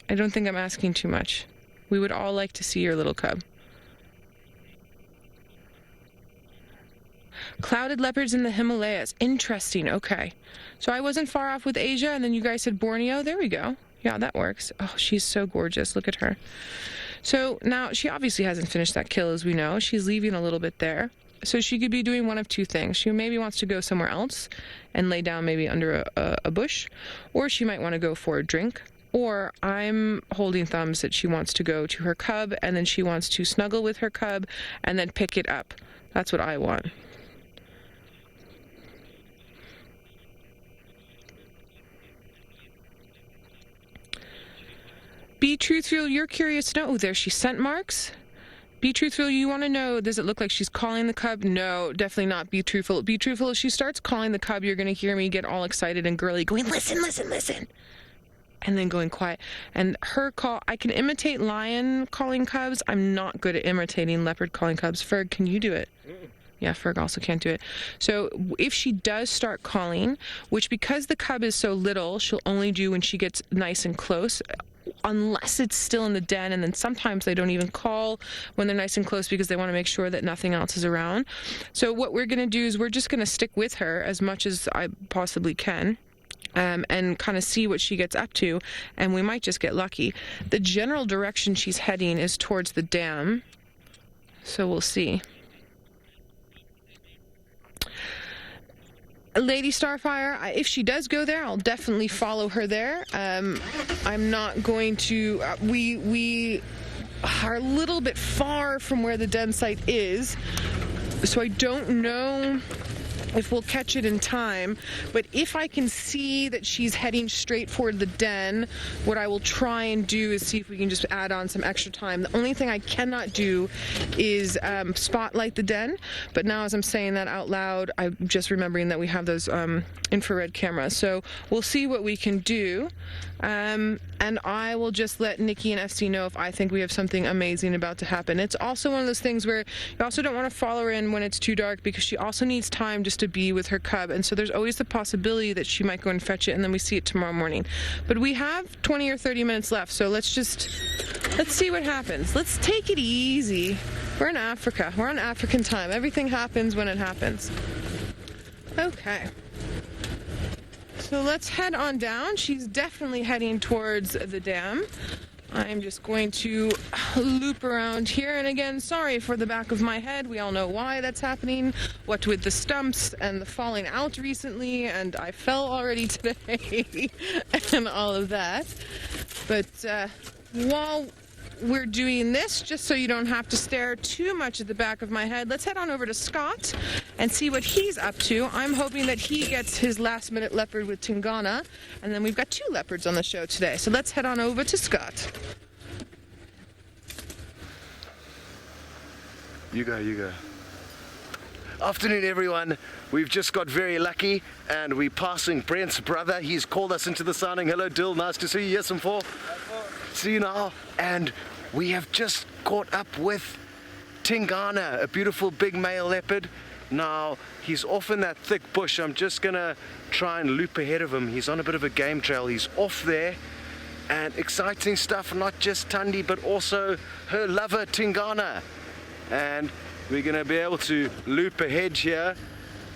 I don't think I'm asking too much. We would all like to see your little cub. Clouded leopards in the Himalayas. Interesting. Okay. So I wasn't far off with Asia, and then you guys said Borneo. There we go. Yeah, that works. Oh, she's so gorgeous. Look at her. So now she obviously hasn't finished that kill, as we know. She's leaving a little bit there. So she could be doing one of two things. She maybe wants to go somewhere else and lay down maybe under a bush, or she might want to go for a drink. Or I'm holding thumbs that she wants to go to her cub, and then she wants to snuggle with her cub and then pick it up. That's what I want. Be truthful, you're curious to know. Oh, there she scent marks. Be truthful, you want to know, does it look like she's calling the cub? No, definitely not. Be truthful. Be truthful, if she starts calling the cub, you're going to hear me get all excited and girly, going, listen, listen, listen. And then going quiet. And her call, I can imitate lion calling cubs. I'm not good at imitating leopard calling cubs. Ferg, can you do it? Yeah, Ferg also can't do it. So if she does start calling, which because the cub is so little, she'll only do when she gets nice and close, unless it's still in the den, and then sometimes they don't even call when they're nice and close because they want to make sure that nothing else is around. So what we're going to do is we're just going to stick with her as much as I possibly can. And kind of see what she gets up to, and we might just get lucky. The general direction she's heading is towards the dam, so we'll see. Lady Starfire, if she does go there, I'll definitely follow her there. I'm not going to... we are a little bit far from where the den site is, so I don't know if we'll catch it in time, but if I can see that she's heading straight for the den, what I will try and do is see if we can just add on some extra time. The only thing I cannot do is spotlight the den, but now as I'm saying that out loud, I'm just remembering that we have those infrared cameras, so we'll see what we can do, and I will just let Nikki and FC know if I think we have something amazing about to happen. It's also one of those things where you also don't want to follow her in when it's too dark, because she also needs time just to be with her cub, and so there's always the possibility that she might go and fetch it and then we see it tomorrow morning. But we have 20 or 30 minutes left, so let's see what happens. Let's take it easy. We're in Africa. We're on African time. Everything happens when it happens. Okay. So let's head on down. She's definitely heading towards the dam. I'm just going to loop around here, and again, sorry for the back of my head. We all know why that's happening. What with the stumps and the falling out recently, and I fell already today, and all of that. But while we're doing this, just so you don't have to stare too much at the back of my head, let's head on over to Scott and see what he's up to. I'm hoping that he gets his last minute leopard with Tingana, and then we've got 2 leopards on the show today. So let's head on over to Scott. You go. Afternoon, everyone. We've just got very lucky, and we're passing Brent's brother. He's called us into the sounding. Hello, Dill. Nice to see you. Yes, and four. See you now. And we have just caught up with Tingana, a beautiful big male leopard. Now, he's off in that thick bush. I'm just going to try and loop ahead of him. He's on a bit of a game trail. He's off there. And exciting stuff, not just Tundi, but also her lover, Tingana. And we're going to be able to loop ahead here.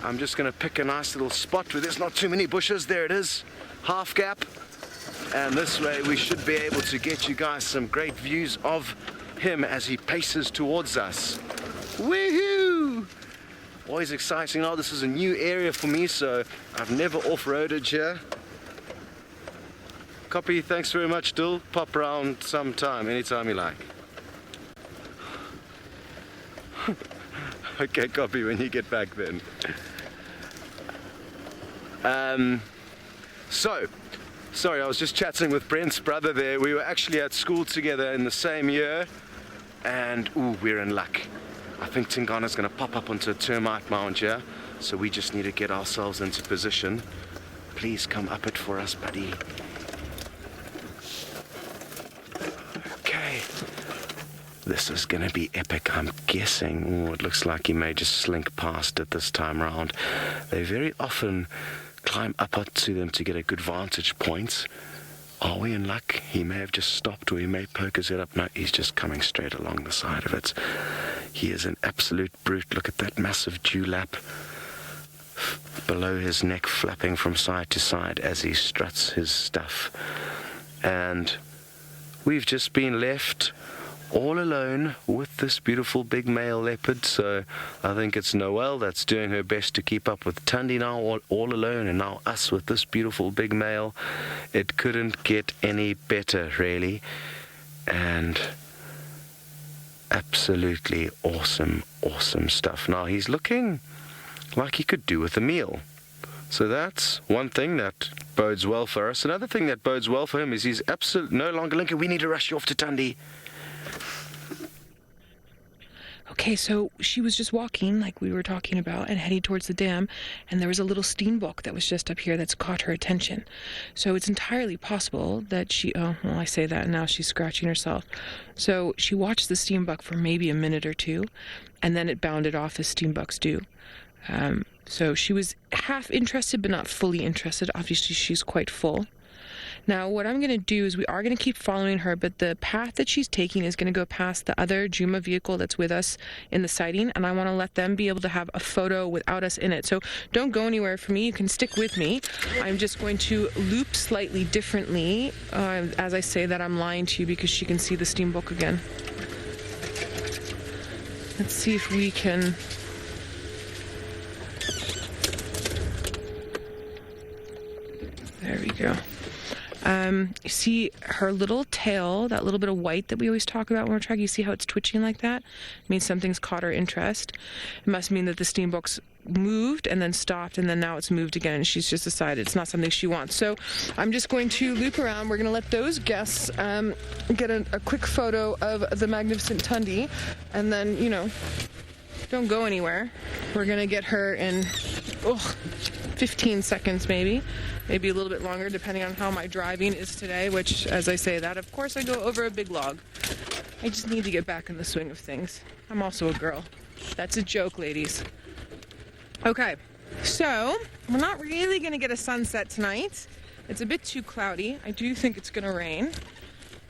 I'm just going to pick a nice little spot where there's not too many bushes. There it is, half gap. And this way we should be able to get you guys some great views of him as he paces towards us. Woohoo! Always exciting. Oh, this is a new area for me, so I've never off-roaded here. Copy, thanks very much, Dill. Pop around sometime, anytime you like. Okay, copy, when you get back then. Sorry, I was just chatting with Brent's brother there. We were actually at school together in the same year, and ooh, we're in luck. I think Tingana's going to pop up onto a termite mound here, so we just need to get ourselves into position. Please come up it for us, buddy. Okay. This is going to be epic, I'm guessing. Ooh, it looks like he may just slink past it this time round. They very often climb up onto them to get a good vantage point. Are we in luck? He may have just stopped, or he may poke his head up. No, he's just coming straight along the side of it. He is an absolute brute. Look at that massive dewlap. below his neck flapping from side to side as he struts his stuff. And we've just been left all alone with this beautiful big male leopard. So I think it's Noelle that's doing her best to keep up with Tundi now, all alone, and now us with this beautiful big male. It couldn't get any better, really. And absolutely awesome stuff. Now he's looking like he could do with a meal. So that's one thing that bodes well for us. Another thing that bodes well for him is he's absolutely no longer Lincoln. We need to rush you off to Tundi. Okay, so she was just walking, like we were talking about, and heading towards the dam, and there was a little steenbok that was just up here that's caught her attention. So it's entirely possible that I say that, and now she's scratching herself. So she watched the steenbok for maybe a minute or two, and then it bounded off as steenboks do. So she was half interested, but not fully interested. Obviously, she's quite full. Now, what I'm going to do is we are going to keep following her, but the path that she's taking is going to go past the other Juma vehicle that's with us in the sighting, and I want to let them be able to have a photo without us in it. So don't go anywhere for me. You can stick with me. I'm just going to loop slightly differently. As I say that, I'm lying to you because she can see the steenbok again. Let's see if we can... There we go. You see her little tail, that little bit of white that we always talk about when we're tracking. You see how it's twitching like that? It means something's caught her interest. It must mean that the steenbok's moved and then stopped, and then now it's moved again, and she's just decided it's not something she wants. So I'm just going to loop around. We're going to let those guests get a quick photo of the magnificent Tundi, and then, don't go anywhere. We're going to get her in 15 seconds maybe a little bit longer, depending on how my driving is today, which, as I say that, of course I go over a big log. I just need to get back in the swing of things. I'm also a girl. That's a joke, ladies. Okay, so we're not really going to get a sunset tonight. It's a bit too cloudy. I do think it's going to rain.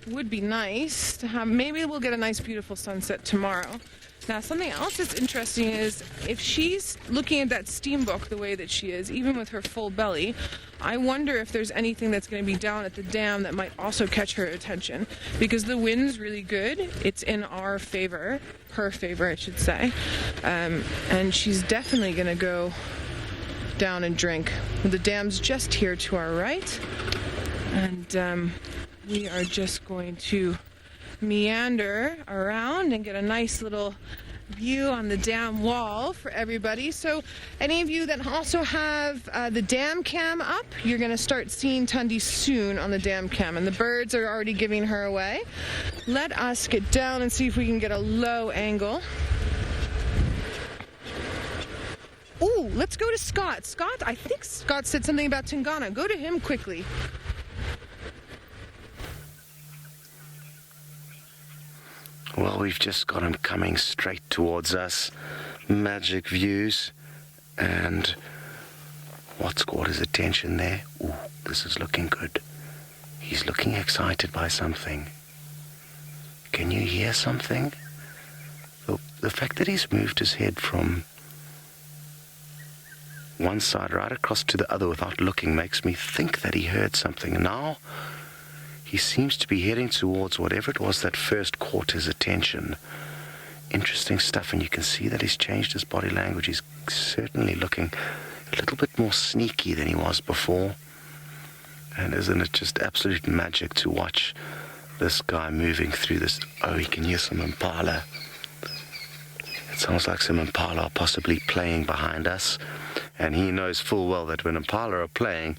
Would be nice to have, maybe we'll get a nice beautiful sunset tomorrow. Now, something else that's interesting is if she's looking at that steenbok the way that she is, even with her full belly, I wonder if there's anything that's going to be down at the dam that might also catch her attention, because the wind's really good. It's in our favor, her favor, I should say, and she's definitely going to go down and drink. The dam's just here to our right, and we are just going to meander around and get a nice little view on the dam wall for everybody. So any of you that also have the dam cam up, you're going to start seeing Tundi soon on the dam cam, and the birds are already giving her away. Let us get down and see if we can get a low angle. Ooh, let's go to Scott. Scott, I think Scott said something about Tingana. Go to him quickly. Well, we've just got him coming straight towards us. Magic views. And what's caught his attention there? Ooh, this is looking good. He's looking excited by something. Can you hear something? The fact that he's moved his head from one side right across to the other without looking makes me think that he heard something. And now he seems to be heading towards whatever it was that first caught his attention. Interesting stuff, and you can see that he's changed his body language. He's certainly looking a little bit more sneaky than he was before. And isn't it just absolute magic to watch this guy moving through this? Oh, he can hear some impala. It sounds like some impala are possibly playing behind us. And he knows full well that when impala are playing,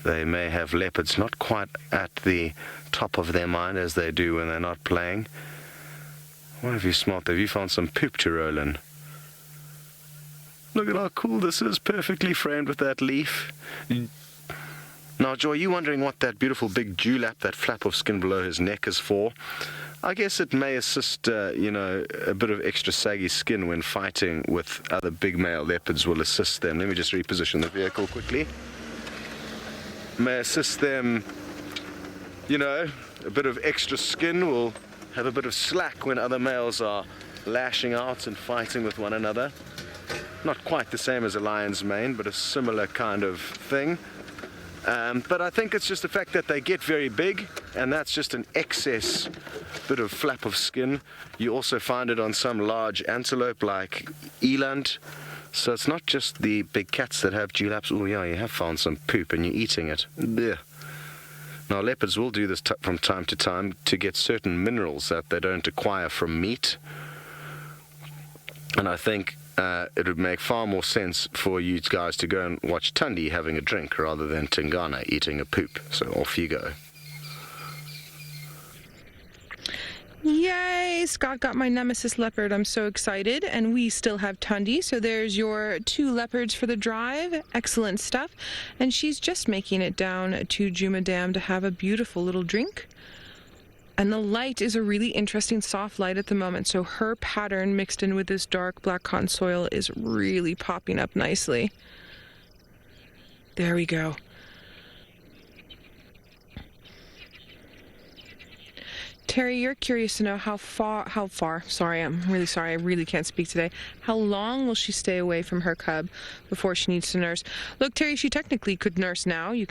they may have leopards not quite at the top of their mind as they do when they're not playing. What have you smelt? Have you found some poop to roll in? Look at how cool this is, perfectly framed with that leaf. Now, Joy, you wondering what that beautiful big dewlap, that flap of skin below his neck is for? I guess it may assist, a bit of extra saggy skin when fighting with other big male leopards will assist them. Let me just reposition the vehicle quickly. May assist them, a bit of extra skin will have a bit of slack when other males are lashing out and fighting with one another. Not quite the same as a lion's mane, but a similar kind of thing. But I think it's just the fact that they get very big, and that's just an excess bit of flap of skin. You also find it on some large antelope like eland. So it's not just the big cats that have dewlaps. Oh yeah, you have found some poop and you're eating it. Blech. Now leopards will do this from time to time to get certain minerals that they don't acquire from meat. And I think it would make far more sense for you guys to go and watch Tundi having a drink rather than Tingana eating a poop. So off you go. Yay! Scott got my nemesis leopard. I'm so excited. And we still have Tundi. So there's your 2 leopards for the drive. Excellent stuff. And she's just making it down to Juma Dam to have a beautiful little drink. And the light is a really interesting soft light at the moment. So her pattern mixed in with this dark black cotton soil is really popping up nicely. There we go. Terry, you're curious to know how far, sorry, I'm really sorry, I really can't speak today. How long will she stay away from her cub before she needs to nurse? Look, Terry, she technically could nurse now. I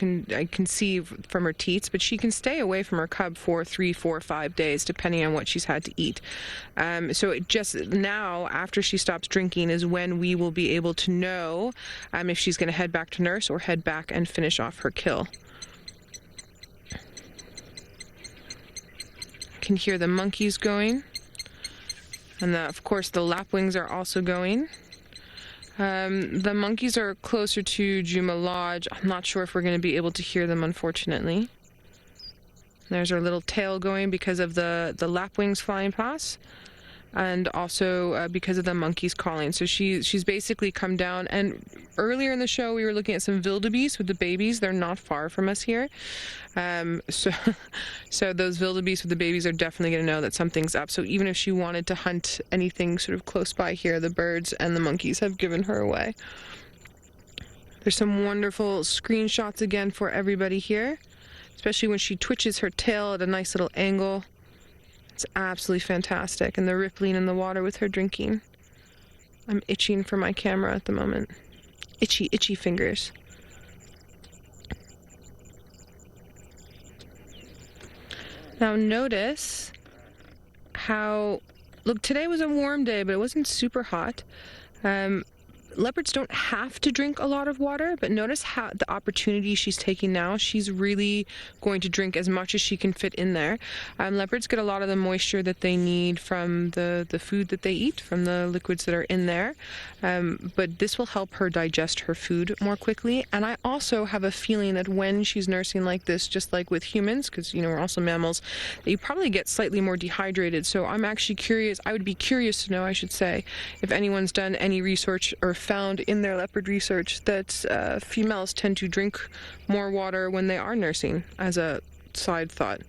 can see from her teats, but she can stay away from her cub for 3, 4, 5 days, depending on what she's had to eat. So it just now, after she stops drinking, is when we will be able to know if she's going to head back to nurse or head back and finish off her kill. Can hear the monkeys going, and of course the lapwings are also going. The monkeys are closer to Juma Lodge. I'm not sure if we're going to be able to hear them, unfortunately. There's her little tail going because of the lapwings flying past, and also because of the monkeys calling. So she's basically come down. And earlier in the show we were looking at some wildebeest with the babies. They're not far from us here. So those wildebeest with the babies are definitely going to know that something's up. So even if she wanted to hunt anything sort of close by here, the birds and the monkeys have given her away. There's some wonderful screenshots again for everybody here, especially when she twitches her tail at a nice little angle. It's absolutely fantastic. And the rippling in the water with her drinking. I'm itching for my camera at the moment. Itchy fingers. Now notice how, look, today was a warm day, but it wasn't super hot. Leopards don't have to drink a lot of water, but notice how the opportunity she's taking now. She's really going to drink as much as she can fit in there. Leopards get a lot of the moisture that they need from the food that they eat, from the liquids that are in there. But this will help her digest her food more quickly. And I also have a feeling that when she's nursing like this, just like with humans, because we're also mammals, that you probably get slightly more dehydrated. So I'm actually curious, I would be curious to know, I should say, if anyone's done any research or found in their leopard research that females tend to drink more water when they are nursing, as a side thought.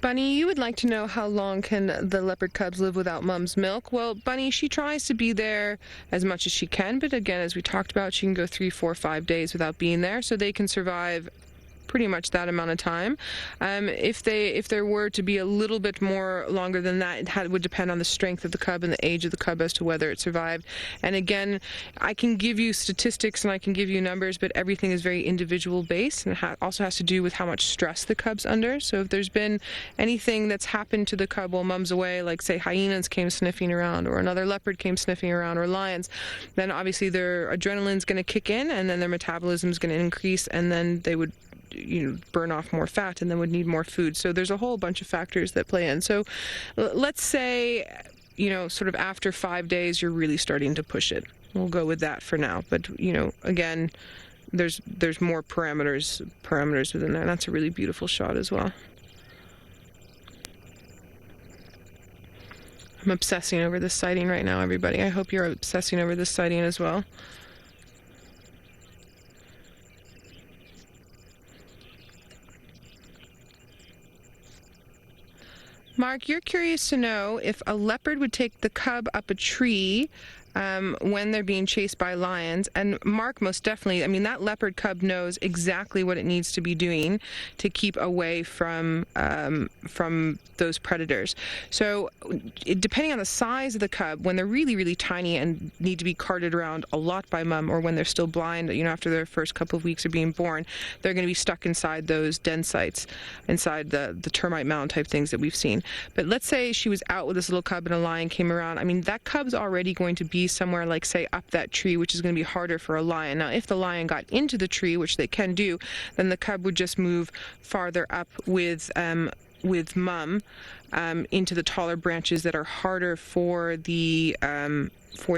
Bunny, you would like to know how long can the leopard cubs live without mom's milk? Well, Bunny, she tries to be there as much as she can, but again, as we talked about, she can go 3, 4, 5 days without being there, so they can survive pretty much that amount of time. If there were to be a little bit more longer than that, it would depend on the strength of the cub and the age of the cub as to whether it survived. And again, I can give you statistics and I can give you numbers, but everything is very individual based, and it also has to do with how much stress the cub's under. So if there's been anything that's happened to the cub while mom's away, like say hyenas came sniffing around, or another leopard came sniffing around, or lions, then obviously their adrenaline's going to kick in, and then their metabolism's going to increase, and then they would burn off more fat and then would need more food. So there's a whole bunch of factors that play in. So let's say, sort of after 5 days, you're really starting to push it. We'll go with that for now. But, again, there's more parameters within there. That's a really beautiful shot as well. I'm obsessing over this sighting right now, everybody. I hope you're obsessing over this sighting as well. Mark, you're curious to know if a leopard would take the cub up a tree when they're being chased by lions. And Mark most definitely, I mean, that leopard cub knows exactly what it needs to be doing to keep away from those predators. So depending on the size of the cub, when they're really, really tiny and need to be carted around a lot by mom, or when they're still blind, after their first couple of weeks of being born, they're going to be stuck inside those den sites, inside the termite mound type things that we've seen. But let's say she was out with this little cub and a lion came around. I mean, that cub's already going to be somewhere like, say, up that tree, which is going to be harder for a lion. Now, if the lion got into the tree, which they can do, then the cub would just move farther up with mum into the taller branches that are harder for the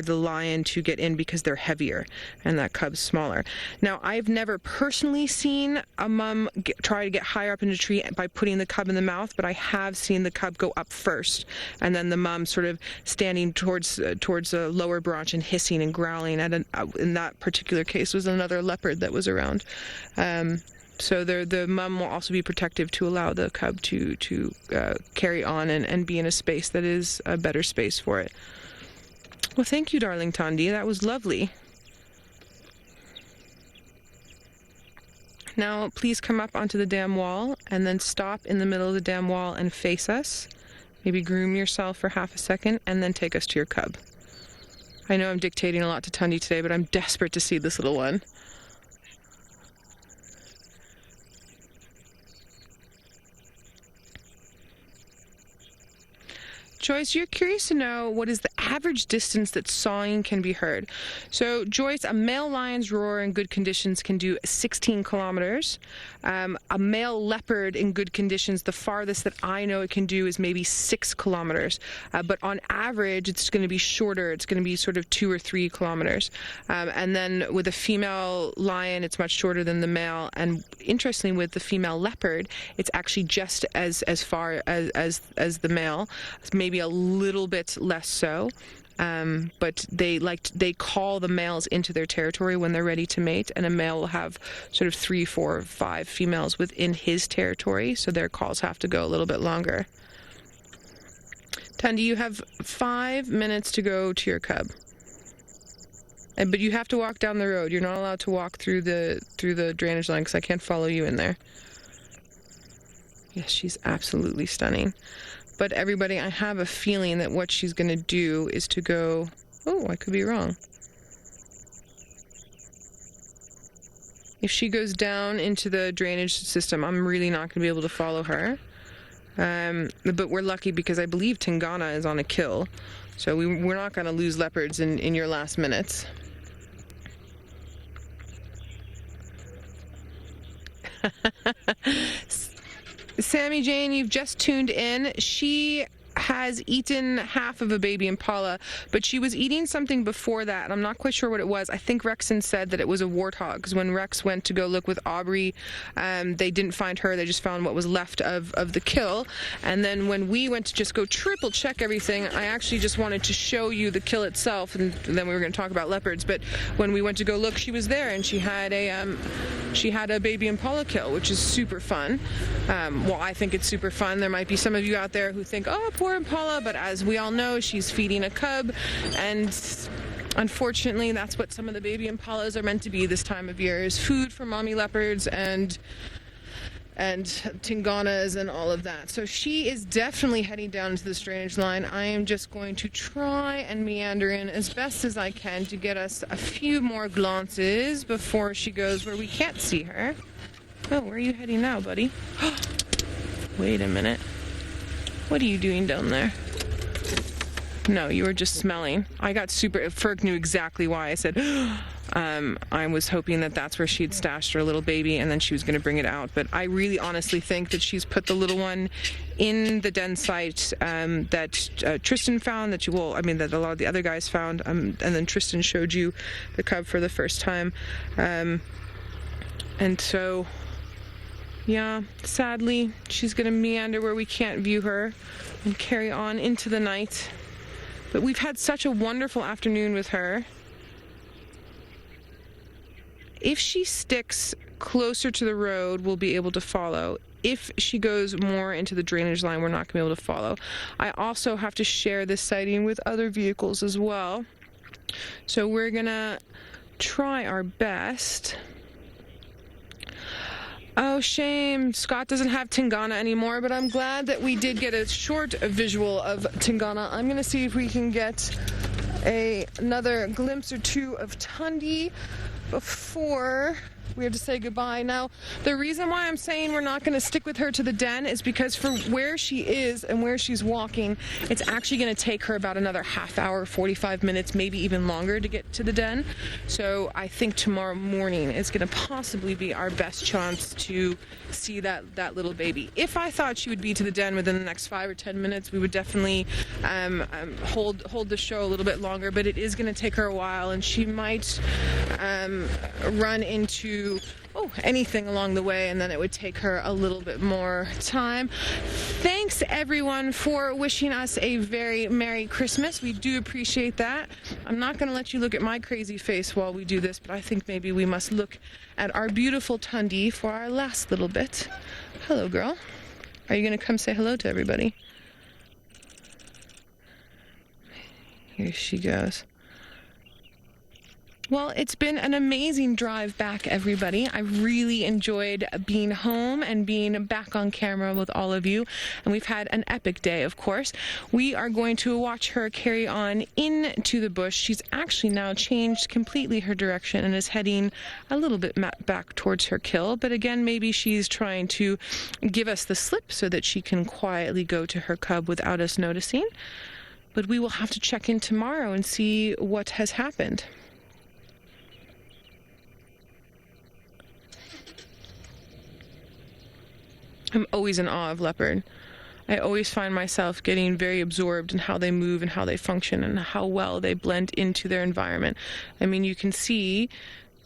lion to get in because they're heavier and that cub's smaller. Now, I've never personally seen a mum try to get higher up in a tree by putting the cub in the mouth, but I have seen the cub go up first and then the mum sort of standing towards a lower branch and hissing and growling. In that particular case was another leopard that was around. So the mum will also be protective to allow the cub to carry on and be in a space that is a better space for it. Well, thank you, darling Tandi. That was lovely. Now, please come up onto the dam wall and then stop in the middle of the dam wall and face us. Maybe groom yourself for half a second and then take us to your cub. I know I'm dictating a lot to Tandi today, but I'm desperate to see this little one. Joyce, you're curious to know what is the average distance that sawing can be heard. So, Joyce, a male lion's roar in good conditions can do 16 kilometers. A male leopard in good conditions, the farthest that I know it can do is maybe 6 kilometers. But on average, it's going to be shorter. It's going to be sort of 2 or 3 kilometers. And then with a female lion, it's much shorter than the male. And interestingly, with the female leopard, it's actually just as far as the male. It's maybe a little bit less so. But they call the males into their territory when they're ready to mate, and a male will have sort of 3, 4, 5 females within his territory, so their calls have to go a little bit longer. Tandi, you have 5 minutes to go to your cub. But you have to walk down the road. You're not allowed to walk through the drainage line because I can't follow you in there. Yes, she's absolutely stunning. But everybody, I have a feeling that what she's going to do is to go... Oh, I could be wrong. If she goes down into the drainage system, I'm really not going to be able to follow her. But we're lucky because I believe Tingana is on a kill. So we're not going to lose leopards in your last minutes. Sammy Jane, you've just tuned in. She has eaten half of a baby impala, but she was eating something before that, and I'm not quite sure what it was. I think Rexon said that it was a warthog, because when Rex went to go look with Aubrey, they didn't find her. They just found what was left of the kill. And then when we went to just go triple check everything, I actually just wanted to show you the kill itself, and then we were going to talk about leopards. But when we went to go look, she was there, and she had a baby impala kill, which is super fun. Well, I think it's super fun. There might be some of you out there who think, oh, poor impala, but as we all know, she's feeding a cub, and unfortunately that's what some of the baby impalas are meant to be this time of year, is food for mommy leopards and tinganas and all of that. So she is definitely heading down into this drainage line. I am just going to try and meander in as best as I can to get us a few more glances before she goes where we can't see her. Oh, where are you heading now, buddy? Wait a minute. What are you doing down there? No, you were just smelling. I got super... Ferg knew exactly why. I said, I was hoping that that's where she had stashed her little baby and then she was going to bring it out. But I really honestly think that she's put the little one in the den site that Tristan found, that a lot of the other guys found. And then Tristan showed you the cub for the first time. And so... yeah, sadly, she's going to meander where we can't view her and carry on into the night. But we've had such a wonderful afternoon with her. If she sticks closer to the road, we'll be able to follow. If she goes more into the drainage line, we're not going to be able to follow. I also have to share this sighting with other vehicles as well. So we're gonna try our best. Oh, shame. Scott doesn't have Tingana anymore, but I'm glad that we did get a short visual of Tingana. I'm going to see if we can get another glimpse or two of Tundi before we have to say goodbye. Now, the reason why I'm saying we're not going to stick with her to the den is because for where she is and where she's walking, it's actually going to take her about another half hour, 45 minutes, maybe even longer to get to the den. So I think tomorrow morning is going to possibly be our best chance to see that little baby. If I thought she would be to the den within the next 5 or 10 minutes, we would definitely hold the show a little bit longer, but it is going to take her a while, and she might run into anything along the way, and then it would take her a little bit more time. Thanks everyone for wishing us a very Merry Christmas. We do appreciate that. I'm not going to let you look at my crazy face while we do this, but I think maybe we must look at our beautiful Tundi for our last little bit. Hello, girl. Are you going to come say hello to everybody? Here she goes. Well, it's been an amazing drive back, everybody. I really enjoyed being home and being back on camera with all of you. And we've had an epic day, of course. We are going to watch her carry on into the bush. She's actually now changed completely her direction and is heading a little bit back towards her kill. But again, maybe she's trying to give us the slip so that she can quietly go to her cub without us noticing. But we will have to check in tomorrow and see what has happened. I'm always in awe of leopard. I always find myself getting very absorbed in how they move and how they function and how well they blend into their environment. I mean, you can see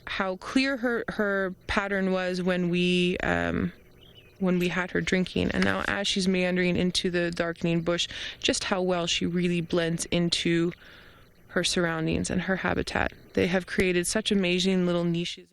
how clear her pattern was when we had her drinking, and now as she's meandering into the darkening bush, just how well she really blends into her surroundings and her habitat. They have created such amazing little niches.